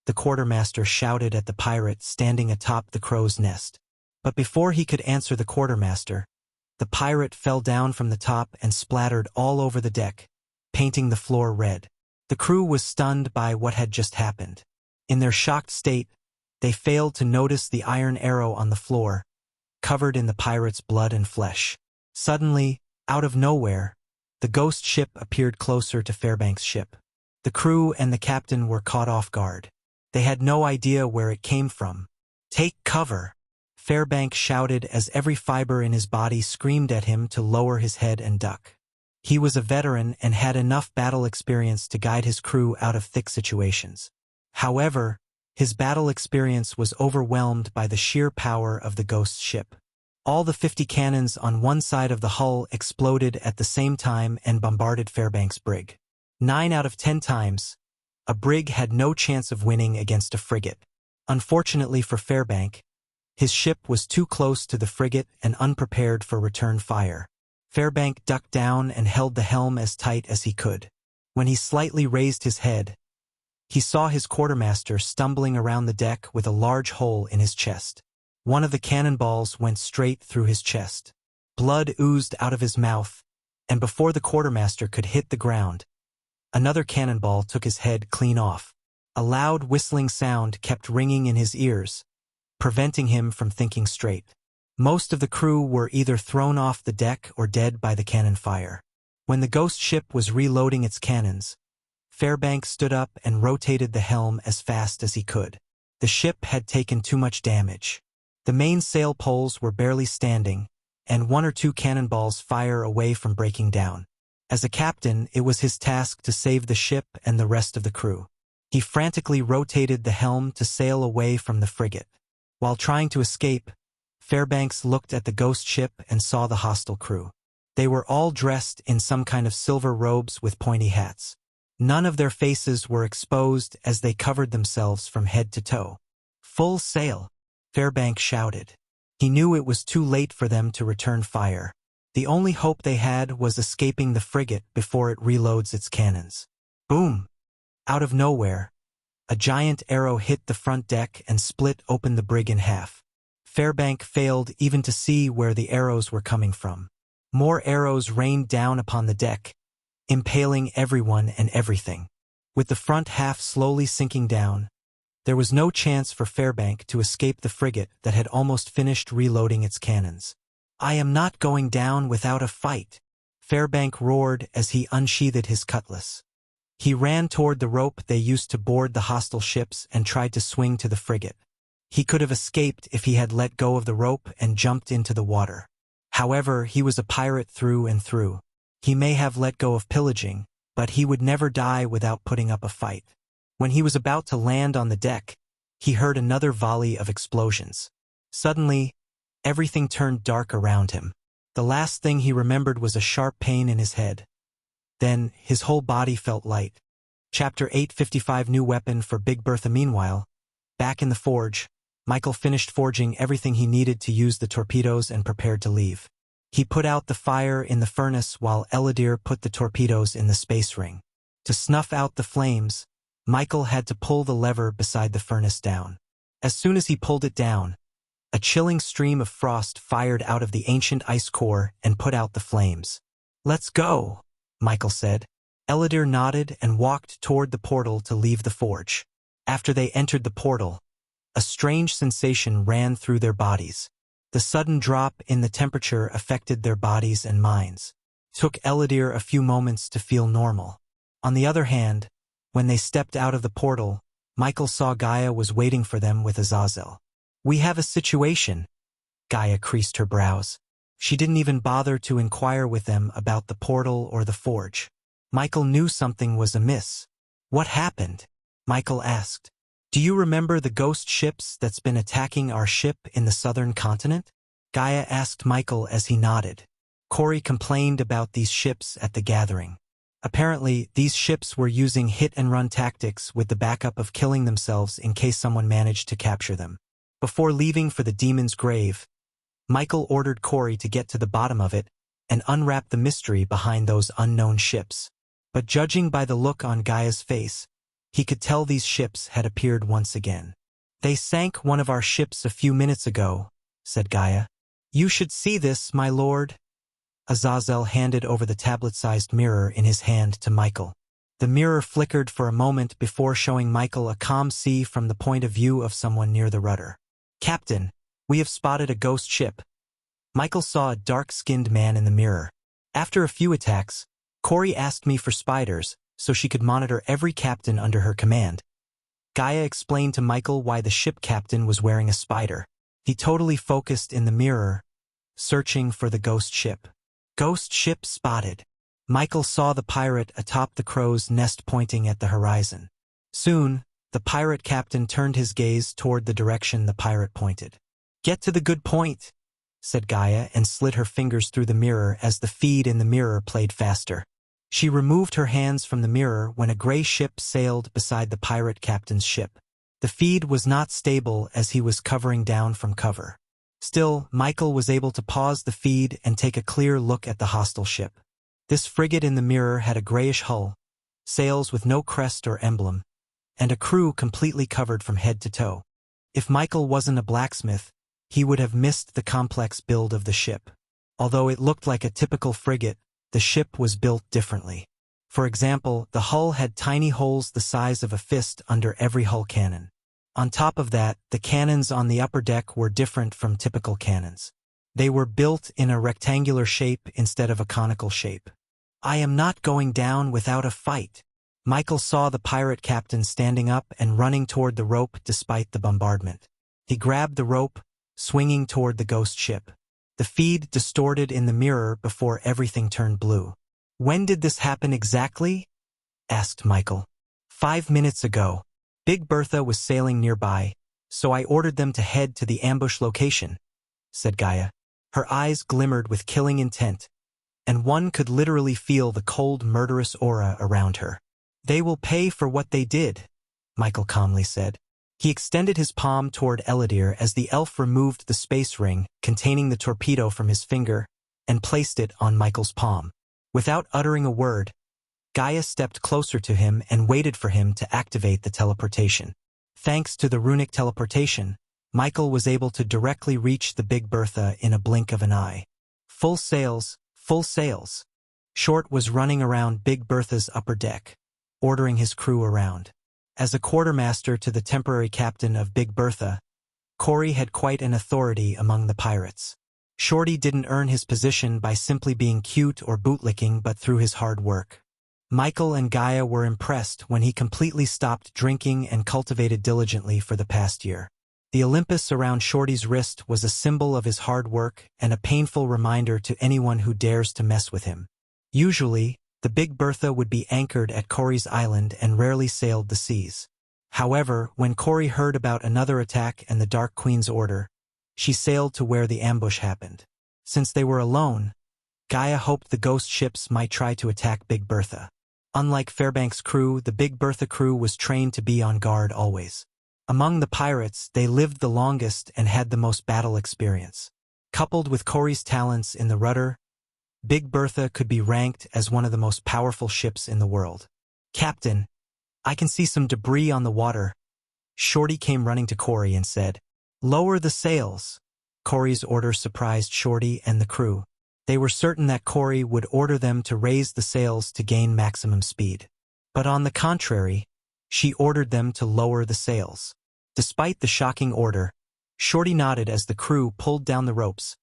S1: the quartermaster shouted at the pirate standing atop the crow's nest. But before he could answer the quartermaster, the pirate fell down from the top and splattered all over the deck, painting the floor red. The crew was stunned by what had just happened. In their shocked state, they failed to notice the iron arrow on the floor, covered in the pirate's blood and flesh. Suddenly, out of nowhere, the ghost ship appeared closer to Fairbank's ship. The crew and the captain were caught off guard. They had no idea where it came from. "Take cover!" Fairbank shouted as every fiber in his body screamed at him to lower his head and duck. He was a veteran and had enough battle experience to guide his crew out of thick situations. However, his battle experience was overwhelmed by the sheer power of the ghost ship. All the 50 cannons on one side of the hull exploded at the same time and bombarded Fairbank's brig. 9 out of 10 times, a brig had no chance of winning against a frigate. Unfortunately for Fairbank, his ship was too close to the frigate and unprepared for return fire. Fairbank ducked down and held the helm as tight as he could. When he slightly raised his head, he saw his quartermaster stumbling around the deck with a large hole in his chest. One of the cannonballs went straight through his chest. Blood oozed out of his mouth, and before the quartermaster could hit the ground, another cannonball took his head clean off. A loud whistling sound kept ringing in his ears, preventing him from thinking straight. Most of the crew were either thrown off the deck or dead by the cannon fire. When the ghost ship was reloading its cannons, Fairbank stood up and rotated the helm as fast as he could. The ship had taken too much damage. The main sail poles were barely standing, and 1 or 2 cannonballs fire away from breaking down. As a captain, it was his task to save the ship and the rest of the crew. He frantically rotated the helm to sail away from the frigate. While trying to escape, Fairbanks looked at the ghost ship and saw the hostile crew. They were all dressed in some kind of silver robes with pointy hats. None of their faces were exposed as they covered themselves from head to toe. "Full sail!" Fairbanks shouted. He knew it was too late for them to return fire. The only hope they had was escaping the frigate before it reloads its cannons. Boom! Out of nowhere, a giant arrow hit the front deck and split open the brig in half. Fairbank failed even to see where the arrows were coming from. More arrows rained down upon the deck, impaling everyone and everything. With the front half slowly sinking down, there was no chance for Fairbank to escape the frigate that had almost finished reloading its cannons. "I am not going down without a fight," Fairbank roared as he unsheathed his cutlass. He ran toward the rope they used to board the hostile ships and tried to swing to the frigate. He could have escaped if he had let go of the rope and jumped into the water. However, he was a pirate through and through. He may have let go of pillaging, but he would never die without putting up a fight. When he was about to land on the deck, he heard another volley of explosions. Suddenly, everything turned dark around him. The last thing he remembered was a sharp pain in his head. Then, his whole body felt light. Chapter 855 New Weapon for Big Bertha. Meanwhile, back in the forge, Michael finished forging everything he needed to use the torpedoes and prepared to leave. He put out the fire in the furnace while Eladir put the torpedoes in the space ring. To snuff out the flames, Michael had to pull the lever beside the furnace down. As soon as he pulled it down, a chilling stream of frost fired out of the ancient ice core and put out the flames. "Let's go," Michael said. Eladir nodded and walked toward the portal to leave the forge. After they entered the portal, a strange sensation ran through their bodies. The sudden drop in the temperature affected their bodies and minds. It took Eladir a few moments to feel normal. On the other hand, when they stepped out of the portal, Michael saw Gaia was waiting for them with Azazel. "We have a situation." Gaia creased her brows. She didn't even bother to inquire with them about the portal or the forge. Michael knew something was amiss. "What happened?" Michael asked. "Do you remember the ghost ships that's been attacking our ship in the southern continent?" Gaia asked Michael as he nodded. Corey complained about these ships at the gathering. Apparently, these ships were using hit-and-run tactics with the backup of killing themselves in case someone managed to capture them. Before leaving for the demon's grave, Michael ordered Corey to get to the bottom of it and unwrap the mystery behind those unknown ships. But judging by the look on Gaia's face, he could tell these ships had appeared once again. "They sank one of our ships a few minutes ago," said Gaia. "You should see this, my lord." Azazel handed over the tablet-sized mirror in his hand to Michael. The mirror flickered for a moment before showing Michael a calm sea from the point of view of someone near the rudder. "Captain, we have spotted a ghost ship." Michael saw a dark-skinned man in the mirror. "After a few attacks, Corey asked me for spiders so she could monitor every captain under her command." Gaia explained to Michael why the ship captain was wearing a spider. He totally focused in the mirror, searching for the ghost ship. "Ghost ship spotted." Michael saw the pirate atop the crow's nest pointing at the horizon. Soon, the pirate captain turned his gaze toward the direction the pirate pointed. "Get to the good point," said Gaia and slid her fingers through the mirror as the feed in the mirror played faster. She removed her hands from the mirror when a gray ship sailed beside the pirate captain's ship. The feed was not stable as he was covering down from cover. Still, Michael was able to pause the feed and take a clear look at the hostile ship. This frigate in the mirror had a grayish hull, sails with no crest or emblem, and a crew completely covered from head to toe. If Michael wasn't a blacksmith, he would have missed the complex build of the ship. Although it looked like a typical frigate, the ship was built differently. For example, the hull had tiny holes the size of a fist under every hull cannon. On top of that, the cannons on the upper deck were different from typical cannons. They were built in a rectangular shape instead of a conical shape. "I am not going down without a fight." Michael saw the pirate captain standing up and running toward the rope despite the bombardment. He grabbed the rope, swinging toward the ghost ship. The feed distorted in the mirror before everything turned blue. "When did this happen exactly?" asked Michael. 5 minutes ago. Big Bertha was sailing nearby, so I ordered them to head to the ambush location," said Gaia. Her eyes glimmered with killing intent, and one could literally feel the cold, murderous aura around her. "They will pay for what they did," Michael calmly said. He extended his palm toward Eladir as the elf removed the space ring containing the torpedo from his finger and placed it on Michael's palm. Without uttering a word, Gaia stepped closer to him and waited for him to activate the teleportation. Thanks to the runic teleportation, Michael was able to directly reach the Big Bertha in a blink of an eye. "Full sails, full sails." Short was running around Big Bertha's upper deck, ordering his crew around. As a quartermaster to the temporary captain of Big Bertha, Corey had quite an authority among the pirates. Shorty didn't earn his position by simply being cute or bootlicking but through his hard work. Michael and Gaia were impressed when he completely stopped drinking and cultivated diligently for the past year. The Olympus around Shorty's wrist was a symbol of his hard work and a painful reminder to anyone who dares to mess with him. Usually, the Big Bertha would be anchored at Corey's island and rarely sailed the seas. However, when Corey heard about another attack and the Dark Queen's order, she sailed to where the ambush happened. Since they were alone, Gaia hoped the ghost ships might try to attack Big Bertha. Unlike Fairbank's crew, the Big Bertha crew was trained to be on guard always. Among the pirates, they lived the longest and had the most battle experience. Coupled with Corey's talents in the rudder, Big Bertha could be ranked as one of the most powerful ships in the world. "Captain, I can see some debris on the water." Shorty came running to Corey and said, "Lower the sails." Corey's order surprised Shorty and the crew. They were certain that Corey would order them to raise the sails to gain maximum speed. But on the contrary, she ordered them to lower the sails. Despite the shocking order, Shorty nodded as the crew pulled down the ropes,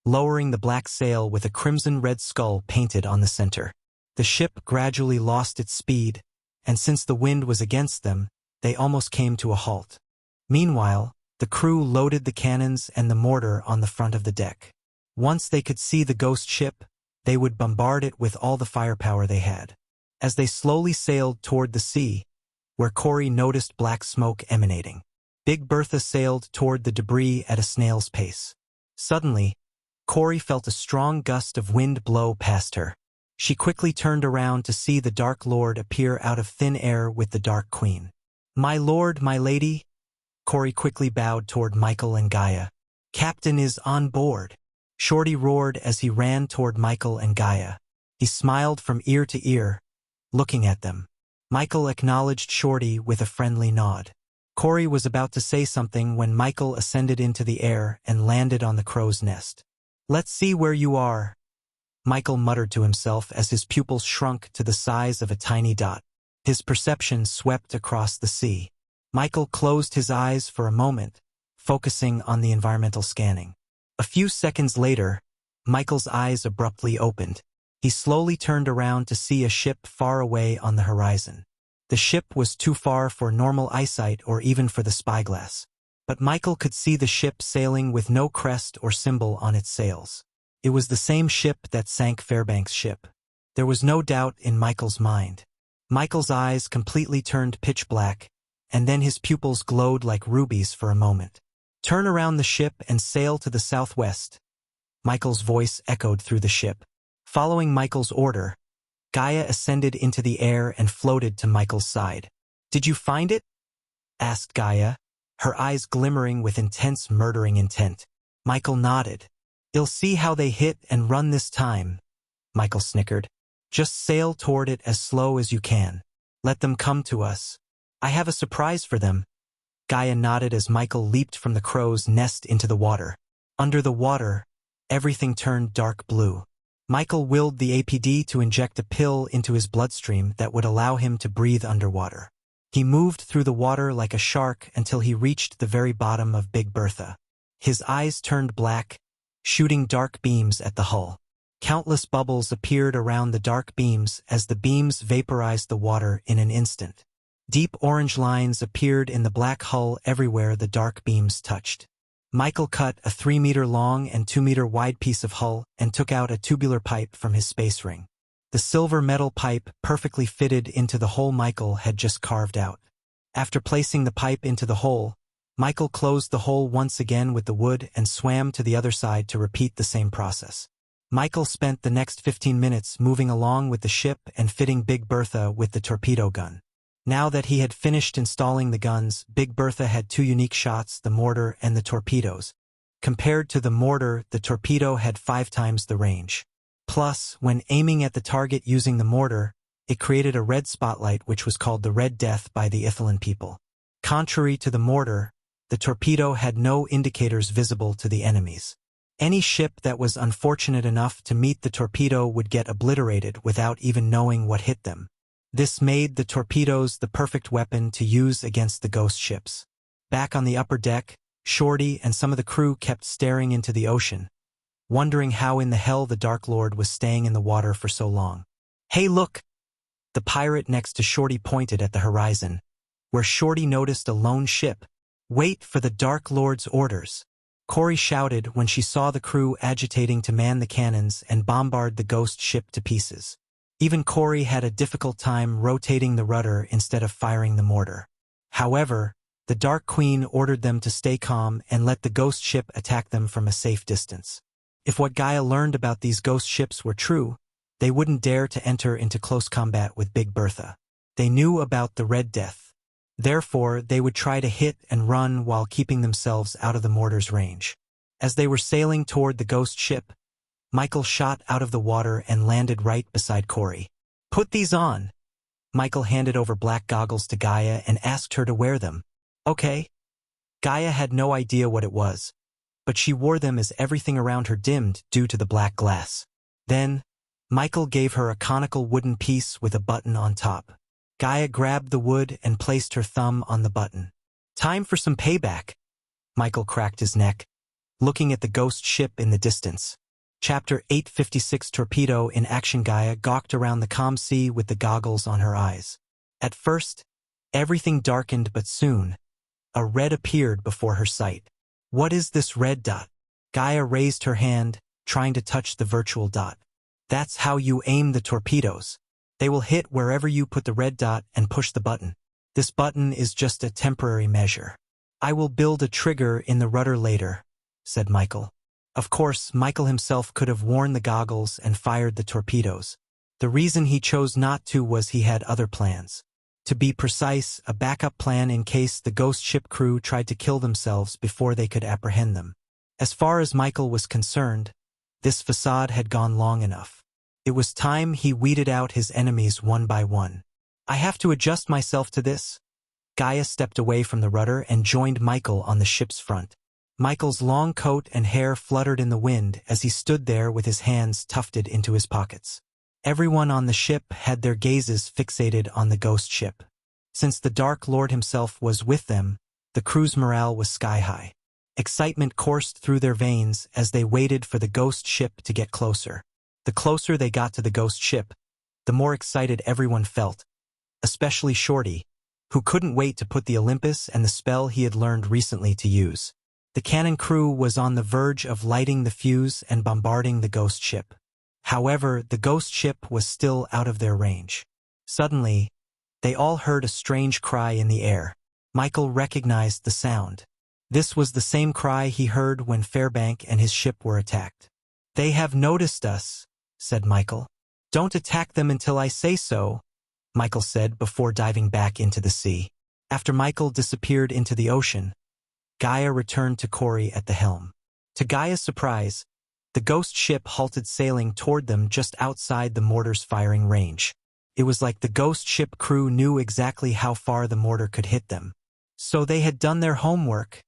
S1: lowering the black sail with a crimson-red skull painted on the center. The ship gradually lost its speed, and since the wind was against them, they almost came to a halt. Meanwhile, the crew loaded the cannons and the mortar on the front of the deck. Once they could see the ghost ship, they would bombard it with all the firepower they had. As they slowly sailed toward the sea, where Corey noticed black smoke emanating, Big Bertha sailed toward the debris at a snail's pace. Suddenly, Corey felt a strong gust of wind blow past her. She quickly turned around to see the Dark Lord appear out of thin air with the Dark Queen. "My lord, my lady." Corey quickly bowed toward Michael and Gaia. "Captain is on board." Shorty roared as he ran toward Michael and Gaia. He smiled from ear to ear, looking at them. Michael acknowledged Shorty with a friendly nod. Corey was about to say something when Michael ascended into the air and landed on the crow's nest. "Let's see where you are," Michael muttered to himself as his pupils shrunk to the size of a tiny dot. His perception swept across the sea. Michael closed his eyes for a moment, focusing on the environmental scanning. A few seconds later, Michael's eyes abruptly opened. He slowly turned around to see a ship far away on the horizon. The ship was too far for normal eyesight or even for the spyglass. But Michael could see the ship sailing with no crest or symbol on its sails. It was the same ship that sank Fairbank's ship. There was no doubt in Michael's mind. Michael's eyes completely turned pitch black, and then his pupils glowed like rubies for a moment. "Turn around the ship and sail to the southwest," Michael's voice echoed through the ship. Following Michael's order, Gaia ascended into the air and floated to Michael's side. "Did you find it?" asked Gaia, her eyes glimmering with intense murdering intent. Michael nodded. "You'll see how they hit and run this time," Michael snickered. "Just sail toward it as slow as you can. Let them come to us. I have a surprise for them." Gaia nodded as Michael leaped from the crow's nest into the water. Under the water, everything turned dark blue. Michael willed the APD to inject a pill into his bloodstream that would allow him to breathe underwater. He moved through the water like a shark until he reached the very bottom of Big Bertha. His eyes turned black, shooting dark beams at the hull. Countless bubbles appeared around the dark beams as the beams vaporized the water in an instant. Deep orange lines appeared in the black hull everywhere the dark beams touched. Michael cut a 3-meter-long and 2-meter-wide piece of hull and took out a tubular pipe from his space ring. The silver metal pipe perfectly fitted into the hole Michael had just carved out. After placing the pipe into the hole, Michael closed the hole once again with the wood and swam to the other side to repeat the same process. Michael spent the next 15 minutes moving along with the ship and fitting Big Bertha with the torpedo gun. Now that he had finished installing the guns, Big Bertha had 2 unique shots, the mortar and the torpedoes. Compared to the mortar, the torpedo had 5 times the range. Plus, when aiming at the target using the mortar, it created a red spotlight which was called the Red Death by the Ithilien people. Contrary to the mortar, the torpedo had no indicators visible to the enemies. Any ship that was unfortunate enough to meet the torpedo would get obliterated without even knowing what hit them. This made the torpedoes the perfect weapon to use against the ghost ships. Back on the upper deck, Shorty and some of the crew kept staring into the ocean, wondering how in the hell the Dark Lord was staying in the water for so long. "Hey, look!" The pirate next to Shorty pointed at the horizon, where Shorty noticed a lone ship. "Wait for the Dark Lord's orders," Corey shouted when she saw the crew agitating to man the cannons and bombard the ghost ship to pieces. Even Corey had a difficult time rotating the rudder instead of firing the mortar. However, the Dark Queen ordered them to stay calm and let the ghost ship attack them from a safe distance. If what Gaia learned about these ghost ships were true, they wouldn't dare to enter into close combat with Big Bertha. They knew about the Red Death. Therefore, they would try to hit and run while keeping themselves out of the mortar's range. As they were sailing toward the ghost ship, Michael shot out of the water and landed right beside Corey. "Put these on." Michael handed over black goggles to Gaia and asked her to wear them. "Okay." Gaia had no idea what it was, but she wore them as everything around her dimmed due to the black glass. Then, Michael gave her a conical wooden piece with a button on top. Gaia grabbed the wood and placed her thumb on the button. "Time for some payback." Michael cracked his neck, looking at the ghost ship in the distance. Chapter 856 Torpedo in action. Gaia gawked around the calm sea with the goggles on her eyes. At first, everything darkened, but soon, a red appeared before her sight. "What is this red dot?" Gaia raised her hand, trying to touch the virtual dot. "That's how you aim the torpedoes. They will hit wherever you put the red dot and push the button. This button is just a temporary measure. I will build a trigger in the rudder later," said Michael. Of course, Michael himself could have worn the goggles and fired the torpedoes, The reason he chose not to was he had other plans. To be precise, a backup plan in case the ghost ship crew tried to kill themselves before they could apprehend them. As far as Michael was concerned, this facade had gone long enough. It was time he weeded out his enemies one by one. I have to adjust myself to this. Gaia stepped away from the rudder and joined Michael on the ship's front. Michael's long coat and hair fluttered in the wind as he stood there with his hands tufted into his pockets. Everyone on the ship had their gazes fixated on the ghost ship. Since the Dark Lord himself was with them, the crew's morale was sky-high. Excitement coursed through their veins as they waited for the ghost ship to get closer. The closer they got to the ghost ship, the more excited everyone felt, especially Shorty, who couldn't wait to put the Olympus and the spell he had learned recently to use. The cannon crew was on the verge of lighting the fuse and bombarding the ghost ship. However, the ghost ship was still out of their range. Suddenly, they all heard a strange cry in the air. Michael recognized the sound. This was the same cry he heard when Fairbank and his ship were attacked. "They have noticed us," said Michael. "Don't attack them until I say so," Michael said before diving back into the sea. After Michael disappeared into the ocean, Gaia returned to Corey at the helm. To Gaia's surprise, the ghost ship halted sailing toward them just outside the mortar's firing range. It was like the ghost ship crew knew exactly how far the mortar could hit them. So they had done their homework,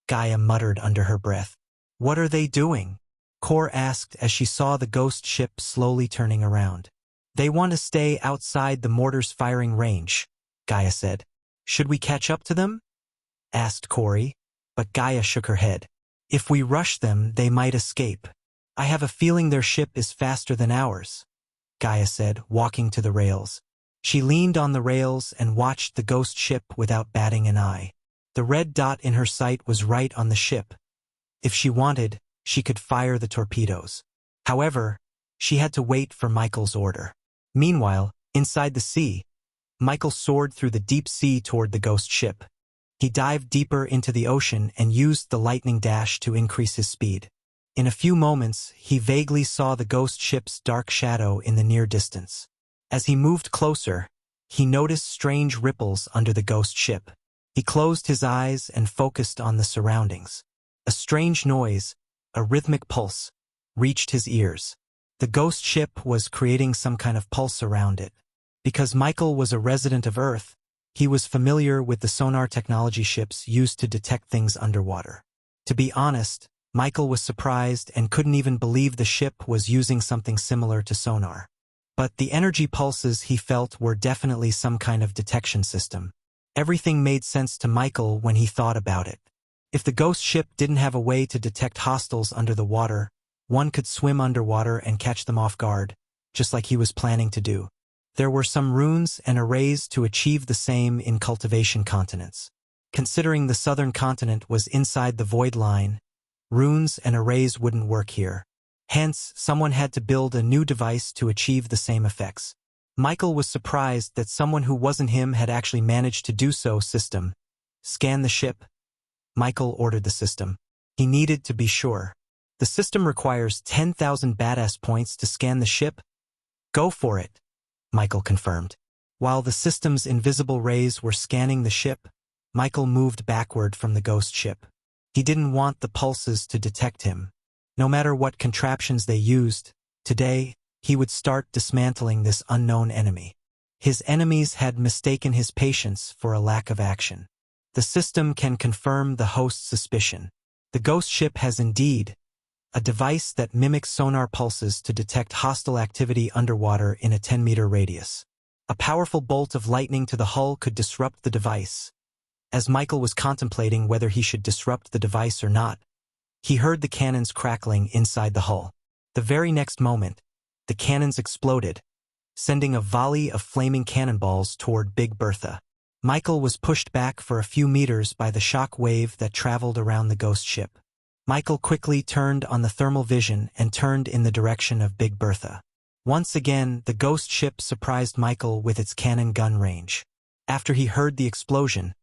S1: Gaia muttered under her breath. "What are they doing?" Cor asked as she saw the ghost ship slowly turning around. "They want to stay outside the mortar's firing range," Gaia said. "Should we catch up to them?" asked Corey, but Gaia shook her head. "If we rush them, they might escape. I have a feeling their ship is faster than ours," Gaia said, walking to the rails. She leaned on the rails and watched the ghost ship without batting an eye. The red dot in her sight was right on the ship. If she wanted, she could fire the torpedoes. However, she had to wait for Michael's order. Meanwhile, inside the sea, Michael soared through the deep sea toward the ghost ship. He dived deeper into the ocean and used the lightning dash to increase his speed. In a few moments, he vaguely saw the ghost ship's dark shadow in the near distance. As he moved closer, he noticed strange ripples under the ghost ship. He closed his eyes and focused on the surroundings. A strange noise, a rhythmic pulse, reached his ears. The ghost ship was creating some kind of pulse around it. Because Michael was a resident of Earth, he was familiar with the sonar technology ships used to detect things underwater. To be honest, Michael was surprised and couldn't even believe the ship was using something similar to sonar. But the energy pulses he felt were definitely some kind of detection system. Everything made sense to Michael when he thought about it. If the ghost ship didn't have a way to detect hostiles under the water, one could swim underwater and catch them off guard, just like he was planning to do. There were some runes and arrays to achieve the same in cultivation continents. Considering the southern continent was inside the void line, runes and arrays wouldn't work here. Hence, someone had to build a new device to achieve the same effects. Michael was surprised that someone who wasn't him had actually managed to do so. System. Scan the ship. Michael ordered the system. He needed to be sure. The system requires 10,000 badass points to scan the ship. Go for it, Michael confirmed. While the system's invisible rays were scanning the ship, Michael moved backward from the ghost ship. He didn't want the pulses to detect him. No matter what contraptions they used, today, he would start dismantling this unknown enemy. His enemies had mistaken his patience for a lack of action. The system can confirm the host's suspicion. The ghost ship has indeed a device that mimics sonar pulses to detect hostile activity underwater in a 10-meter radius. A powerful bolt of lightning to the hull could disrupt the device. As Michael was contemplating whether he should disrupt the device or not, he heard the cannons crackling inside the hull. The very next moment, the cannons exploded, sending a volley of flaming cannonballs toward Big Bertha. Michael was pushed back for a few meters by the shock wave that traveled around the ghost ship. Michael quickly turned on the thermal vision and turned in the direction of Big Bertha. Once again, the ghost ship surprised Michael with its cannon gun range. After he heard the explosion,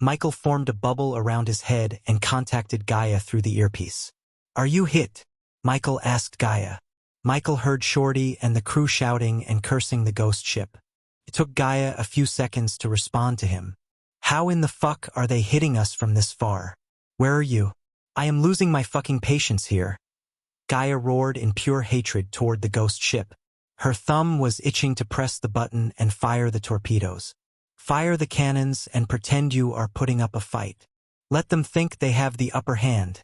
S1: Michael formed a bubble around his head and contacted Gaia through the earpiece. "Are you hit?" Michael asked Gaia. Michael heard Shorty and the crew shouting and cursing the ghost ship. It took Gaia a few seconds to respond to him. How in the fuck are they hitting us from this far? Where are you? I am losing my fucking patience here. Gaia roared in pure hatred toward the ghost ship. Her thumb was itching to press the button and fire the torpedoes. Fire the cannons and pretend you are putting up a fight. Let them think they have the upper hand,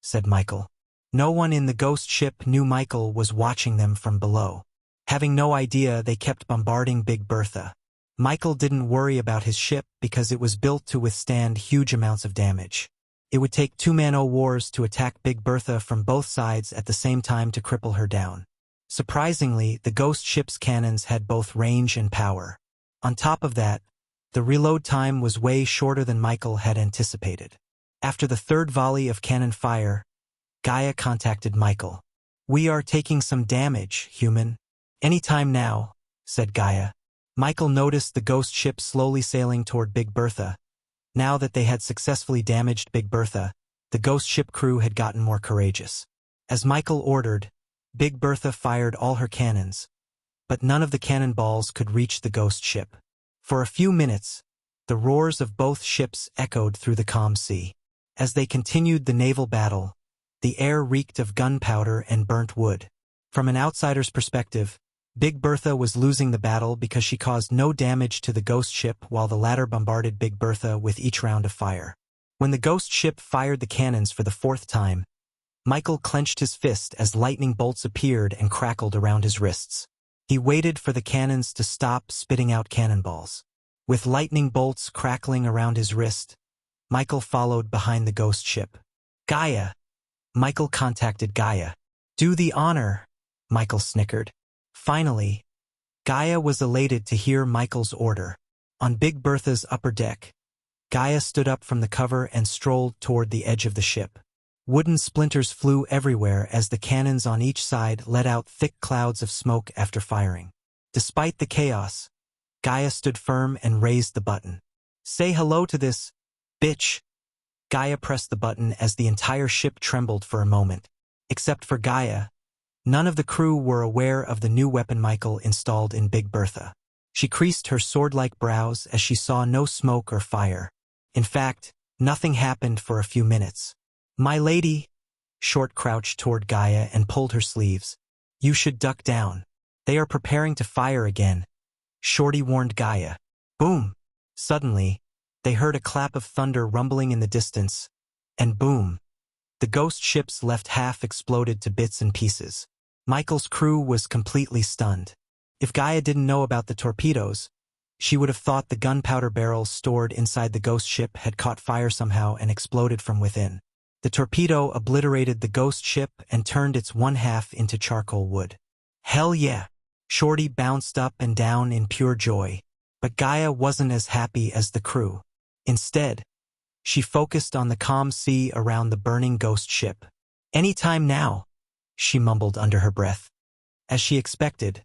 S1: said Michael. No one in the ghost ship knew Michael was watching them from below. Having no idea, they kept bombarding Big Bertha. Michael didn't worry about his ship because it was built to withstand huge amounts of damage. It would take two-man-o wars to attack Big Bertha from both sides at the same time to cripple her down. Surprisingly, the ghost ship's cannons had both range and power. On top of that, the reload time was way shorter than Michael had anticipated. After the third volley of cannon fire, Gaia contacted Michael. We are taking some damage, human. Any time now, said Gaia. Michael noticed the ghost ship slowly sailing toward Big Bertha. Now that they had successfully damaged Big Bertha, the ghost ship crew had gotten more courageous. As Michael ordered, Big Bertha fired all her cannons, but none of the cannonballs could reach the ghost ship. For a few minutes, the roars of both ships echoed through the calm sea. As they continued the naval battle, the air reeked of gunpowder and burnt wood. From an outsider's perspective, Big Bertha was losing the battle because she caused no damage to the ghost ship while the latter bombarded Big Bertha with each round of fire. When the ghost ship fired the cannons for the fourth time, Michael clenched his fist as lightning bolts appeared and crackled around his wrists. He waited for the cannons to stop spitting out cannonballs. With lightning bolts crackling around his wrist, Michael followed behind the ghost ship. Gaia! Michael contacted Gaia. Do the honor, Michael snickered. Finally, Gaia was elated to hear Michael's order. On Big Bertha's upper deck, Gaia stood up from the cover and strolled toward the edge of the ship. Wooden splinters flew everywhere as the cannons on each side let out thick clouds of smoke after firing. Despite the chaos, Gaia stood firm and raised the button. Say hello to this, bitch. Gaia pressed the button as the entire ship trembled for a moment. Except for Gaia, none of the crew were aware of the new weapon Michael installed in Big Bertha. She creased her sword-like brows as she saw no smoke or fire. In fact, nothing happened for a few minutes. My lady, Short crouched toward Gaia and pulled her sleeves. You should duck down. They are preparing to fire again. Shorty warned Gaia. Boom! Suddenly, they heard a clap of thunder rumbling in the distance, and boom! The ghost ship's left half exploded to bits and pieces. Michael's crew was completely stunned. If Gaia didn't know about the torpedoes, she would have thought the gunpowder barrels stored inside the ghost ship had caught fire somehow and exploded from within. The torpedo obliterated the ghost ship and turned its one half into charcoal wood. Hell yeah! Shorty bounced up and down in pure joy. But Gaia wasn't as happy as the crew. Instead, she focused on the calm sea around the burning ghost ship. Any time now, she mumbled under her breath. As she expected,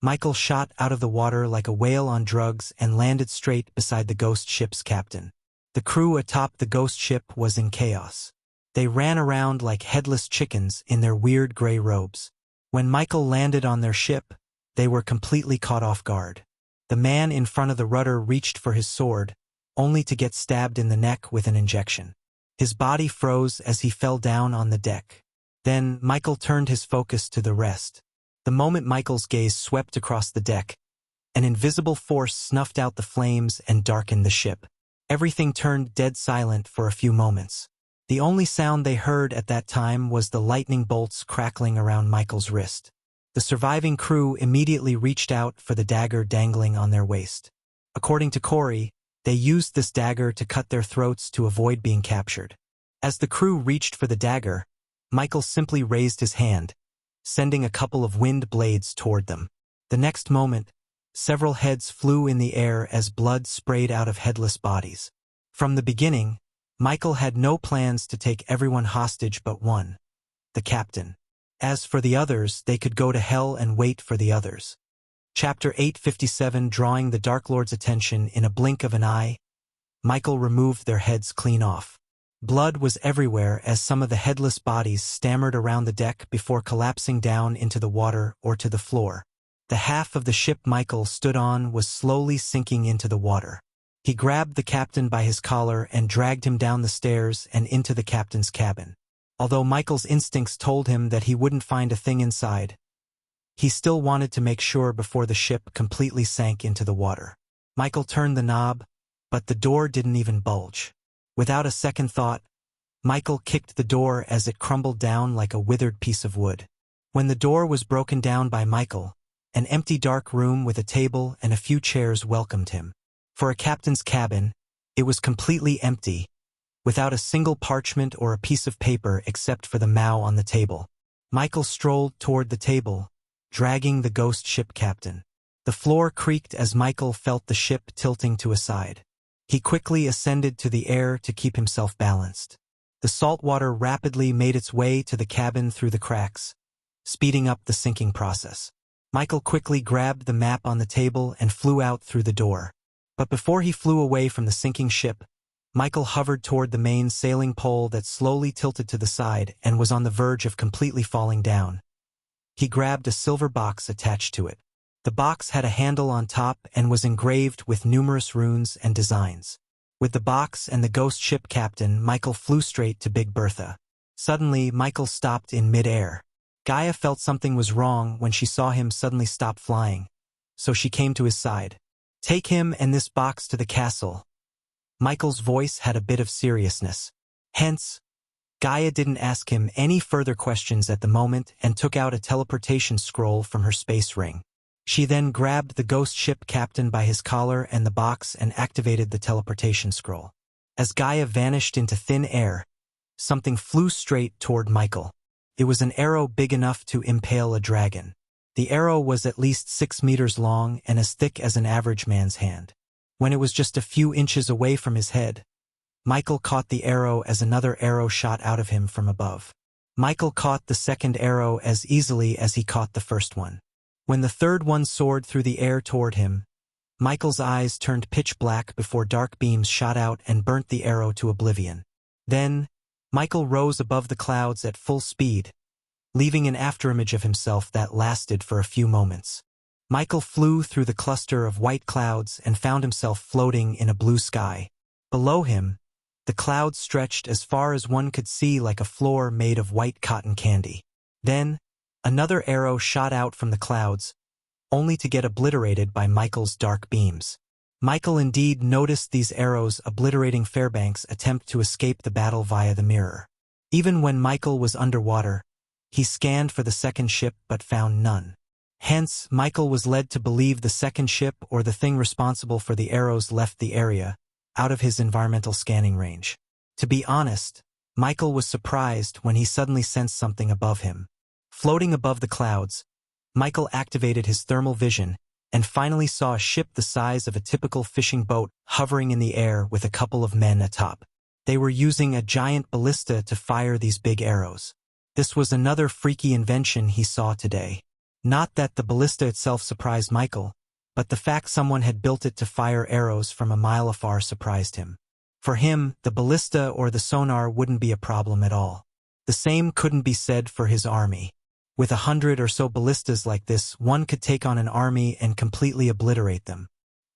S1: Michael shot out of the water like a whale on drugs and landed straight beside the ghost ship's captain. The crew atop the ghost ship was in chaos. They ran around like headless chickens in their weird gray robes. When Michael landed on their ship, they were completely caught off guard. The man in front of the rudder reached for his sword, only to get stabbed in the neck with an injection. His body froze as he fell down on the deck. Then Michael turned his focus to the rest. The moment Michael's gaze swept across the deck, an invisible force snuffed out the flames and darkened the ship. Everything turned dead silent for a few moments. The only sound they heard at that time was the lightning bolts crackling around Michael's wrist. The surviving crew immediately reached out for the dagger dangling on their waist. According to Corey, they used this dagger to cut their throats to avoid being captured. As the crew reached for the dagger, Michael simply raised his hand, sending a couple of wind blades toward them. The next moment, several heads flew in the air as blood sprayed out of headless bodies. From the beginning, Michael had no plans to take everyone hostage but one, the captain. As for the others, they could go to hell and wait for the others. Chapter 857. Drawing the Dark Lord's attention in a blink of an eye, Michael removed their heads clean off. Blood was everywhere as some of the headless bodies stammered around the deck before collapsing down into the water or to the floor. The half of the ship Michael stood on was slowly sinking into the water. He grabbed the captain by his collar and dragged him down the stairs and into the captain's cabin. Although Michael's instincts told him that he wouldn't find a thing inside, he still wanted to make sure before the ship completely sank into the water. Michael turned the knob, but the door didn't even bulge. Without a second thought, Michael kicked the door as it crumbled down like a withered piece of wood. When the door was broken down by Michael, an empty dark room with a table and a few chairs welcomed him. For a captain's cabin, it was completely empty, without a single parchment or a piece of paper except for the Mao on the table. Michael strolled toward the table, dragging the ghost ship captain. The floor creaked as Michael felt the ship tilting to a side. He quickly ascended to the air to keep himself balanced. The salt water rapidly made its way to the cabin through the cracks, speeding up the sinking process. Michael quickly grabbed the map on the table and flew out through the door. But before he flew away from the sinking ship, Michael hovered toward the main sailing pole that slowly tilted to the side and was on the verge of completely falling down. He grabbed a silver box attached to it. The box had a handle on top and was engraved with numerous runes and designs. With the box and the ghost ship captain, Michael flew straight to Big Bertha. Suddenly, Michael stopped in mid-air. Gaia felt something was wrong when she saw him suddenly stop flying, so she came to his side. "Take him and this box to the castle." Michael's voice had a bit of seriousness. Hence, Gaia didn't ask him any further questions at the moment and took out a teleportation scroll from her space ring. She then grabbed the ghost ship captain by his collar and the box and activated the teleportation scroll. As Gaia vanished into thin air, something flew straight toward Michael. It was an arrow big enough to impale a dragon. The arrow was at least 6 meters long and as thick as an average man's hand. When it was just a few inches away from his head, Michael caught the arrow as another arrow shot out of him from above. Michael caught the second arrow as easily as he caught the first one. When the third one soared through the air toward him, Michael's eyes turned pitch black before dark beams shot out and burnt the arrow to oblivion. Then, Michael rose above the clouds at full speed, leaving an afterimage of himself that lasted for a few moments. Michael flew through the cluster of white clouds and found himself floating in a blue sky. Below him, the clouds stretched as far as one could see like a floor made of white cotton candy. Then, another arrow shot out from the clouds, only to get obliterated by Michael's dark beams. Michael indeed noticed these arrows obliterating Fairbank's attempt to escape the battle via the mirror. Even when Michael was underwater, he scanned for the second ship but found none. Hence, Michael was led to believe the second ship or the thing responsible for the arrows left the area, out of his environmental scanning range. To be honest, Michael was surprised when he suddenly sensed something above him. Floating above the clouds, Michael activated his thermal vision and finally saw a ship the size of a typical fishing boat hovering in the air with a couple of men atop. They were using a giant ballista to fire these big arrows. This was another freaky invention he saw today. Not that the ballista itself surprised Michael, but the fact someone had built it to fire arrows from a mile afar surprised him. For him, the ballista or the sonar wouldn't be a problem at all. The same couldn't be said for his army. With 100 or so ballistas like this, one could take on an army and completely obliterate them.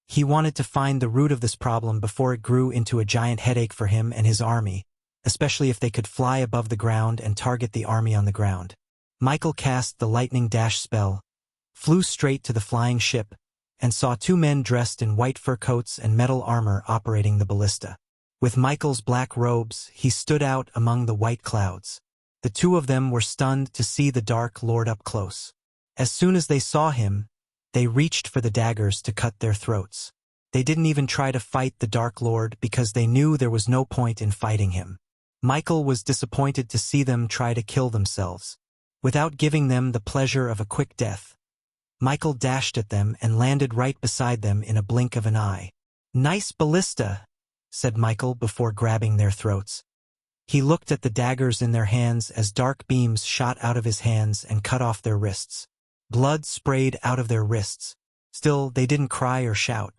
S1: He wanted to find the root of this problem before it grew into a giant headache for him and his army, especially if they could fly above the ground and target the army on the ground. Michael cast the lightning dash spell, flew straight to the flying ship, and saw 2 men dressed in white fur coats and metal armor operating the ballista. With Michael's black robes, he stood out among the white clouds. The 2 of them were stunned to see the Dark Lord up close. As soon as they saw him, they reached for the daggers to cut their throats. They didn't even try to fight the Dark Lord because they knew there was no point in fighting him. Michael was disappointed to see them try to kill themselves. Without giving them the pleasure of a quick death, Michael dashed at them and landed right beside them in a blink of an eye. "Nice ballista," said Michael before grabbing their throats. He looked at the daggers in their hands as dark beams shot out of his hands and cut off their wrists. Blood sprayed out of their wrists. Still, they didn't cry or shout.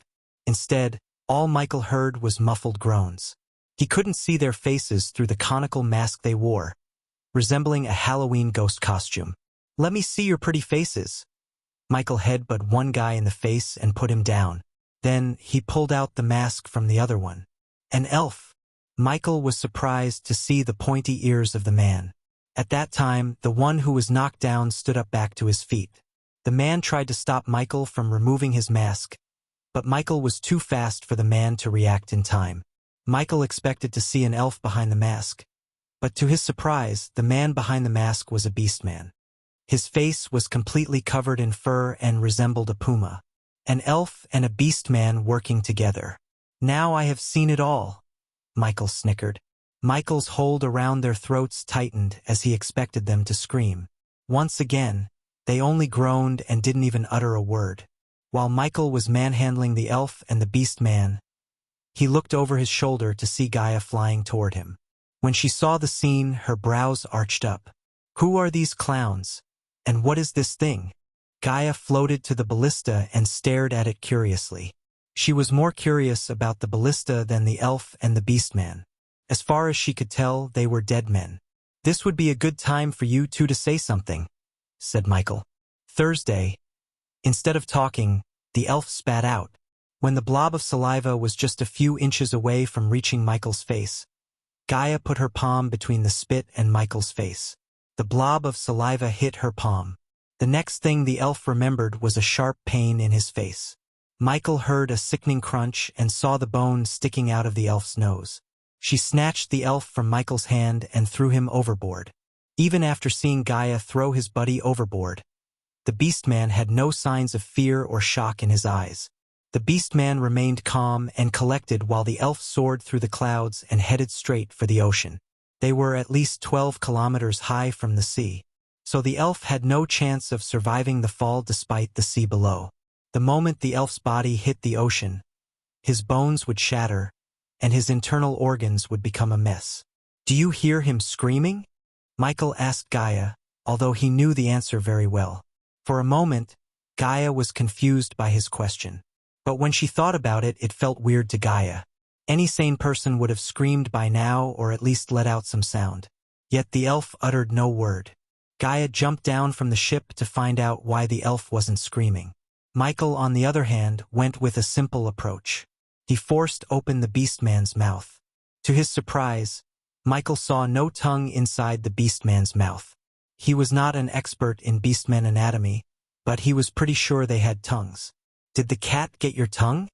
S1: Instead, all Michael heard was muffled groans. He couldn't see their faces through the conical mask they wore, resembling a Halloween ghost costume. "Let me see your pretty faces." Michael headbutted one guy in the face and put him down. Then he pulled out the mask from the other one. An elf. Michael was surprised to see the pointy ears of the man. At that time, the one who was knocked down stood up back to his feet. The man tried to stop Michael from removing his mask, but Michael was too fast for the man to react in time. Michael expected to see an elf behind the mask, but to his surprise, the man behind the mask was a beastman. His face was completely covered in fur and resembled a puma. An elf and a beastman working together. "Now I have seen it all," Michael snickered. Michael's hold around their throats tightened as he expected them to scream. Once again, they only groaned and didn't even utter a word. While Michael was manhandling the elf and the beastman, he looked over his shoulder to see Gaia flying toward him. When she saw the scene, her brows arched up. "Who are these clowns? And what is this thing?" Gaia floated to the ballista and stared at it curiously. She was more curious about the ballista than the elf and the beastman. As far as she could tell, they were dead men. "This would be a good time for you two to say something," said Michael. Thursday. Instead of talking, the elf spat out. When the blob of saliva was just a few inches away from reaching Michael's face, Gaia put her palm between the spit and Michael's face. The blob of saliva hit her palm. The next thing the elf remembered was a sharp pain in his face. Michael heard a sickening crunch and saw the bone sticking out of the elf's nose. She snatched the elf from Michael's hand and threw him overboard. Even after seeing Gaia throw his buddy overboard, the beastman had no signs of fear or shock in his eyes. The beastman remained calm and collected while the elf soared through the clouds and headed straight for the ocean. They were at least 12 kilometers high from the sea, so the elf had no chance of surviving the fall despite the sea below. The moment the elf's body hit the ocean, his bones would shatter, and his internal organs would become a mess. "Do you hear him screaming?" Michael asked Gaia, although he knew the answer very well. For a moment, Gaia was confused by his question. But when she thought about it, it felt weird to Gaia. Any sane person would have screamed by now or at least let out some sound. Yet the elf uttered no word. Gaia jumped down from the ship to find out why the elf wasn't screaming. Michael, on the other hand, went with a simple approach. He forced open the beastman's mouth. To his surprise, Michael saw no tongue inside the beastman's mouth. He was not an expert in beastman anatomy, but he was pretty sure they had tongues. "Did the cat get your tongue?"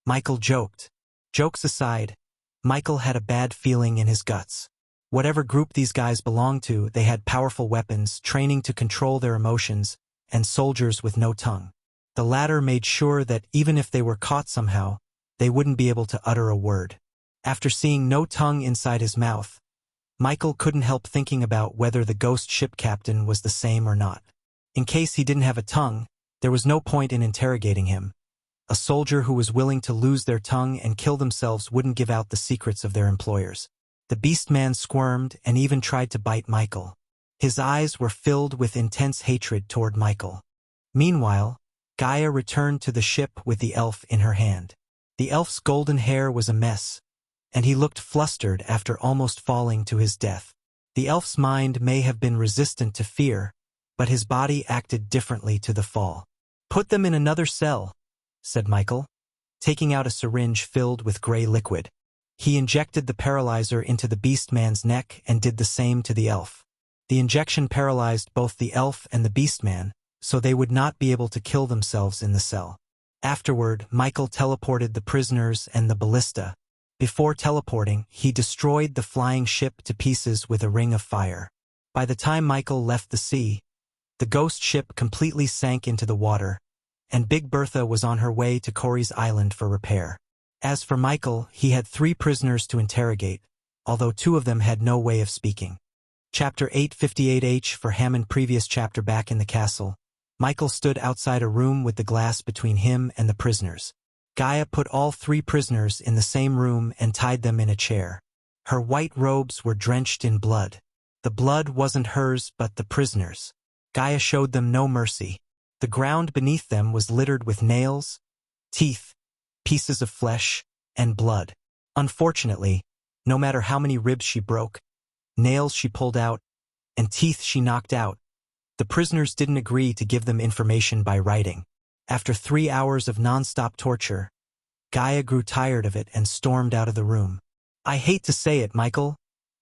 S1: Michael joked. Jokes aside, Michael had a bad feeling in his guts. Whatever group these guys belonged to, they had powerful weapons, training to control their emotions, and soldiers with no tongue. The latter made sure that even if they were caught somehow, they wouldn't be able to utter a word. After seeing no tongue inside his mouth, Michael couldn't help thinking about whether the ghost ship captain was the same or not. In case he didn't have a tongue, there was no point in interrogating him. A soldier who was willing to lose their tongue and kill themselves wouldn't give out the secrets of their employers. The beastman squirmed and even tried to bite Michael. His eyes were filled with intense hatred toward Michael. Meanwhile, Gaia returned to the ship with the elf in her hand. The elf's golden hair was a mess, and he looked flustered after almost falling to his death. The elf's mind may have been resistant to fear, but his body acted differently to the fall. "Put them in another cell," said Michael, taking out a syringe filled with gray liquid. He injected the paralyzer into the beastman's neck and did the same to the elf. The injection paralyzed both the elf and the beastman, so they would not be able to kill themselves in the cell. Afterward, Michael teleported the prisoners and the ballista. Before teleporting, he destroyed the flying ship to pieces with a ring of fire. By the time Michael left the sea, the ghost ship completely sank into the water, and Big Bertha was on her way to Corey's Island for repair. As for Michael, he had 3 prisoners to interrogate, although 2 of them had no way of speaking. Chapter 858H for Hammond. Previous chapter. Back in the castle, Michael stood outside a room with the glass between him and the prisoners. Gaia put all 3 prisoners in the same room and tied them in a chair. Her white robes were drenched in blood. The blood wasn't hers but the prisoners. Gaia showed them no mercy. The ground beneath them was littered with nails, teeth, pieces of flesh, and blood. Unfortunately, No matter how many ribs she broke, nails she pulled out, and teeth she knocked out, the prisoners didn't agree to give them information by writing. After 3 hours of non-stop torture, Gaia grew tired of it and stormed out of the room. "I hate to say it, Michael,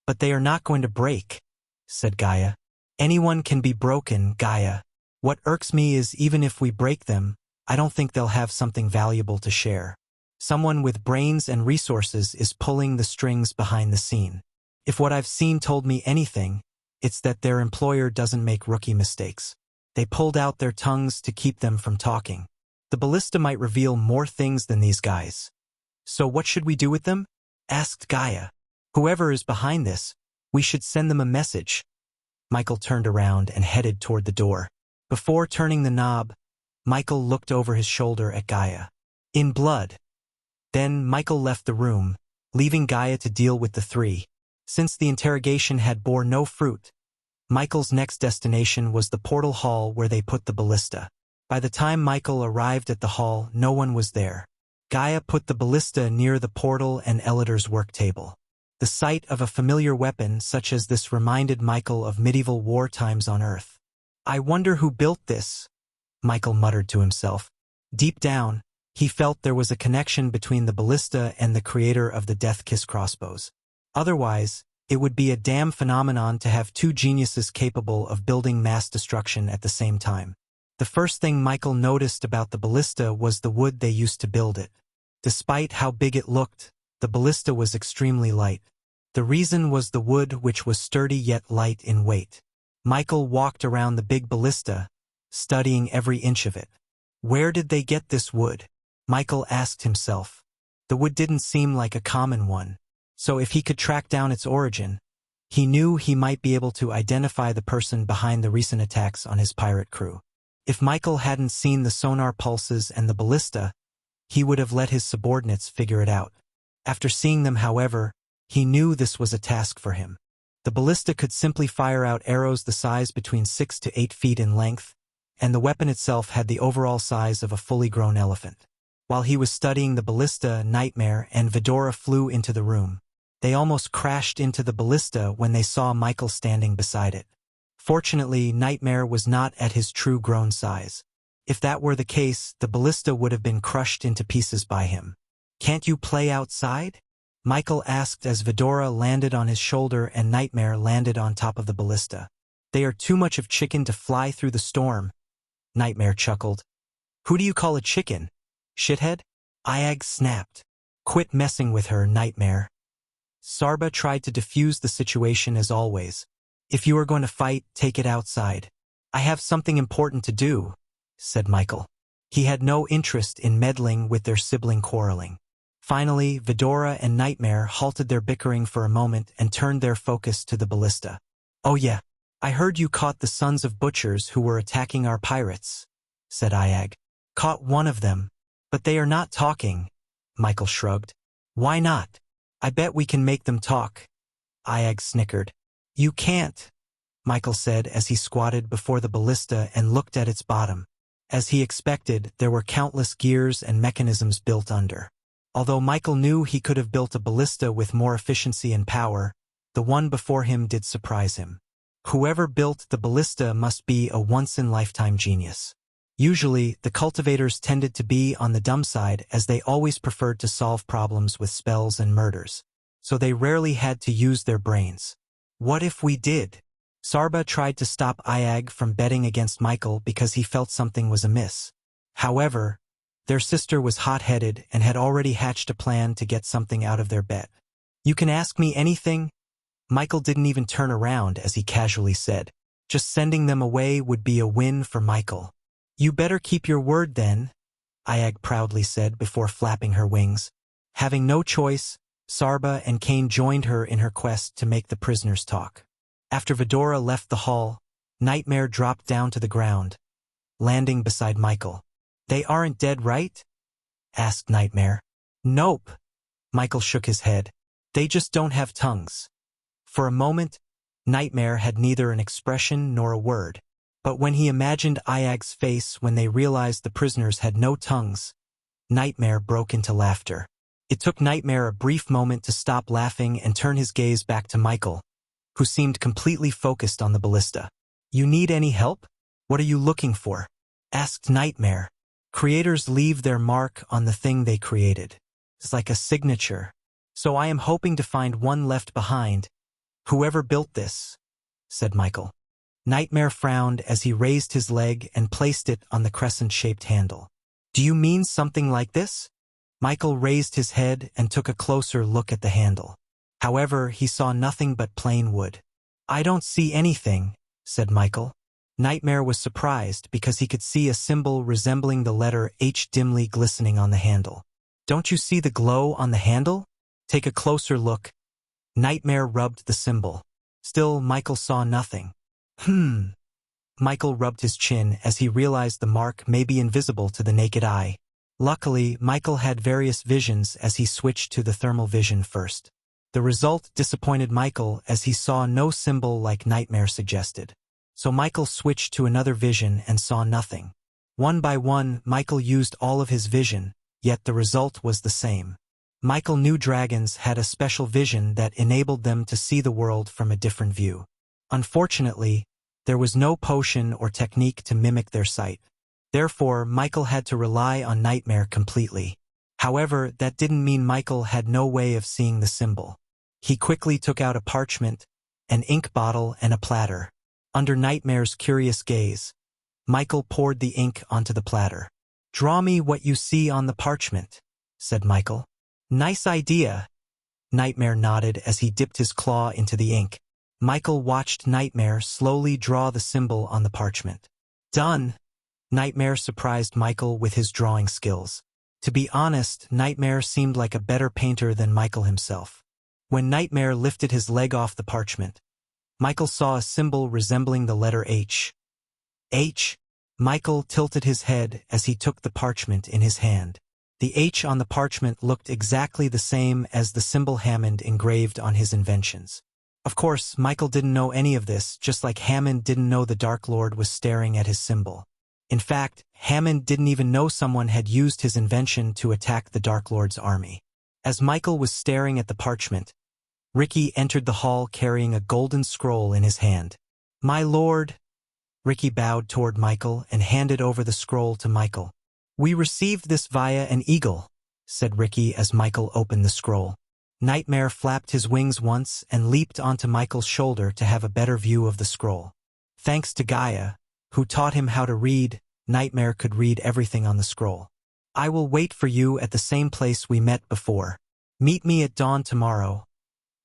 S1: but they are not going to break," said Gaia. "Anyone can be broken, Gaia. What irks me is even if we break them, I don't think they'll have something valuable to share. Someone with brains and resources is pulling the strings behind the scene. If what I've seen told me anything, it's that their employer doesn't make rookie mistakes. They pulled out their tongues to keep them from talking. The ballista might reveal more things than these guys. So what should we do with them?" asked Gaia. "Whoever is behind this, we should send them a message." Michael turned around and headed toward the door. Before turning the knob, Michael looked over his shoulder at Gaia. "In blood." Then Michael left the room, leaving Gaia to deal with the three. Since the interrogation had bore no fruit, Michael's next destination was the portal hall where they put the ballista. By the time Michael arrived at the hall, no one was there. Gaia put the ballista near the portal and Elidar's work table. The sight of a familiar weapon such as this reminded Michael of medieval war times on Earth. "I wonder who built this," Michael muttered to himself. Deep down, he felt there was a connection between the ballista and the creator of the Death Kiss crossbows. Otherwise, it would be a damn phenomenon to have two geniuses capable of building mass destruction at the same time. The first thing Michael noticed about the ballista was the wood they used to build it. Despite how big it looked, the ballista was extremely light. The reason was the wood, which was sturdy yet light in weight. Michael walked around the big ballista, studying every inch of it. Where did they get this wood? Michael asked himself. The wood didn't seem like a common one. So if he could track down its origin, he knew he might be able to identify the person behind the recent attacks on his pirate crew. If Michael hadn't seen the sonar pulses and the ballista, he would have let his subordinates figure it out. After seeing them, however, he knew this was a task for him. The ballista could simply fire out arrows the size between 6 to 8 feet in length, and the weapon itself had the overall size of a fully grown elephant. While he was studying the ballista, Nightmare and Vidora flew into the room. They almost crashed into the ballista when they saw Michael standing beside it. Fortunately, Nightmare was not at his true grown size. If that were the case, the ballista would have been crushed into pieces by him. "Can't you play outside?" Michael asked as Vidora landed on his shoulder and Nightmare landed on top of the ballista. "They are too much of chicken to fly through the storm," Nightmare chuckled. "Who do you call a chicken, shithead?" Iag snapped. "Quit messing with her, Nightmare." Sarba tried to defuse the situation as always. "If you are going to fight, take it outside." "I have something important to do," said Michael. He had no interest in meddling with their sibling quarreling. Finally, Vidora and Nightmare halted their bickering for a moment and turned their focus to the ballista. "Oh yeah, I heard you caught the sons of butchers who were attacking our pirates," said Iag. "Caught one of them, but they are not talking," Michael shrugged. "Why not? I bet we can make them talk," Iag snickered. "You can't," Michael said as he squatted before the ballista and looked at its bottom. As he expected, there were countless gears and mechanisms built under. Although Michael knew he could have built a ballista with more efficiency and power, the one before him did surprise him. Whoever built the ballista must be a once-in-lifetime genius. Usually, the cultivators tended to be on the dumb side as they always preferred to solve problems with spells and murders. So they rarely had to use their brains. "What if we did?" Sarba tried to stop Iag from betting against Michael because he felt something was amiss. However, their sister was hot-headed and had already hatched a plan to get something out of their bet. "You can ask me anything?" Michael didn't even turn around as he casually said. Just sending them away would be a win for Michael. "You better keep your word then," Iag proudly said before flapping her wings. Having no choice, Sarba and Kane joined her in her quest to make the prisoners talk. After Vidora left the hall, Nightmare dropped down to the ground, landing beside Michael. "They aren't dead, right?" asked Nightmare. "Nope." Michael shook his head. "They just don't have tongues." For a moment, Nightmare had neither an expression nor a word. But when he imagined Iag's face when they realized the prisoners had no tongues, Nightmare broke into laughter. It took Nightmare a brief moment to stop laughing and turn his gaze back to Michael, who seemed completely focused on the ballista. "You need any help? What are you looking for?" asked Nightmare. "Creators leave their mark on the thing they created. It's like a signature. So I am hoping to find one left behind. Whoever built this," said Michael. Nightmare frowned as he raised his leg and placed it on the crescent-shaped handle. "Do you mean something like this?" Michael raised his head and took a closer look at the handle. However, he saw nothing but plain wood. "I don't see anything," said Michael. Nightmare was surprised because he could see a symbol resembling the letter H dimly glistening on the handle. "Don't you see the glow on the handle? Take a closer look." Nightmare rubbed the symbol. Still, Michael saw nothing. Michael rubbed his chin as he realized the mark may be invisible to the naked eye. Luckily, Michael had various visions as he switched to the thermal vision first. The result disappointed Michael as he saw no symbol like Nightmare suggested. So Michael switched to another vision and saw nothing. One by one, Michael used all of his vision, yet the result was the same. Michael knew dragons had a special vision that enabled them to see the world from a different view. Unfortunately, there was no potion or technique to mimic their sight. Therefore, Michael had to rely on Nightmare completely. However, that didn't mean Michael had no way of seeing the symbol. He quickly took out a parchment, an ink bottle, and a platter. Under Nightmare's curious gaze, Michael poured the ink onto the platter. "Draw me what you see on the parchment," said Michael. "Nice idea." Nightmare nodded as he dipped his claw into the ink. Michael watched Nightmare slowly draw the symbol on the parchment. "Done!" Nightmare surprised Michael with his drawing skills. To be honest, Nightmare seemed like a better painter than Michael himself. When Nightmare lifted his leg off the parchment, Michael saw a symbol resembling the letter H. "H?" Michael tilted his head as he took the parchment in his hand. The H on the parchment looked exactly the same as the symbol Hammond engraved on his inventions. Of course, Michael didn't know any of this, just like Hammond didn't know the Dark Lord was staring at his symbol. In fact, Hammond didn't even know someone had used his invention to attack the Dark Lord's army. As Michael was staring at the parchment, Ricky entered the hall carrying a golden scroll in his hand. "My lord." Ricky bowed toward Michael and handed over the scroll to Michael. "We received this via an eagle," said Ricky as Michael opened the scroll. Nightmare flapped his wings once and leaped onto Michael's shoulder to have a better view of the scroll. Thanks to Gaia, who taught him how to read, Nightmare could read everything on the scroll. "I will wait for you at the same place we met before. Meet me at dawn tomorrow."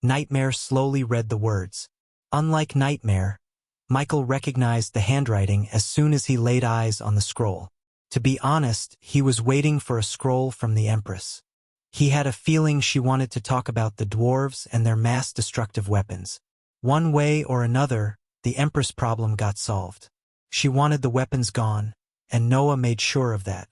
S1: Nightmare slowly read the words. Unlike Nightmare, Michael recognized the handwriting as soon as he laid eyes on the scroll. To be honest, he was waiting for a scroll from the Empress. He had a feeling she wanted to talk about the dwarves and their mass-destructive weapons. One way or another, the Empress problem got solved. She wanted the weapons gone, and Noah made sure of that.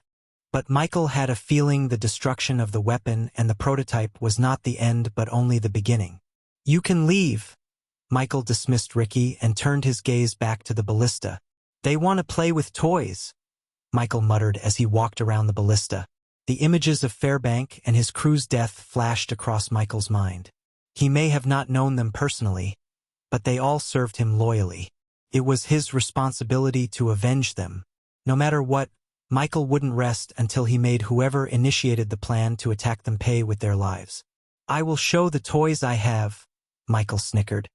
S1: But Michael had a feeling the destruction of the weapon and the prototype was not the end but only the beginning. "You can leave." Michael dismissed Ricky and turned his gaze back to the ballista. "They want to play with toys," Michael muttered as he walked around the ballista. The images of Fairbank and his crew's death flashed across Michael's mind. He may have not known them personally, but they all served him loyally. It was his responsibility to avenge them. No matter what, Michael wouldn't rest until he made whoever initiated the plan to attack them pay with their lives. "I will show the toys I have," Michael snickered.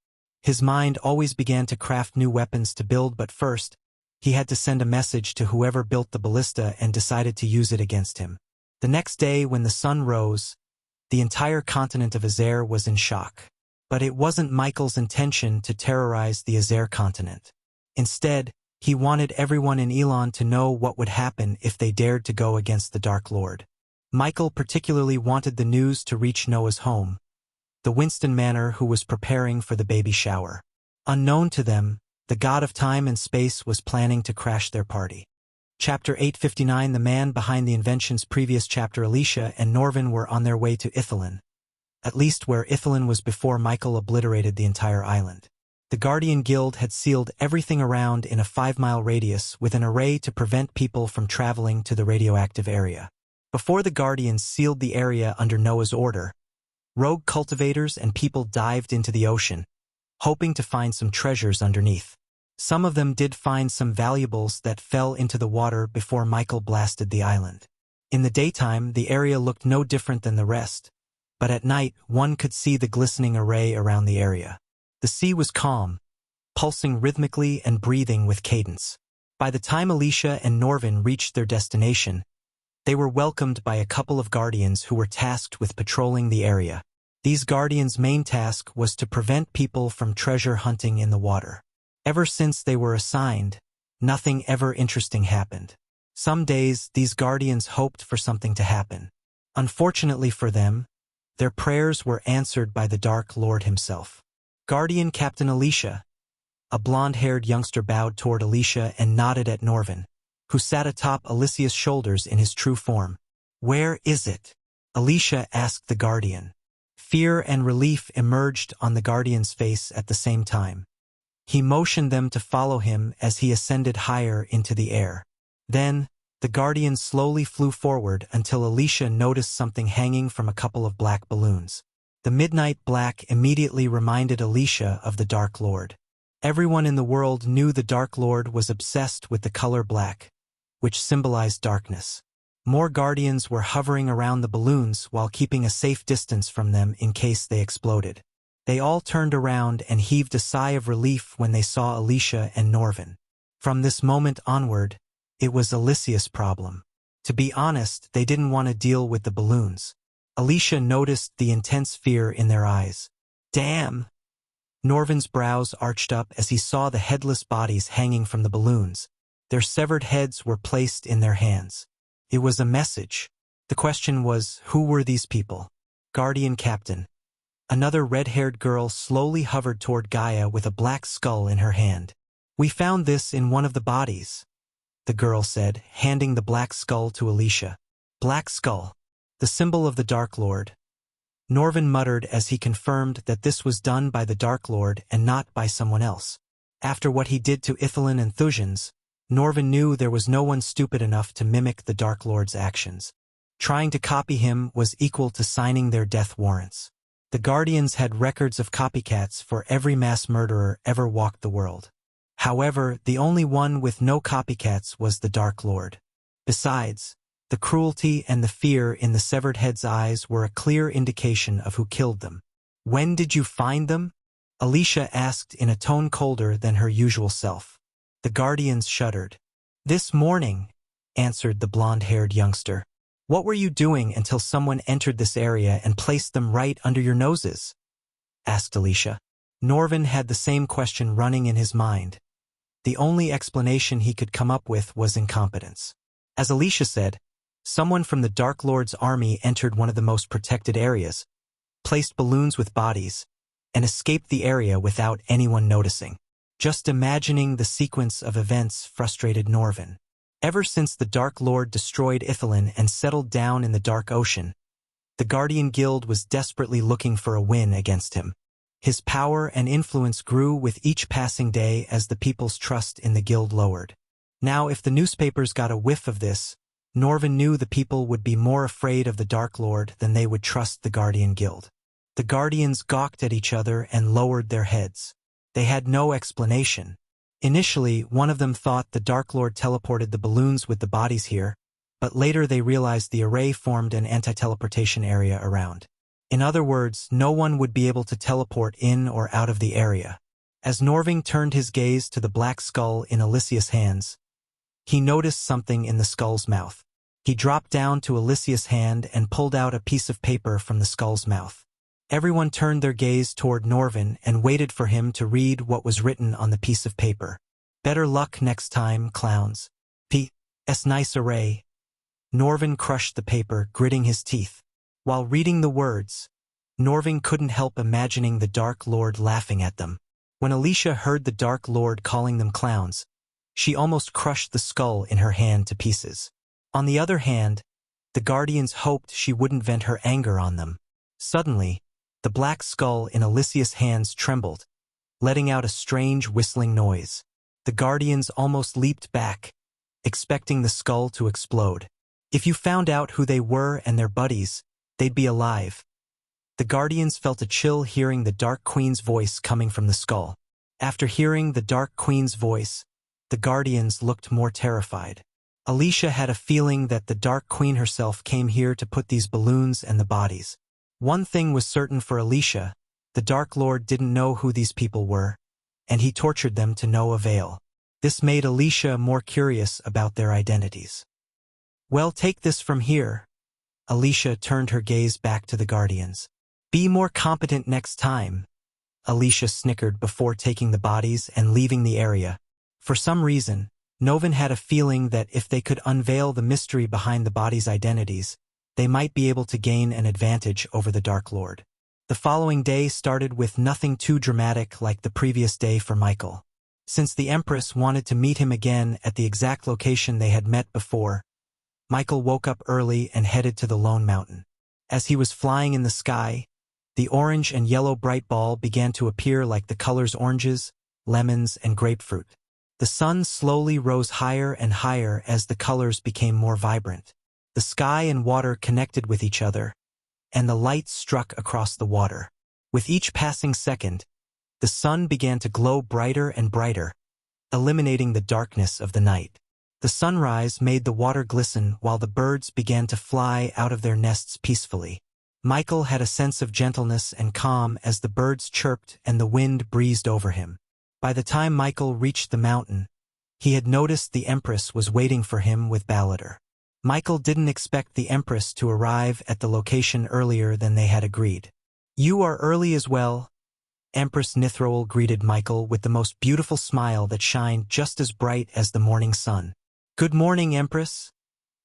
S1: His mind always began to craft new weapons to build, but first, he had to send a message to whoever built the ballista and decided to use it against him. The next day, when the sun rose, the entire continent of Azer was in shock. But it wasn't Michael's intention to terrorize the Azer continent. Instead, he wanted everyone in Elon to know what would happen if they dared to go against the Dark Lord. Michael particularly wanted the news to reach Noah's home, the Winston Manor, who was preparing for the baby shower. Unknown to them, the god of time and space was planning to crash their party. Chapter 859. The man behind the invention's previous chapter. Alicia and Norvin were on their way to Ithalin, at least where Ithalin was before Michael obliterated the entire island. The Guardian Guild had sealed everything around in a 5-mile radius with an array to prevent people from traveling to the radioactive area. Before the Guardians sealed the area under Noah's order, rogue cultivators and people dived into the ocean, hoping to find some treasures underneath. Some of them did find some valuables that fell into the water before Michael blasted the island. In the daytime, the area looked no different than the rest, but at night, one could see the glistening array around the area. The sea was calm, pulsing rhythmically and breathing with cadence. By the time Alicia and Norvin reached their destination, they were welcomed by a couple of Guardians who were tasked with patrolling the area. These Guardians' main task was to prevent people from treasure hunting in the water. Ever since they were assigned, nothing ever interesting happened. Some days, these Guardians hoped for something to happen. Unfortunately for them, their prayers were answered by the Dark Lord himself. Guardian Captain Alicia, a blonde-haired youngster, bowed toward Alicia and nodded at Norvin, who sat atop Alicia's shoulders in his true form. "Where is it?" Alicia asked the Guardian. Fear and relief emerged on the Guardian's face at the same time. He motioned them to follow him as he ascended higher into the air. Then, the Guardian slowly flew forward until Alicia noticed something hanging from a couple of black balloons. The midnight black immediately reminded Alicia of the Dark Lord. Everyone in the world knew the Dark Lord was obsessed with the color black, which symbolized darkness. More Guardians were hovering around the balloons while keeping a safe distance from them in case they exploded. They all turned around and heaved a sigh of relief when they saw Alicia and Norvin. From this moment onward, it was Alicia's problem. To be honest, they didn't want to deal with the balloons. Alicia noticed the intense fear in their eyes. "Damn!" Norvin's brows arched up as he saw the headless bodies hanging from the balloons. Their severed heads were placed in their hands. It was a message. The question was, who were these people? Guardian Captain. Another red-haired girl slowly hovered toward Gaia with a black skull in her hand. "We found this in one of the bodies," the girl said, handing the black skull to Alicia. "Black skull, the symbol of the Dark Lord." Norvin muttered as he confirmed that this was done by the Dark Lord and not by someone else. After what he did to Ithelin and Thujans, Norvin knew there was no one stupid enough to mimic the Dark Lord's actions. Trying to copy him was equal to signing their death warrants. The Guardians had records of copycats for every mass murderer ever walked the world. However, the only one with no copycats was the Dark Lord. Besides, the cruelty and the fear in the severed heads' eyes were a clear indication of who killed them. "When did you find them?" Alicia asked in a tone colder than her usual self. The Guardians shuddered. "This morning," answered the blonde-haired youngster. "What were you doing until someone entered this area and placed them right under your noses?" asked Alicia. Norvin had the same question running in his mind. The only explanation he could come up with was incompetence. As Alicia said, someone from the Dark Lord's army entered one of the most protected areas, placed balloons with bodies, and escaped the area without anyone noticing. Just imagining the sequence of events frustrated Norvin. Ever since the Dark Lord destroyed Ithelin and settled down in the Dark Ocean, the Guardian Guild was desperately looking for a win against him. His power and influence grew with each passing day as the people's trust in the guild lowered. Now, if the newspapers got a whiff of this, Norvin knew the people would be more afraid of the Dark Lord than they would trust the Guardian Guild. The Guardians gawked at each other and lowered their heads. They had no explanation. Initially, one of them thought the Dark Lord teleported the balloons with the bodies here, but later they realized the array formed an anti-teleportation area around. In other words, no one would be able to teleport in or out of the area. As Norvin turned his gaze to the black skull in Alicia's hands, he noticed something in the skull's mouth. He dropped down to Alicia's hand and pulled out a piece of paper from the skull's mouth. Everyone turned their gaze toward Norvin and waited for him to read what was written on the piece of paper. "Better luck next time, clowns. P.S. Nice array." Norvin crushed the paper, gritting his teeth. While reading the words, Norvin couldn't help imagining the Dark Lord laughing at them. When Alicia heard the Dark Lord calling them clowns, she almost crushed the skull in her hand to pieces. On the other hand, the Guardians hoped she wouldn't vent her anger on them. Suddenly, the black skull in Alicia's hands trembled, letting out a strange whistling noise. The Guardians almost leaped back, expecting the skull to explode. If you found out who they were and their buddies, they'd be alive. The Guardians felt a chill hearing the Dark Queen's voice coming from the skull. After hearing the Dark Queen's voice, the Guardians looked more terrified. Alicia had a feeling that the Dark Queen herself came here to put these balloons and the bodies. One thing was certain for Alicia: the Dark Lord didn't know who these people were, and he tortured them to no avail. This made Alicia more curious about their identities. Well, take this from here. Alicia turned her gaze back to the Guardians. Be more competent next time. Alicia snickered before taking the bodies and leaving the area. For some reason, Novin had a feeling that if they could unveil the mystery behind the bodies' identities, they might be able to gain an advantage over the Dark Lord. The following day started with nothing too dramatic like the previous day for Michael. Since the Empress wanted to meet him again at the exact location they had met before, Michael woke up early and headed to the Lone Mountain. As he was flying in the sky, the orange and yellow bright ball began to appear like the colors oranges, lemons, and grapefruit. The sun slowly rose higher and higher as the colors became more vibrant. The sky and water connected with each other, and the light struck across the water. With each passing second, the sun began to glow brighter and brighter, eliminating the darkness of the night. The sunrise made the water glisten while the birds began to fly out of their nests peacefully. Michael had a sense of gentleness and calm as the birds chirped and the wind breezed over him. By the time Michael reached the mountain, he had noticed the Empress was waiting for him with Balladur. Michael didn't expect the Empress to arrive at the location earlier than they had agreed. You are early as well. Empress Nithroel greeted Michael with the most beautiful smile that shined just as bright as the morning sun. Good morning, Empress.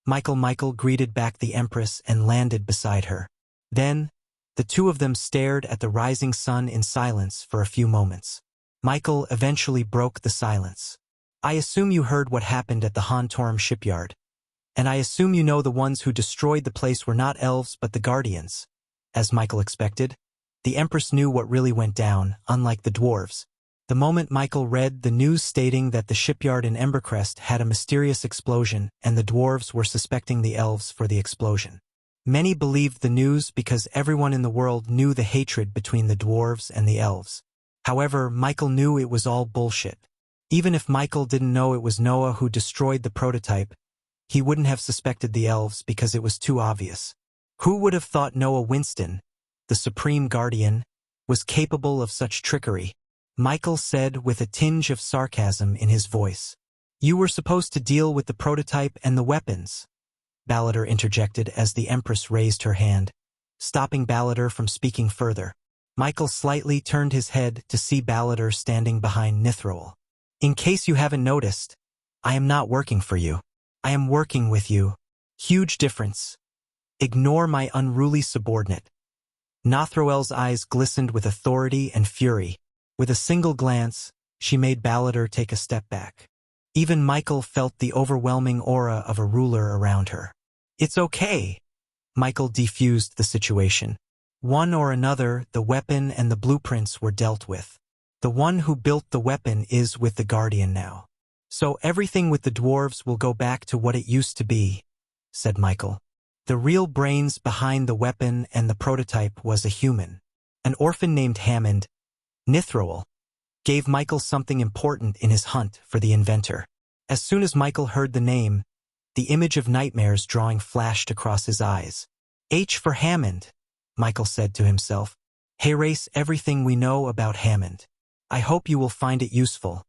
S1: Michael greeted back the Empress and landed beside her. Then, the two of them stared at the rising sun in silence for a few moments. Michael eventually broke the silence. I assume you heard what happened at the Hontorum shipyard. And I assume you know the ones who destroyed the place were not elves but the Guardians. As Michael expected, the Empress knew what really went down, unlike the dwarves. The moment Michael read the news stating that the shipyard in Embercrest had a mysterious explosion and the dwarves were suspecting the elves for the explosion. Many believed the news because everyone in the world knew the hatred between the dwarves and the elves. However, Michael knew it was all bullshit. Even if Michael didn't know it was Noah who destroyed the prototype, he wouldn't have suspected the elves because it was too obvious. Who would have thought Noah Winston, the Supreme Guardian, was capable of such trickery? Michael said with a tinge of sarcasm in his voice. You were supposed to deal with the prototype and the weapons. Balladur interjected as the Empress raised her hand, stopping Balladur from speaking further. Michael slightly turned his head to see Balladur standing behind Nithroel. In case you haven't noticed, I am not working for you. I am working with you. Huge difference. Ignore my unruly subordinate. Nithroel's eyes glistened with authority and fury. With a single glance, she made Balladur take a step back. Even Michael felt the overwhelming aura of a ruler around her. It's okay. Michael defused the situation. One or another, the weapon and the blueprints were dealt with. The one who built the weapon is with the Guardian now. So everything with the dwarves will go back to what it used to be, said Michael. The real brains behind the weapon and the prototype was a human. An orphan named Hammond, Nithroel, gave Michael something important in his hunt for the inventor. As soon as Michael heard the name, the image of nightmares drawing flashed across his eyes. H for Hammond, Michael said to himself. Erase everything we know about Hammond. I hope you will find it useful.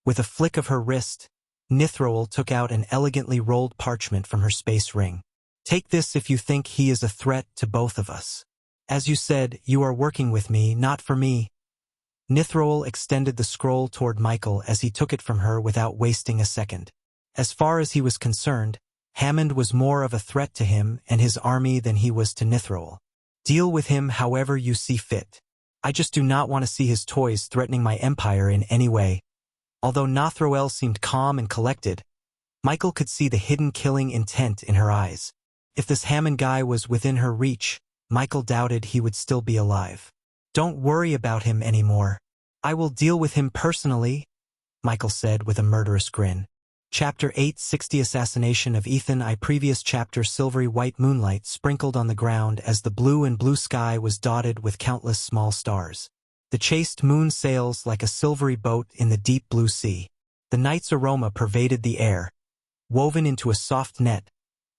S1: With a flick of her wrist, Nithroel took out an elegantly rolled parchment from her space ring. Take this if you think he is a threat to both of us. As you said, you are working with me, not for me. Nithroel extended the scroll toward Michael as he took it from her without wasting a second. As far as he was concerned, Hammond was more of a threat to him and his army than he was to Nithroel. Deal with him however you see fit. I just do not want to see his toys threatening my empire in any way. Although Nithroel seemed calm and collected, Michael could see the hidden killing intent in her eyes. If this Hammond guy was within her reach, Michael doubted he would still be alive. Don't worry about him anymore. I will deal with him personally, Michael said with a murderous grin. Chapter 860 Assassination of Ethan I Previous chapter Silvery white moonlight sprinkled on the ground as the blue sky was dotted with countless small stars. The chaste moon sails like a silvery boat in the deep blue sea. The night's aroma pervaded the air, woven into a soft net,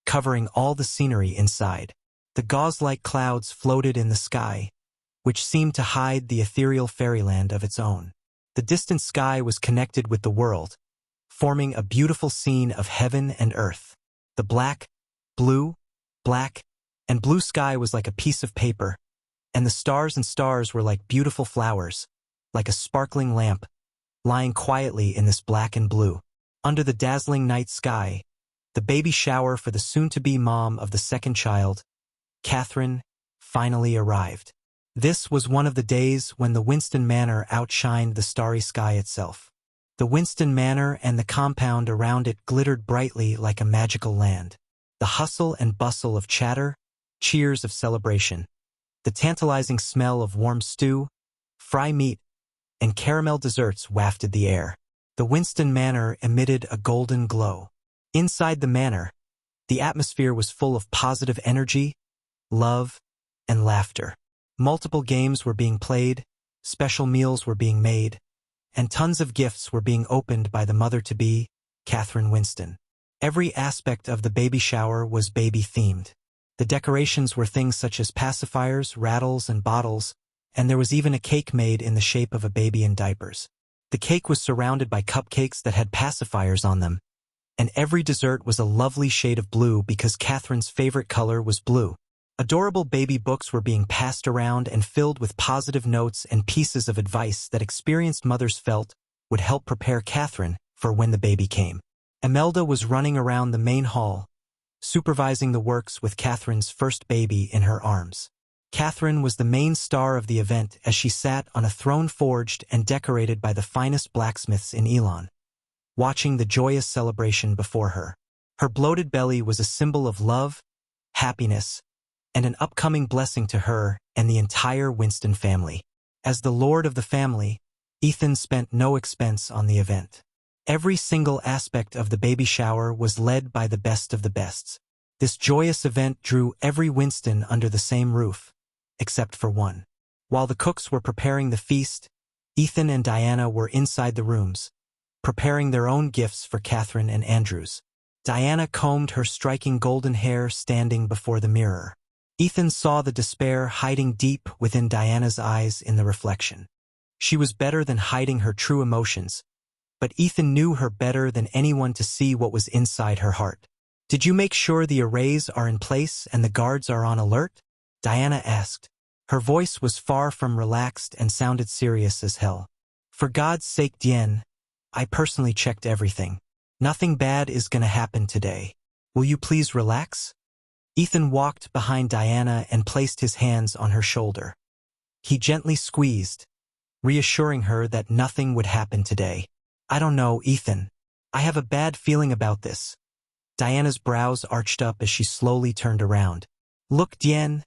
S1: covering all the scenery inside. The gauze-like clouds floated in the sky, which seemed to hide the ethereal fairyland of its own. The distant sky was connected with the world, forming a beautiful scene of heaven and earth. The black, and blue sky was like a piece of paper, and the stars were like beautiful flowers, like a sparkling lamp, lying quietly in this black and blue. Under the dazzling night sky, the baby shower for the soon-to-be mom of the second child, Catherine, finally arrived. This was one of the days when the Winston Manor outshined the starry sky itself. The Winston Manor and the compound around it glittered brightly like a magical land. The hustle and bustle of chatter, cheers of celebration, the tantalizing smell of warm stew, fry meat, and caramel desserts wafted the air. The Winston Manor emitted a golden glow. Inside the manor, the atmosphere was full of positive energy, love, and laughter. Multiple games were being played, special meals were being made, and tons of gifts were being opened by the mother-to-be, Catherine Winston. Every aspect of the baby shower was baby-themed. The decorations were things such as pacifiers, rattles, and bottles, and there was even a cake made in the shape of a baby in diapers. The cake was surrounded by cupcakes that had pacifiers on them, and every dessert was a lovely shade of blue because Catherine's favorite color was blue. Adorable baby books were being passed around and filled with positive notes and pieces of advice that experienced mothers felt would help prepare Catherine for when the baby came. Imelda was running around the main hall, supervising the works with Catherine's first baby in her arms. Catherine was the main star of the event as she sat on a throne forged and decorated by the finest blacksmiths in Elon, watching the joyous celebration before her. Her bloated belly was a symbol of love, happiness, and an upcoming blessing to her and the entire Winston family. As the lord of the family, Ethan spent no expense on the event. Every single aspect of the baby shower was led by the best of the bests. This joyous event drew every Winston under the same roof, except for one. While the cooks were preparing the feast, Ethan and Diana were inside the rooms, preparing their own gifts for Catherine and Andrews. Diana combed her striking golden hair standing before the mirror. Ethan saw the despair hiding deep within Diana's eyes in the reflection. She was better than hiding her true emotions, but Ethan knew her better than anyone to see what was inside her heart. "Did you make sure the arrays are in place and the guards are on alert?" Diana asked. Her voice was far from relaxed and sounded serious as hell. "For God's sake, Diane, I personally checked everything. Nothing bad is gonna happen today. Will you please relax?" Ethan walked behind Diana and placed his hands on her shoulder. He gently squeezed, reassuring her that nothing would happen today. "I don't know, Ethan. I have a bad feeling about this." Diana's brows arched up as she slowly turned around. "Look, Diane."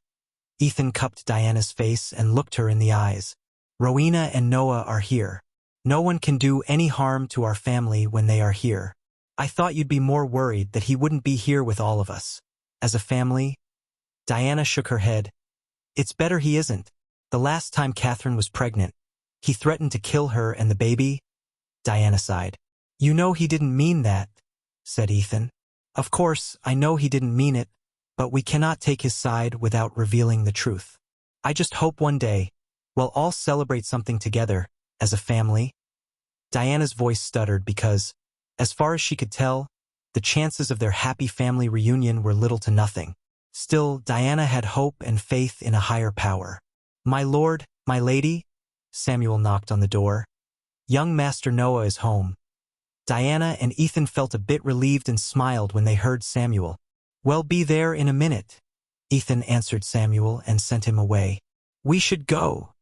S1: Ethan cupped Diana's face and looked her in the eyes. "Rowena and Noah are here. No one can do any harm to our family when they are here. I thought you'd be more worried that he wouldn't be here with all of us. As a family?" Diana shook her head. "It's better he isn't. The last time Catherine was pregnant, he threatened to kill her and the baby." Diana sighed. "You know he didn't mean that," said Ethan. "Of course, I know he didn't mean it, but we cannot take his side without revealing the truth. I just hope one day we'll all celebrate something together, as a family." Diana's voice stuttered because, as far as she could tell, the chances of their happy family reunion were little to nothing. Still, Diana had hope and faith in a higher power. "My lord, my lady?" Samuel knocked on the door. "Young Master Noah is home." Diana and Ethan felt a bit relieved and smiled when they heard Samuel. "Well, be there in a minute." Ethan answered Samuel and sent him away. "We should go."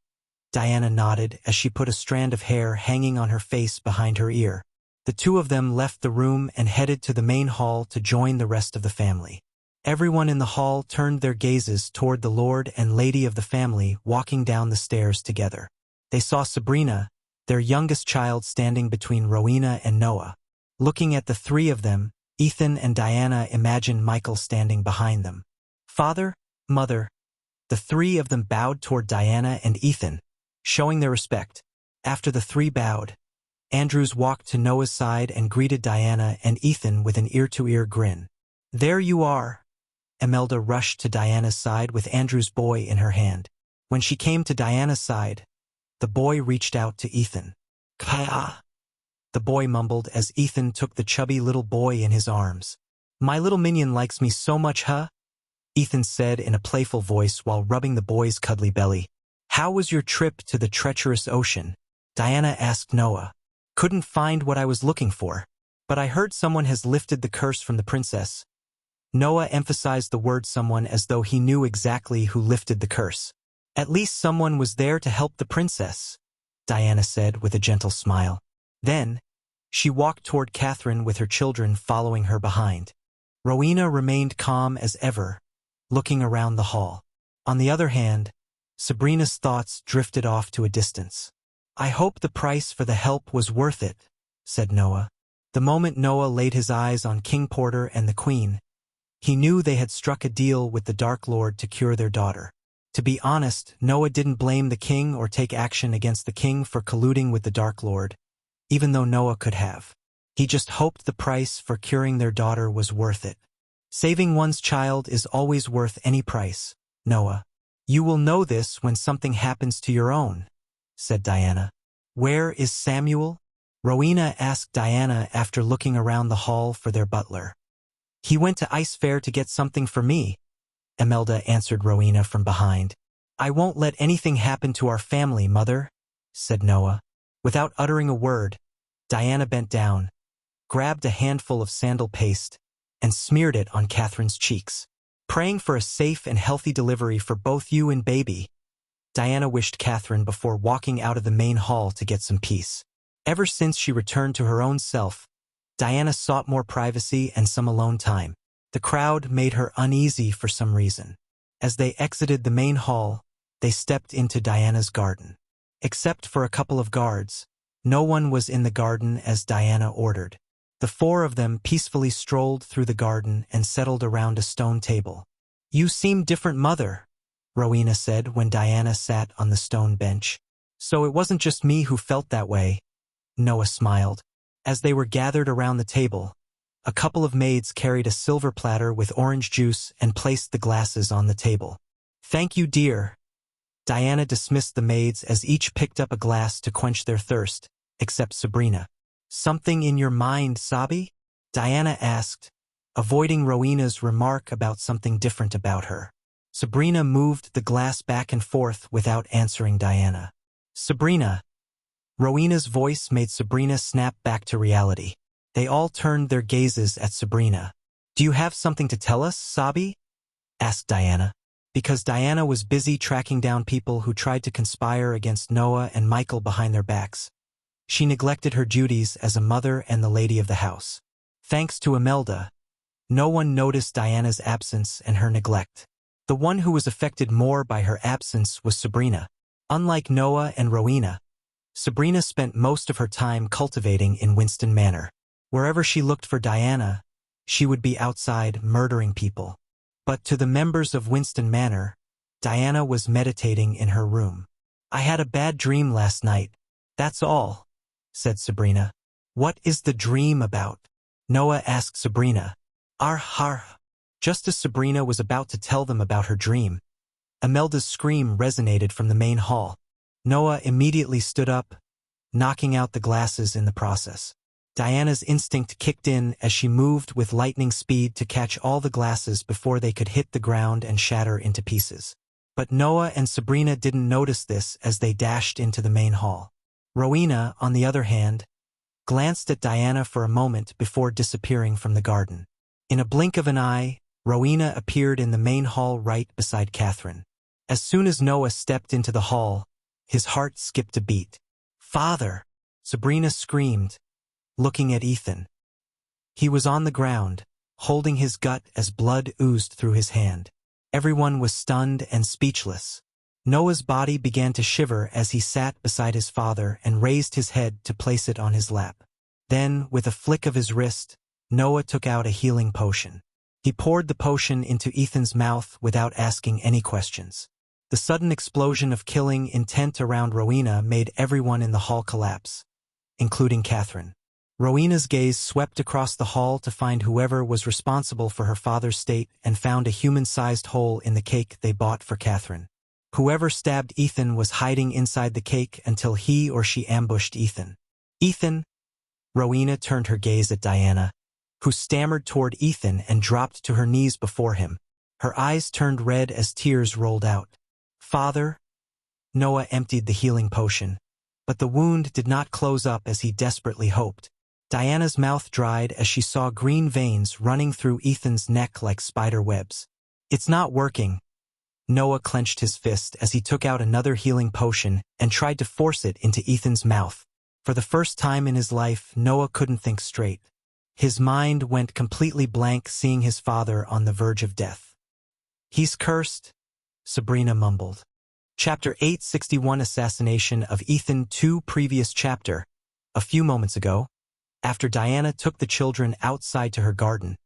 S1: Diana nodded as she put a strand of hair hanging on her face behind her ear. The two of them left the room and headed to the main hall to join the rest of the family. Everyone in the hall turned their gazes toward the lord and lady of the family walking down the stairs together. They saw Sabrina, their youngest child, standing between Rowena and Noah. Looking at the three of them, Ethan and Diana imagined Michael standing behind them. Father, mother, the three of them bowed toward Diana and Ethan, showing their respect. After the three bowed, Andrews walked to Noah's side and greeted Diana and Ethan with an ear-to-ear grin. There you are. Imelda rushed to Diana's side with Andrew's boy in her hand. When she came to Diana's side, the boy reached out to Ethan. Kaya, the boy mumbled as Ethan took the chubby little boy in his arms. My little minion likes me so much, huh? Ethan said in a playful voice while rubbing the boy's cuddly belly. How was your trip to the treacherous ocean? Diana asked Noah. Couldn't find what I was looking for, but I heard someone has lifted the curse from the princess. Noah emphasized the word someone as though he knew exactly who lifted the curse. At least someone was there to help the princess, Diana said with a gentle smile. Then, she walked toward Catherine with her children following her behind. Rowena remained calm as ever, looking around the hall. On the other hand, Sabrina's thoughts drifted off to a distance. I hope the price for the help was worth it, said Noah. The moment Noah laid his eyes on King Porter and the Queen, he knew they had struck a deal with the Dark Lord to cure their daughter. To be honest, Noah didn't blame the king or take action against the king for colluding with the Dark Lord, even though Noah could have. He just hoped the price for curing their daughter was worth it. Saving one's child is always worth any price, Noah. You will know this when something happens to your own, said Diana. Where is Samuel? Rowena asked Diana after looking around the hall for their butler. He went to Ice Fair to get something for me, Imelda answered Rowena from behind. I won't let anything happen to our family, mother, said Noah. Without uttering a word, Diana bent down, grabbed a handful of sandal paste, and smeared it on Catherine's cheeks. Praying for a safe and healthy delivery for both you and baby, Diana wished Catherine before walking out of the main hall to get some peace. Ever since she returned to her own self, Diana sought more privacy and some alone time. The crowd made her uneasy for some reason. As they exited the main hall, they stepped into Diana's garden. Except for a couple of guards, no one was in the garden as Diana ordered. The four of them peacefully strolled through the garden and settled around a stone table. You seem different, mother, Rowena said when Diana sat on the stone bench. So it wasn't just me who felt that way, Noah smiled. As they were gathered around the table, a couple of maids carried a silver platter with orange juice and placed the glasses on the table. Thank you, dear. Diana dismissed the maids as each picked up a glass to quench their thirst, except Sabrina. Something in your mind, Sabi? Diana asked, avoiding Rowena's remark about something different about her. Sabrina moved the glass back and forth without answering Diana. Sabrina. Rowena's voice made Sabrina snap back to reality. They all turned their gazes at Sabrina. Do you have something to tell us, Sabi? Asked Diana. Because Diana was busy tracking down people who tried to conspire against Noah and Michael behind their backs. She neglected her duties as a mother and the lady of the house. Thanks to Imelda, no one noticed Diana's absence and her neglect. The one who was affected more by her absence was Sabrina. Unlike Noah and Rowena, Sabrina spent most of her time cultivating in Winston Manor. Wherever she looked for Diana, she would be outside murdering people. But to the members of Winston Manor, Diana was meditating in her room. I had a bad dream last night, that's all, said Sabrina. What is the dream about? Noah asked Sabrina. Har. Just as Sabrina was about to tell them about her dream, Imelda's scream resonated from the main hall. Noah immediately stood up, knocking out the glasses in the process. Diana's instinct kicked in as she moved with lightning speed to catch all the glasses before they could hit the ground and shatter into pieces. But Noah and Sabrina didn't notice this as they dashed into the main hall. Rowena, on the other hand, glanced at Diana for a moment before disappearing from the garden. In a blink of an eye, Rowena appeared in the main hall right beside Catherine. As soon as Noah stepped into the hall, his heart skipped a beat. Father! Sabrina screamed, looking at Ethan. He was on the ground, holding his gut as blood oozed through his hand. Everyone was stunned and speechless. Noah's body began to shiver as he sat beside his father and raised his head to place it on his lap. Then, with a flick of his wrist, Noah took out a healing potion. He poured the potion into Ethan's mouth without asking any questions. The sudden explosion of killing intent around Rowena made everyone in the hall collapse, including Catherine. Rowena's gaze swept across the hall to find whoever was responsible for her father's state and found a human-sized hole in the cake they bought for Catherine. Whoever stabbed Ethan was hiding inside the cake until he or she ambushed Ethan. Ethan? Rowena turned her gaze at Diana, who stammered toward Ethan and dropped to her knees before him. Her eyes turned red as tears rolled out. Father? Noah emptied the healing potion, but the wound did not close up as he desperately hoped. Diana's mouth dried as she saw green veins running through Ethan's neck like spider webs. It's not working. Noah clenched his fist as he took out another healing potion and tried to force it into Ethan's mouth. For the first time in his life, Noah couldn't think straight. His mind went completely blank seeing his father on the verge of death. He's cursed, Sabrina mumbled. Chapter 861 Assassination of Ethan 2 Previous chapter. A few moments ago, after Diana took the children outside to her garden,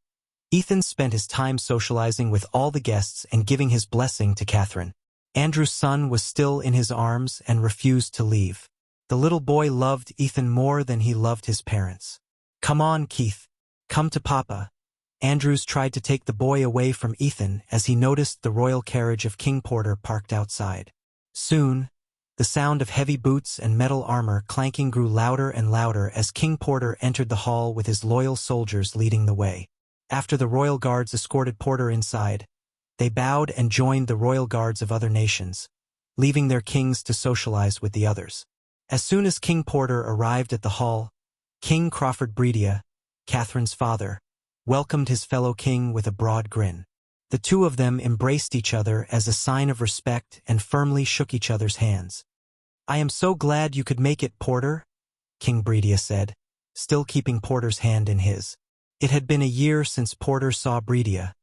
S1: Ethan spent his time socializing with all the guests and giving his blessing to Catherine. Andrew's son was still in his arms and refused to leave. The little boy loved Ethan more than he loved his parents. Come on, Keith. Come to Papa. Andrews tried to take the boy away from Ethan as he noticed the royal carriage of King Porter parked outside. Soon, the sound of heavy boots and metal armor clanking grew louder and louder as King Porter entered the hall with his loyal soldiers leading the way. After the royal guards escorted Porter inside, they bowed and joined the royal guards of other nations, leaving their kings to socialize with the others. As soon as King Porter arrived at the hall, King Crawford Bredia, Catherine's father, welcomed his fellow king with a broad grin. The two of them embraced each other as a sign of respect and firmly shook each other's hands. I am so glad you could make it, Porter, King Bredia said, still keeping Porter's hand in his. It had been a year since Porter saw Bredia,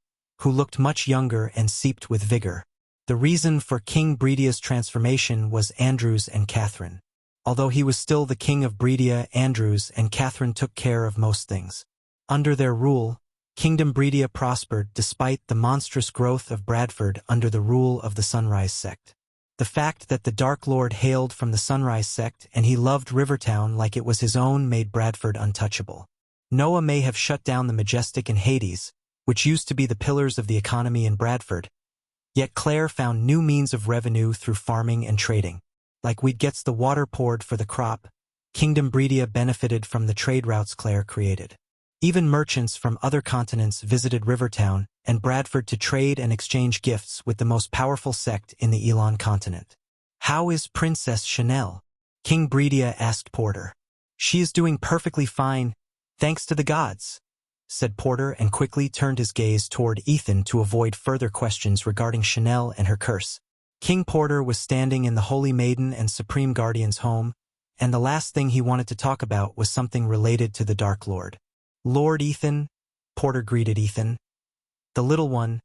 S1: who looked much younger and seeped with vigor. The reason for King Bredia's transformation was Andrews and Catherine. Although he was still the king of Bredia, Andrews and Catherine took care of most things. Under their rule, Kingdom Bredia prospered despite the monstrous growth of Bradford under the rule of the Sunrise sect. The fact that the Dark Lord hailed from the Sunrise sect and he loved Rivertown like it was his own made Bradford untouchable. Noah may have shut down the Majestic and Hades, which used to be the pillars of the economy in Bradford, yet Claire found new means of revenue through farming and trading. Like wheat gets the water poured for the crop, Kingdom Bredia benefited from the trade routes Claire created. Even merchants from other continents visited Rivertown and Bradford to trade and exchange gifts with the most powerful sect in the Elon continent. How is Princess Chanel? King Bredia asked Porter. She is doing perfectly fine, thanks to the gods, said Porter and quickly turned his gaze toward Ethan to avoid further questions regarding Chanel and her curse. King Porter was standing in the Holy Maiden and Supreme Guardian's home, and the last thing he wanted to talk about was something related to the Dark Lord. Lord Ethan, Porter greeted Ethan. The little one.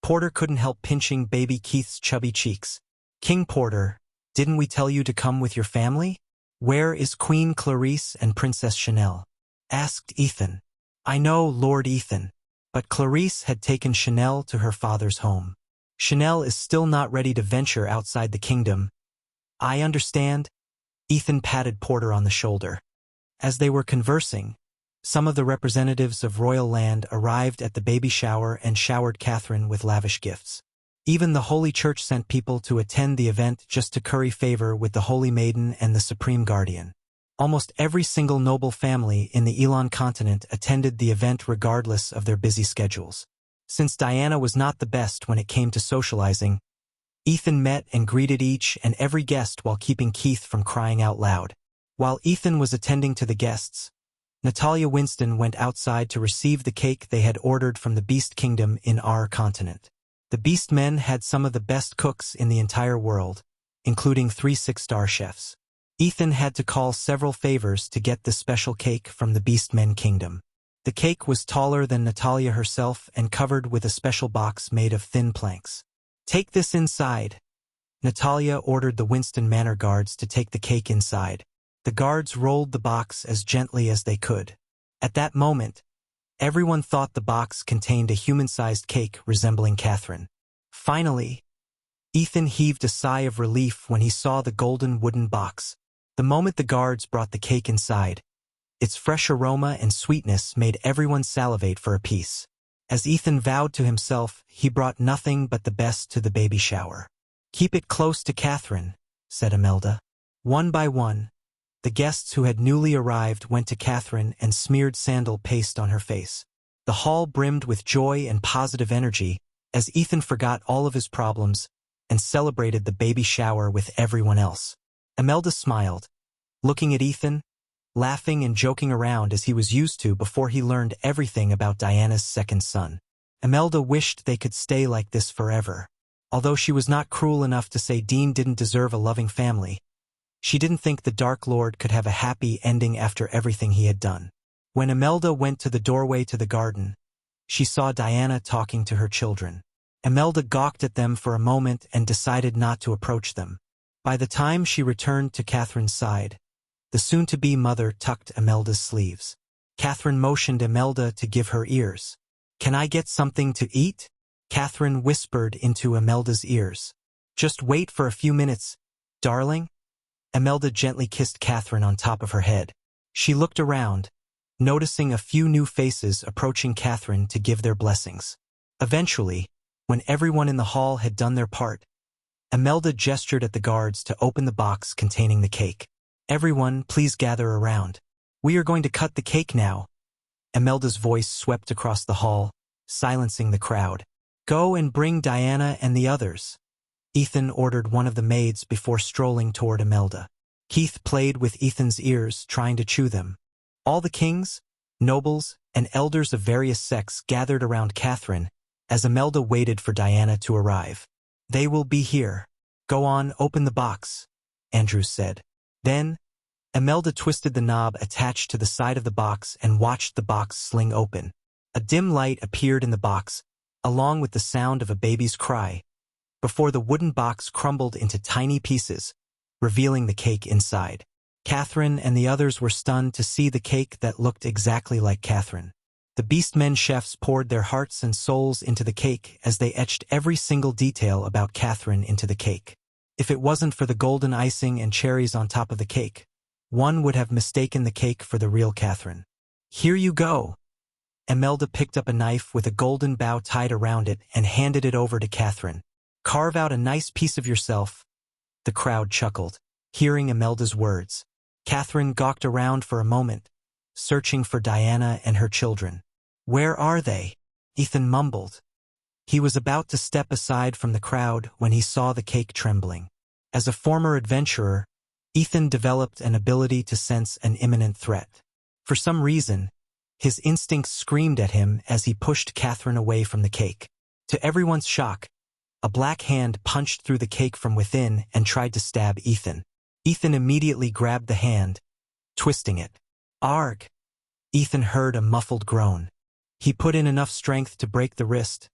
S1: Porter couldn't help pinching baby Keith's chubby cheeks. King Porter, didn't we tell you to come with your family? Where is Queen Clarice and Princess Chanel? Asked Ethan. I know, Lord Ethan, but Clarice had taken Chanel to her father's home. Chanel is still not ready to venture outside the kingdom. I understand. Ethan patted Porter on the shoulder. As they were conversing, some of the representatives of royal land arrived at the baby shower and showered Catherine with lavish gifts. Even the Holy Church sent people to attend the event just to curry favor with the Holy Maiden and the Supreme Guardian. Almost every single noble family in the Elon continent attended the event regardless of their busy schedules. Since Diana was not the best when it came to socializing, Ethan met and greeted each and every guest while keeping Keith from crying out loud. While Ethan was attending to the guests, Natalia Winston went outside to receive the cake they had ordered from the Beast Kingdom in our continent. The Beast Men had some of the best cooks in the entire world, including 3 6-star chefs. Ethan had to call several favors to get this special cake from the Beast Men Kingdom. The cake was taller than Natalia herself and covered with a special box made of thin planks. Take this inside. Natalia ordered the Winston Manor guards to take the cake inside. The guards rolled the box as gently as they could. At that moment, everyone thought the box contained a human-sized cake resembling Catherine. Finally, Ethan heaved a sigh of relief when he saw the golden wooden box. The moment the guards brought the cake inside, its fresh aroma and sweetness made everyone salivate for a piece. As Ethan vowed to himself, he brought nothing but the best to the baby shower. "Keep it close to Catherine," said Imelda. One by one, the guests who had newly arrived went to Catherine and smeared sandal paste on her face. The hall brimmed with joy and positive energy as Ethan forgot all of his problems and celebrated the baby shower with everyone else. Imelda smiled, looking at Ethan, laughing and joking around as he was used to before he learned everything about Diana's second son. Imelda wished they could stay like this forever. Although she was not cruel enough to say Dean didn't deserve a loving family, she didn't think the Dark Lord could have a happy ending after everything he had done. When Imelda went to the doorway to the garden, she saw Diana talking to her children. Imelda gawked at them for a moment and decided not to approach them. By the time she returned to Catherine's side, the soon-to-be mother tucked Imelda's sleeves. Catherine motioned Imelda to give her ears. "Can I get something to eat?" Catherine whispered into Imelda's ears. "Just wait for a few minutes, darling." Imelda gently kissed Catherine on top of her head. She looked around, noticing a few new faces approaching Catherine to give their blessings. Eventually, when everyone in the hall had done their part, Imelda gestured at the guards to open the box containing the cake. "Everyone, please gather around. We are going to cut the cake now." Imelda's voice swept across the hall, silencing the crowd. "Go and bring Diana and the others." Ethan ordered one of the maids before strolling toward Imelda. Keith played with Ethan's ears, trying to chew them. All the kings, nobles, and elders of various sects gathered around Catherine as Imelda waited for Diana to arrive. "They will be here. Go on, open the box," Andrews said. Then, Imelda twisted the knob attached to the side of the box and watched the box sling open. A dim light appeared in the box, along with the sound of a baby's cry, before the wooden box crumbled into tiny pieces, revealing the cake inside. Catherine and the others were stunned to see the cake that looked exactly like Catherine. The Beastmen chefs poured their hearts and souls into the cake as they etched every single detail about Catherine into the cake. If it wasn't for the golden icing and cherries on top of the cake, one would have mistaken the cake for the real Catherine. "Here you go." Imelda picked up a knife with a golden bow tied around it and handed it over to Catherine. "Carve out a nice piece of yourself." The crowd chuckled, hearing Imelda's words. Catherine gawked around for a moment, searching for Diana and her children. "Where are they?" Ethan mumbled. He was about to step aside from the crowd when he saw the cake trembling. As a former adventurer, Ethan developed an ability to sense an imminent threat. For some reason, his instincts screamed at him as he pushed Catherine away from the cake. To everyone's shock, a black hand punched through the cake from within and tried to stab Ethan. Ethan immediately grabbed the hand, twisting it. "Arg!" Ethan heard a muffled groan. He put in enough strength to break the wrist,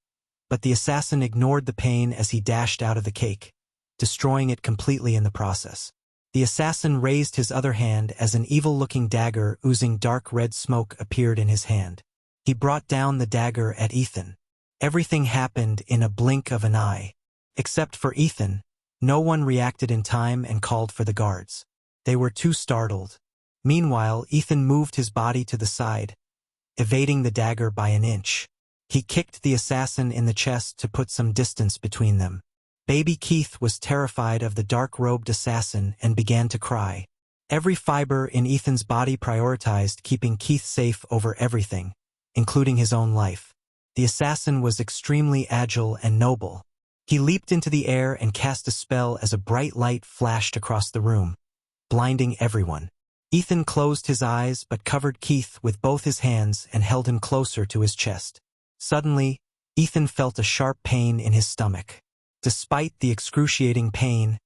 S1: but the assassin ignored the pain as he dashed out of the cake, destroying it completely in the process. The assassin raised his other hand as an evil-looking dagger oozing dark red smoke appeared in his hand. He brought down the dagger at Ethan. Everything happened in a blink of an eye. Except for Ethan, no one reacted in time and called for the guards. They were too startled. Meanwhile, Ethan moved his body to the side, evading the dagger by an inch. He kicked the assassin in the chest to put some distance between them. Baby Keith was terrified of the dark-robed assassin and began to cry. Every fiber in Ethan's body prioritized keeping Keith safe over everything, including his own life. The assassin was extremely agile and noble. He leaped into the air and cast a spell as a bright light flashed across the room, blinding everyone. Ethan closed his eyes but covered Keith with both his hands and held him closer to his chest. Suddenly, Ethan felt a sharp pain in his stomach. Despite the excruciating pain,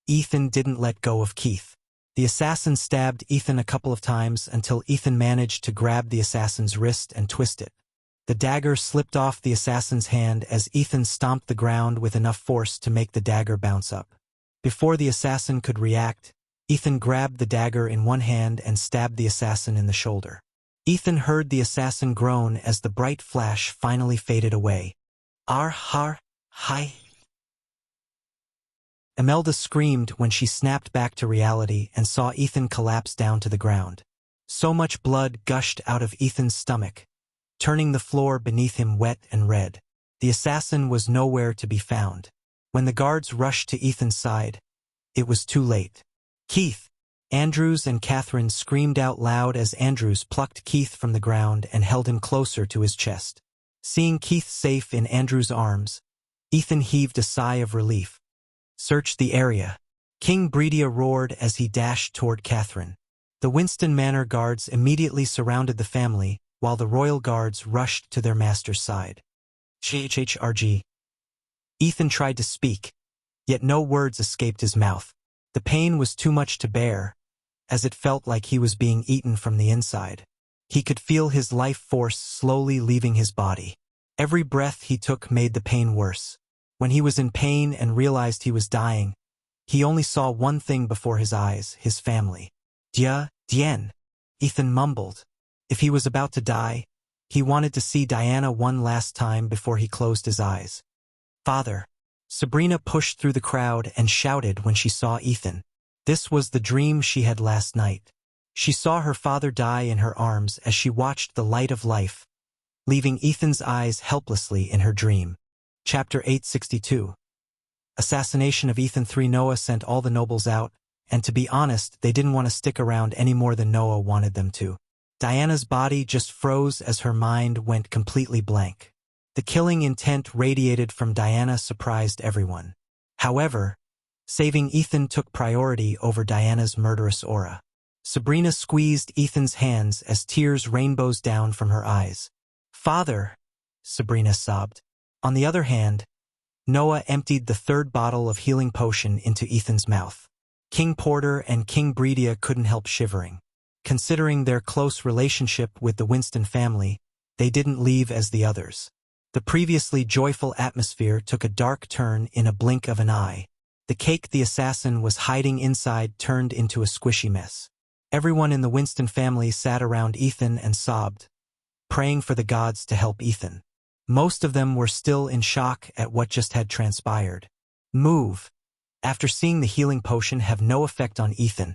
S1: Ethan didn't let go of Keith. The assassin stabbed Ethan a couple of times until Ethan managed to grab the assassin's wrist and twist it. The dagger slipped off the assassin's hand as Ethan stomped the ground with enough force to make the dagger bounce up. Before the assassin could react, Ethan grabbed the dagger in one hand and stabbed the assassin in the shoulder. Ethan heard the assassin groan as the bright flash finally faded away. Hi. Imelda screamed when she snapped back to reality and saw Ethan collapse down to the ground. So much blood gushed out of Ethan's stomach, turning the floor beneath him wet and red. The assassin was nowhere to be found. When the guards rushed to Ethan's side, it was too late. Keith! Andrews and Catherine screamed out loud as Andrews plucked Keith from the ground and held him closer to his chest. Seeing Keith safe in Andrews' arms, Ethan heaved a sigh of relief. Search the area. King Bredia roared as he dashed toward Catherine. The Winston Manor guards immediately surrounded the family, while the royal guards rushed to their master's side. HHRG. Ethan tried to speak, yet no words escaped his mouth. The pain was too much to bear, as it felt like he was being eaten from the inside. He could feel his life force slowly leaving his body. Every breath he took made the pain worse. When he was in pain and realized he was dying, he only saw one thing before his eyes, his family. Dien, Ethan mumbled. If he was about to die, he wanted to see Diana one last time before he closed his eyes. Father. Sabrina pushed through the crowd and shouted when she saw Ethan. This was the dream she had last night. She saw her father die in her arms as she watched the light of life, leaving Ethan's eyes helplessly in her dream. Chapter 862. Assassination of Ethan. 3. Noah sent all the nobles out, and to be honest, they didn't want to stick around any more than Noah wanted them to. Diana's body just froze as her mind went completely blank. The killing intent radiated from Diana surprised everyone. However, saving Ethan took priority over Diana's murderous aura. Sabrina squeezed Ethan's hands as tears rainbows down from her eyes. Father, Sabrina sobbed. On the other hand, Noah emptied the third bottle of healing potion into Ethan's mouth. King Porter and King Bredia couldn't help shivering. Considering their close relationship with the Winston family, they didn't leave as the others. The previously joyful atmosphere took a dark turn in a blink of an eye. The cake the assassin was hiding inside turned into a squishy mess. Everyone in the Winston family sat around Ethan and sobbed, praying for the gods to help Ethan. Most of them were still in shock at what just had transpired. Move. After seeing the healing potion have no effect on Ethan,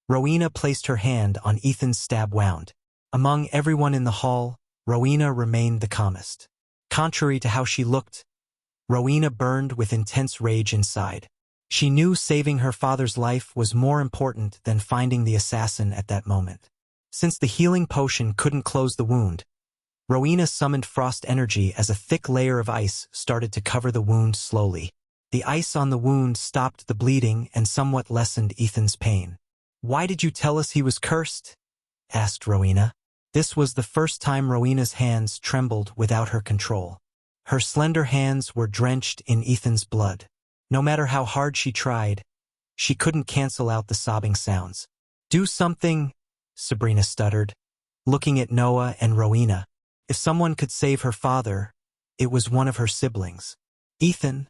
S1: Rowena placed her hand on Ethan's stab wound. Among everyone in the hall, Rowena remained the calmest. Contrary to how she looked, Rowena burned with intense rage inside. She knew saving her father's life was more important than finding the assassin at that moment. Since the healing potion couldn't close the wound, Rowena summoned frost energy as a thick layer of ice started to cover the wound slowly. The ice on the wound stopped the bleeding and somewhat lessened Ethan's pain. "Why did you tell us he was cursed?" asked Rowena. This was the first time Rowena's hands trembled without her control. Her slender hands were drenched in Ethan's blood. No matter how hard she tried, she couldn't cancel out the sobbing sounds. "Do something," Sabrina stuttered, looking at Noah and Rowena. If someone could save her father, it was one of her siblings. "Ethan."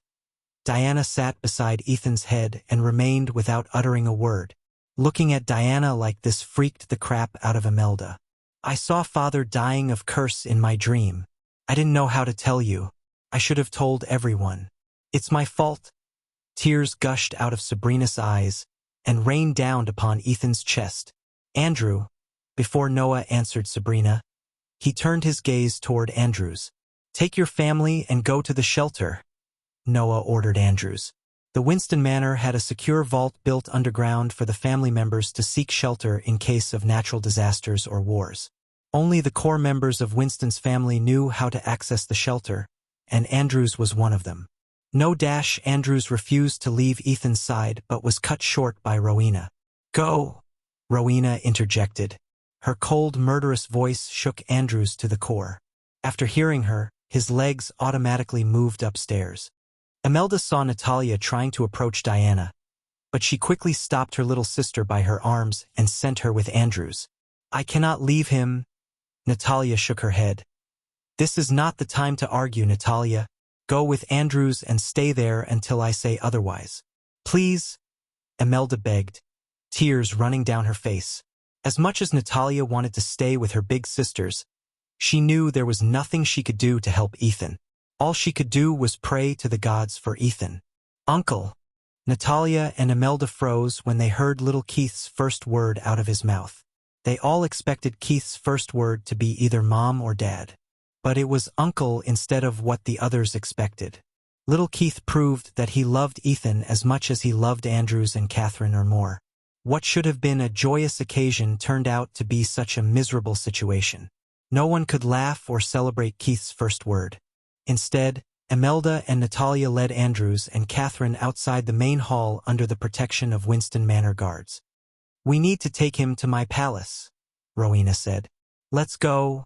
S1: Diana sat beside Ethan's head and remained without uttering a word. Looking at Diana like this freaked the crap out of Imelda. "I saw father dying of curse in my dream. I didn't know how to tell you. I should have told everyone. It's my fault." Tears gushed out of Sabrina's eyes and rained down upon Ethan's chest. "Andrew." Before Noah answered Sabrina, he turned his gaze toward Andrews. "Take your family and go to the shelter," Noah ordered Andrews. The Winston Manor had a secure vault built underground for the family members to seek shelter in case of natural disasters or wars. Only the core members of Winston's family knew how to access the shelter, and Andrews was one of them. Andrews refused to leave Ethan's side but was cut short by Rowena. "Go," Rowena interjected. Her cold, murderous voice shook Andrews to the core. After hearing her, his legs automatically moved upstairs. Imelda saw Natalia trying to approach Diana, but she quickly stopped her little sister by her arms and sent her with Andrews. "I cannot leave him." Natalia shook her head. "This is not the time to argue, Natalia. Go with Andrews and stay there until I say otherwise." "Please," Imelda begged. tears running down her face. As much as Natalia wanted to stay with her big sisters, she knew there was nothing she could do to help Ethan. All she could do was pray to the gods for Ethan. Uncle! Natalia and Imelda froze when they heard little Keith's first word out of his mouth. They all expected Keith's first word to be either mom or dad. But it was uncle instead of what the others expected. Little Keith proved that he loved Ethan as much as he loved Andrews and Catherine or more. What should have been a joyous occasion turned out to be such a miserable situation. No one could laugh or celebrate Keith's first word. Instead, Imelda and Natalia led Andrews and Catherine outside the main hall under the protection of Winston Manor guards. "We need to take him to my palace," Rowena said. "Let's go."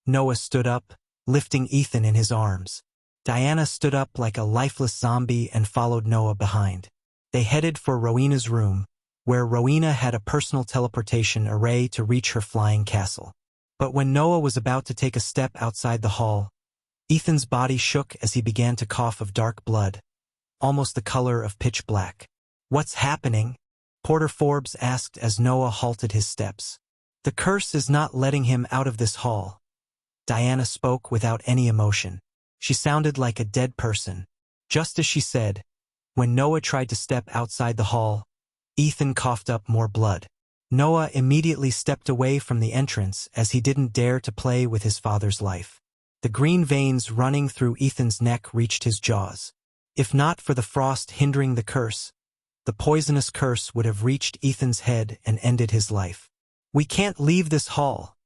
S1: Noah stood up, lifting Ethan in his arms. Diana stood up like a lifeless zombie and followed Noah behind. They headed for Rowena's room, where Rowena had a personal teleportation array to reach her flying castle. But when Noah was about to take a step outside the hall, Ethan's body shook as he began to cough of dark blood, almost the color of pitch black. "What's happening?" Porter Forbes asked as Noah halted his steps. "The curse is not letting him out of this hall." Diana spoke without any emotion. She sounded like a dead person. Just as she said, when Noah tried to step outside the hall, Ethan coughed up more blood. Noah immediately stepped away from the entrance as he didn't dare to play with his father's life. The green veins running through Ethan's neck reached his jaws. If not for the frost hindering the curse, the poisonous curse would have reached Ethan's head and ended his life. "We can't leave this hall,"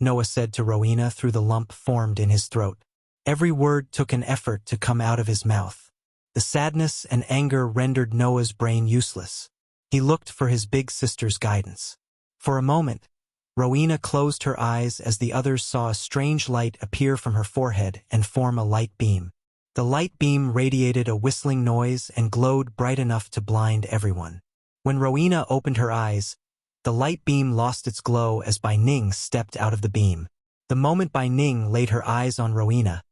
S1: Noah said to Rowena through the lump formed in his throat. Every word took an effort to come out of his mouth. The sadness and anger rendered Noah's brain useless. He looked for his big sister's guidance. For a moment, Rowena closed her eyes as the others saw a strange light appear from her forehead and form a light beam. The light beam radiated a whistling noise and glowed bright enough to blind everyone. When Rowena opened her eyes, the light beam lost its glow as Bai Ning stepped out of the beam. The moment Bai Ning laid her eyes on Rowena,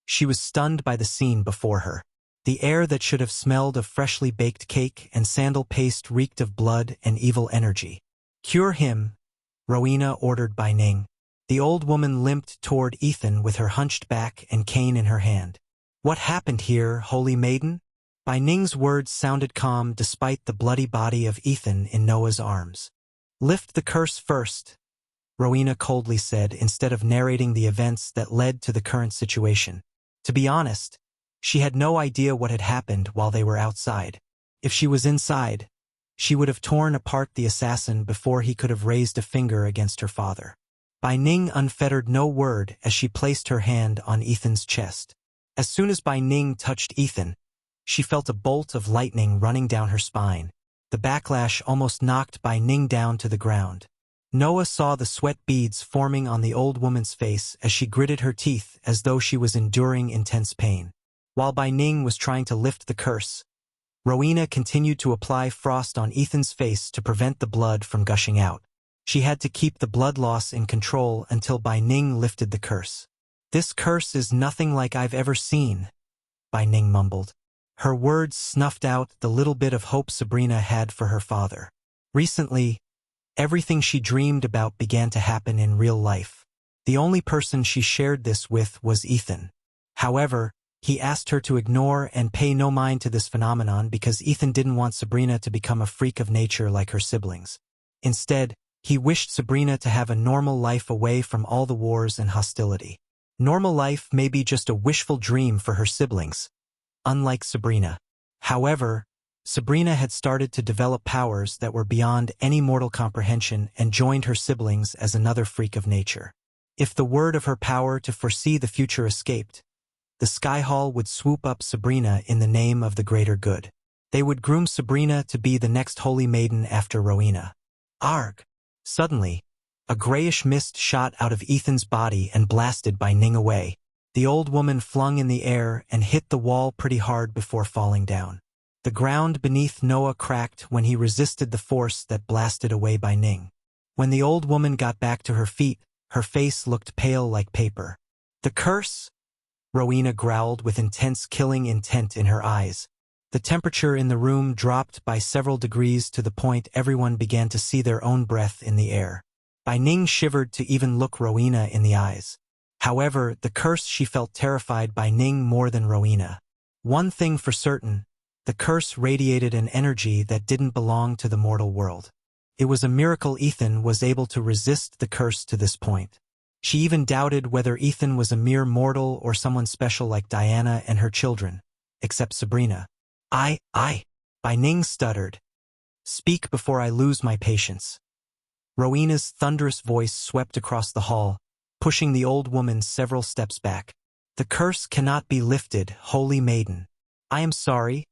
S1: she was stunned by the scene before her. The air that should have smelled of freshly baked cake and sandal paste reeked of blood and evil energy. "Cure him," Rowena ordered Bai Ning. The old woman limped toward Ethan with her hunched back and cane in her hand. "What happened here, holy maiden?" Bai Ning's words sounded calm despite the bloody body of Ethan in Noah's arms. "Lift the curse first," Rowena coldly said instead of narrating the events that led to the current situation. To be honest, she had no idea what had happened while they were outside. If she was inside, she would have torn apart the assassin before he could have raised a finger against her father. Bai Ning unfettered no word as she placed her hand on Ethan's chest. As soon as Bai Ning touched Ethan, she felt a bolt of lightning running down her spine. The backlash almost knocked Bai Ning down to the ground. Noah saw the sweat beads forming on the old woman's face as she gritted her teeth as though she was enduring intense pain. While Bai Ning was trying to lift the curse, Rowena continued to apply frost on Ethan's face to prevent the blood from gushing out. She had to keep the blood loss in control until Bai Ning lifted the curse. "This curse is nothing like I've ever seen," Bai Ning mumbled. Her words snuffed out the little bit of hope Sabrina had for her father. Recently, everything she dreamed about began to happen in real life. The only person she shared this with was Ethan. However, he asked her to ignore and pay no mind to this phenomenon because Ethan didn't want Sabrina to become a freak of nature like her siblings. Instead, he wished Sabrina to have a normal life away from all the wars and hostility. Normal life may be just a wishful dream for her siblings, unlike Sabrina. However, Sabrina had started to develop powers that were beyond any mortal comprehension and joined her siblings as another freak of nature. If the word of her power to foresee the future escaped, the Sky Hall would swoop up Sabrina in the name of the greater good. They would groom Sabrina to be the next holy maiden after Rowena. Arg! Suddenly, a grayish mist shot out of Ethan's body and blasted Bai Ning away. The old woman flung in the air and hit the wall pretty hard before falling down. The ground beneath Noah cracked when he resisted the force that blasted away Bai Ning. When the old woman got back to her feet, her face looked pale like paper. "The curse?" Rowena growled with intense killing intent in her eyes. The temperature in the room dropped by several degrees to the point everyone began to see their own breath in the air. Bai Ning shivered to even look Rowena in the eyes. However, the curse she felt terrified Bai Ning more than Rowena. One thing for certain, the curse radiated an energy that didn't belong to the mortal world. It was a miracle Ethan was able to resist the curse to this point. She even doubted whether Ethan was a mere mortal or someone special like Diana and her children, except Sabrina. Bai Ning stuttered. Speak before I lose my patience. Rowena's thunderous voice swept across the hall, pushing the old woman several steps back. The curse cannot be lifted, holy maiden. I am sorry.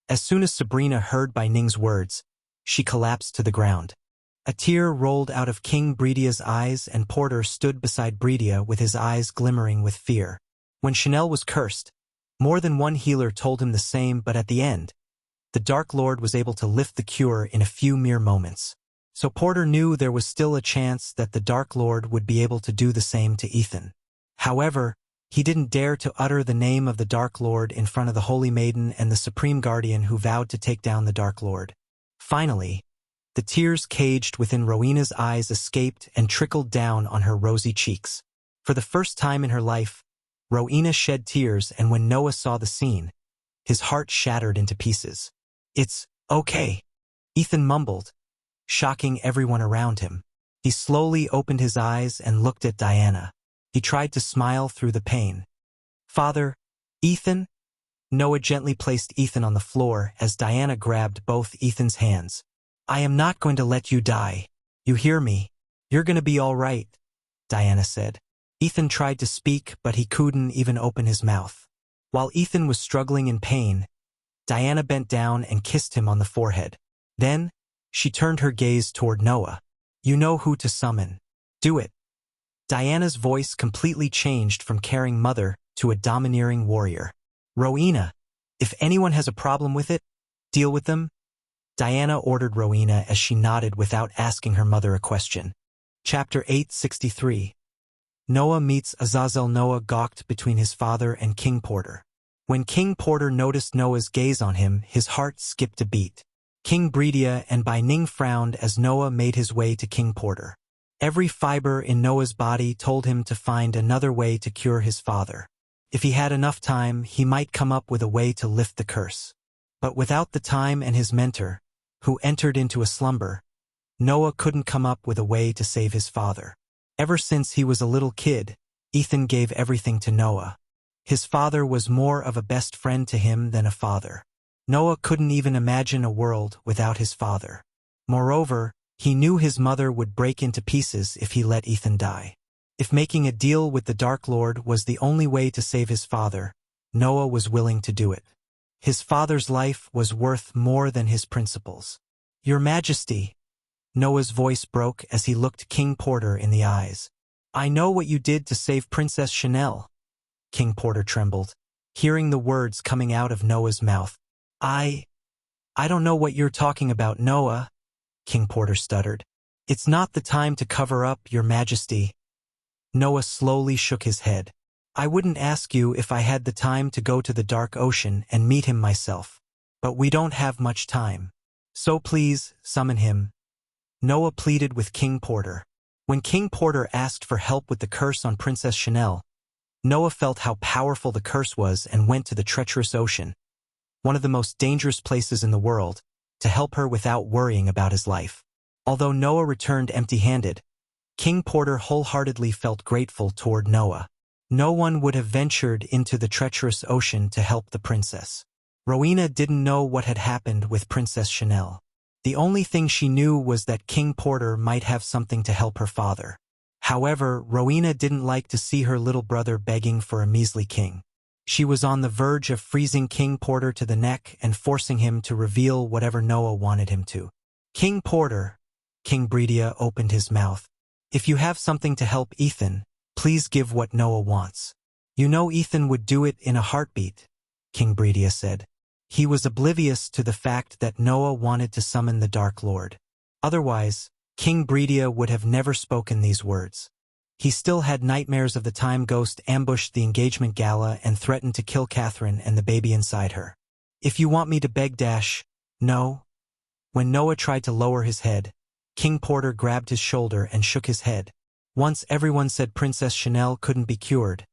S1: As soon as Sabrina heard Bai Ning's words, she collapsed to the ground. A tear rolled out of King Bridia's eyes and Porter stood beside Bridia with his eyes glimmering with fear. When Chanel was cursed, more than one healer told him the same, but at the end, the Dark Lord was able to lift the cure in a few mere moments. So Porter knew there was still a chance that the Dark Lord would be able to do the same to Ethan. However, he didn't dare to utter the name of the Dark Lord in front of the Holy Maiden and the Supreme Guardian who vowed to take down the Dark Lord. Finally, the tears caged within Rowena's eyes escaped and trickled down on her rosy cheeks. For the first time in her life, Rowena shed tears, and when Noah saw the scene, his heart shattered into pieces. It's okay, Ethan mumbled, shocking everyone around him. He slowly opened his eyes and looked at Diana. He tried to smile through the pain. Father, Ethan? Noah gently placed Ethan on the floor as Diana grabbed both Ethan's hands. I am not going to let you die. You hear me? You're going to be all right, Diana said. Ethan tried to speak, but he couldn't even open his mouth. While Ethan was struggling in pain, Diana bent down and kissed him on the forehead. Then, she turned her gaze toward Noah. You know who to summon. Do it. Diana's voice completely changed from caring mother to a domineering warrior. Rowena, if anyone has a problem with it, deal with them. Diana ordered Rowena as she nodded without asking her mother a question. Chapter 863. Noah meets Azazel. Noah gawked between his father and King Porter. When King Porter noticed Noah's gaze on him, his heart skipped a beat. King Bridia and Bai Ning frowned as Noah made his way to King Porter. Every fiber in Noah's body told him to find another way to cure his father. If he had enough time, he might come up with a way to lift the curse. But without the time and his mentor, who entered into a slumber, Noah couldn't come up with a way to save his father. Ever since he was a little kid, Ethan gave everything to Noah. His father was more of a best friend to him than a father. Noah couldn't even imagine a world without his father. Moreover, he knew his mother would break into pieces if he let Ethan die. If making a deal with the Dark Lord was the only way to save his father, Noah was willing to do it. His father's life was worth more than his principles. Your Majesty, Noah's voice broke as he looked King Porter in the eyes. I know what you did to save Princess Chanel. King Porter trembled, hearing the words coming out of Noah's mouth. I don't know what you're talking about, Noah, King Porter stuttered. It's not the time to cover up, Your Majesty. Noah slowly shook his head. I wouldn't ask you if I had the time to go to the Dark Ocean and meet him myself. But we don't have much time. So please, summon him. Noah pleaded with King Porter. When King Porter asked for help with the curse on Princess Chanel, Noah felt how powerful the curse was and went to the treacherous ocean, one of the most dangerous places in the world, to help her without worrying about his life. Although Noah returned empty-handed, King Porter wholeheartedly felt grateful toward Noah. No one would have ventured into the treacherous ocean to help the princess. Rowena didn't know what had happened with Princess Chanel. The only thing she knew was that King Porter might have something to help her father. However, Rowena didn't like to see her little brother begging for a measly king. She was on the verge of freezing King Porter to the neck and forcing him to reveal whatever Noah wanted him to. King Porter, King Bridia opened his mouth. If you have something to help Ethan, please give what Noah wants. You know Ethan would do it in a heartbeat, King Bridia said. He was oblivious to the fact that Noah wanted to summon the Dark Lord. Otherwise, King Bridia would have never spoken these words. He still had nightmares of the time Ghost ambushed the engagement gala and threatened to kill Catherine and the baby inside her. If you want me to beg no. When Noah tried to lower his head, King Porter grabbed his shoulder and shook his head. Once everyone said Princess Chanel couldn't be cured.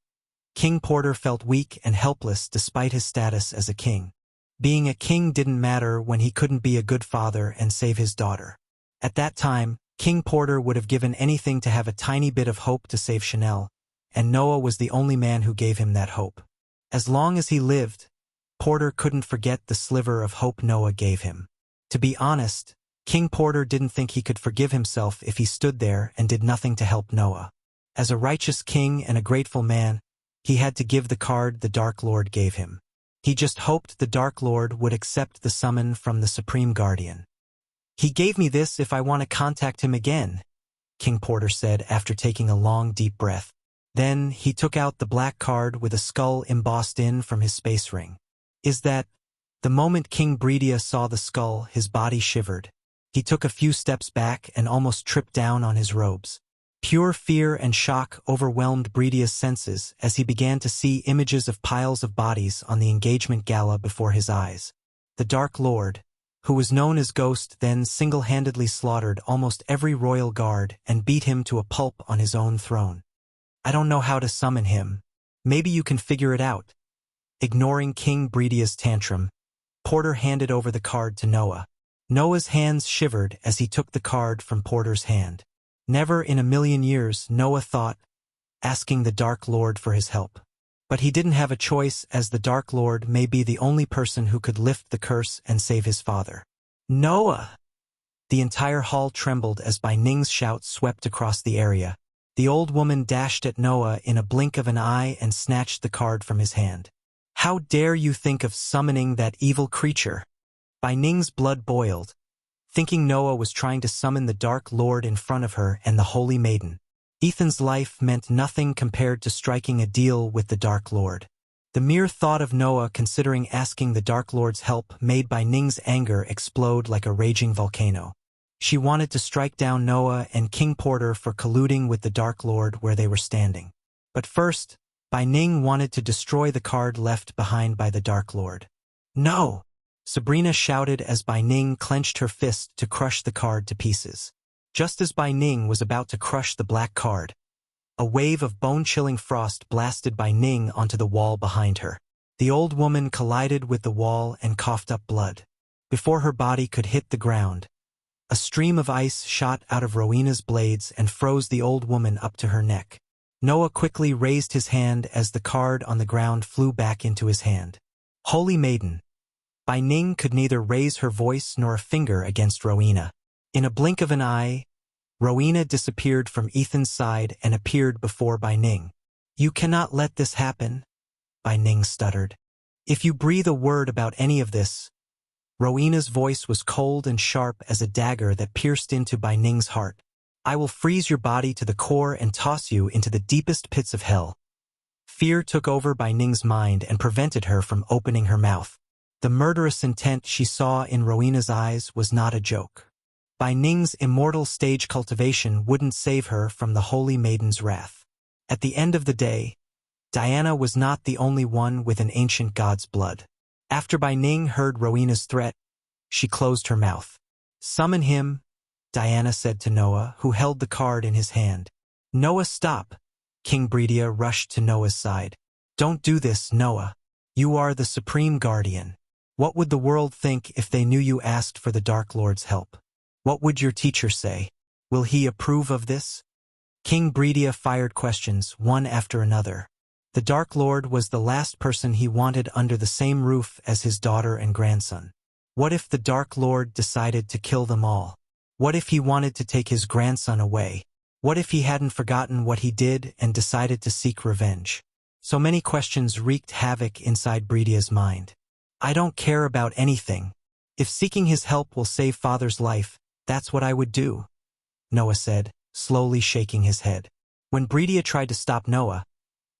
S1: King Porter felt weak and helpless despite his status as a king. Being a king didn't matter when he couldn't be a good father and save his daughter. At that time, King Porter would have given anything to have a tiny bit of hope to save Chanel, and Noah was the only man who gave him that hope. As long as he lived, Porter couldn't forget the sliver of hope Noah gave him. To be honest, King Porter didn't think he could forgive himself if he stood there and did nothing to help Noah. As a righteous king and a grateful man, he had to give the card the Dark Lord gave him. He just hoped the Dark Lord would accept the summon from the Supreme Guardian. He gave me this if I want to contact him again, King Porter said after taking a long, deep breath. Then he took out the black card with a skull embossed in from his space ring. The moment King Bredia saw the skull, his body shivered. He took a few steps back and almost tripped down on his robes. Pure fear and shock overwhelmed Bredia's senses as he began to see images of piles of bodies on the engagement gala before his eyes. The Dark Lord, who was known as Ghost, then single-handedly slaughtered almost every royal guard and beat him to a pulp on his own throne. I don't know how to summon him. Maybe you can figure it out. Ignoring King Bredia's tantrum, Porter handed over the card to Noah. Noah's hands shivered as he took the card from Porter's hand. Never in a million years, Noah thought, asking the Dark Lord for his help. But he didn't have a choice, as the Dark Lord may be the only person who could lift the curse and save his father. Noah! The entire hall trembled as Bai Ning's shout swept across the area. The old woman dashed at Noah in a blink of an eye and snatched the card from his hand. How dare you think of summoning that evil creature? Bai Ning's blood boiled, thinking Noah was trying to summon the Dark Lord in front of her and the Holy Maiden. Ethan's life meant nothing compared to striking a deal with the Dark Lord. The mere thought of Noah considering asking the Dark Lord's help made Bai Ning's anger explode like a raging volcano. She wanted to strike down Noah and King Porter for colluding with the Dark Lord where they were standing. But first, Bai Ning wanted to destroy the card left behind by the Dark Lord. No! Sabrina shouted as Bai Ning clenched her fist to crush the card to pieces. Just as Bai Ning was about to crush the black card, a wave of bone-chilling frost blasted Bai Ning onto the wall behind her. The old woman collided with the wall and coughed up blood. Before her body could hit the ground, a stream of ice shot out of Rowena's blades and froze the old woman up to her neck. Noah quickly raised his hand as the card on the ground flew back into his hand. Holy Maiden! Bai Ning could neither raise her voice nor a finger against Rowena. In a blink of an eye, Rowena disappeared from Ethan's side and appeared before Bai Ning. You cannot let this happen, Bai Ning stuttered. If you breathe a word about any of this. Rowena's voice was cold and sharp as a dagger that pierced into Bai Ning's heart. I will freeze your body to the core and toss you into the deepest pits of hell. Fear took over Bai Ning's mind and prevented her from opening her mouth. The murderous intent she saw in Rowena's eyes was not a joke. Bai Ning's immortal stage cultivation wouldn't save her from the Holy Maiden's wrath. At the end of the day, Diana was not the only one with an ancient god's blood. After Bai Ning heard Rowena's threat, she closed her mouth. Summon him, Diana said to Noah, who held the card in his hand. Noah, stop! King Bredia rushed to Noah's side. Don't do this, Noah. You are the Supreme Guardian. What would the world think if they knew you asked for the Dark Lord's help? What would your teacher say? Will he approve of this? King Bredia fired questions, one after another. The Dark Lord was the last person he wanted under the same roof as his daughter and grandson. What if the Dark Lord decided to kill them all? What if he wanted to take his grandson away? What if he hadn't forgotten what he did and decided to seek revenge? So many questions wreaked havoc inside Bredia's mind. I don't care about anything. If seeking his help will save father's life, that's what I would do, Noah said, slowly shaking his head. When Bredia tried to stop Noah,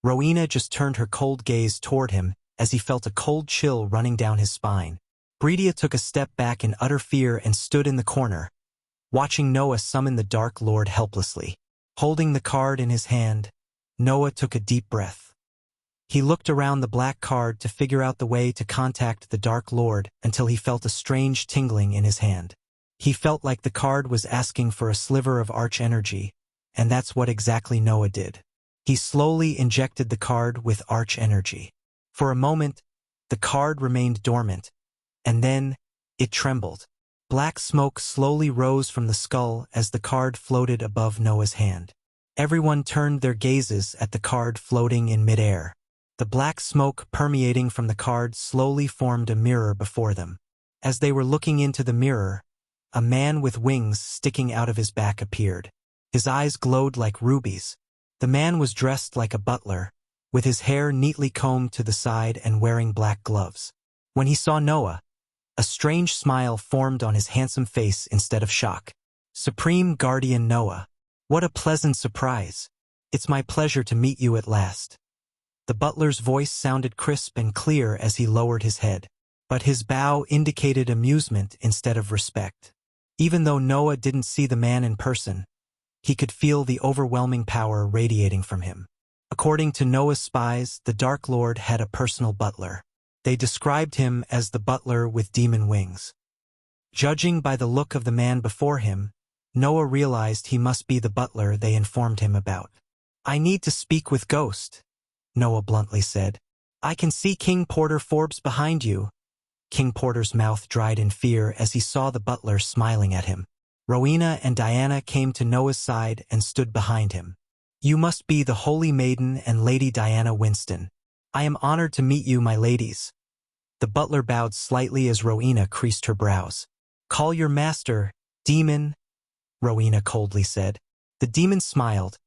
S1: Rowena just turned her cold gaze toward him as he felt a cold chill running down his spine. Bredia took a step back in utter fear and stood in the corner, watching Noah summon the Dark Lord helplessly. Holding the card in his hand, Noah took a deep breath. He looked around the black card to figure out the way to contact the Dark Lord until he felt a strange tingling in his hand. He felt like the card was asking for a sliver of arch-energy, and that's what exactly Noah did. He slowly injected the card with arch-energy. For a moment, the card remained dormant, and then it trembled. Black smoke slowly rose from the skull as the card floated above Noah's hand. Everyone turned their gazes at the card floating in midair. The black smoke permeating from the card slowly formed a mirror before them. As they were looking into the mirror, a man with wings sticking out of his back appeared. His eyes glowed like rubies. The man was dressed like a butler, with his hair neatly combed to the side and wearing black gloves. When he saw Noah, a strange smile formed on his handsome face instead of shock. "Supreme Guardian Noah, what a pleasant surprise. It's my pleasure to meet you at last." The butler's voice sounded crisp and clear as he lowered his head, but his bow indicated amusement instead of respect. Even though Noah didn't see the man in person, he could feel the overwhelming power radiating from him. According to Noah's spies, the Dark Lord had a personal butler. They described him as the butler with demon wings. Judging by the look of the man before him, Noah realized he must be the butler they informed him about. "I need to speak with Ghost," Noah bluntly said. "I can see King Porter Forbes behind you." King Porter's mouth dried in fear as he saw the butler smiling at him. Rowena and Diana came to Noah's side and stood behind him. "You must be the Holy Maiden and Lady Diana Winston. I am honored to meet you, my ladies." The butler bowed slightly as Rowena creased her brows. "Call your master, demon," Rowena coldly said. The demon smiled,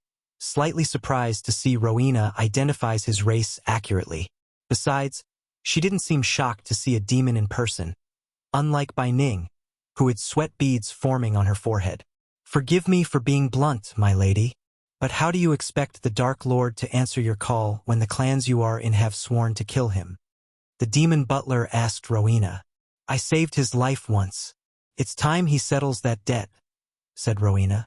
S1: slightly surprised to see Rowena identifies his race accurately. Besides, she didn't seem shocked to see a demon in person, unlike Bai Ning, who had sweat beads forming on her forehead. "Forgive me for being blunt, my lady, but how do you expect the Dark Lord to answer your call when the clans you are in have sworn to kill him?" The demon butler asked Rowena. "I saved his life once. It's time he settles that debt," said Rowena.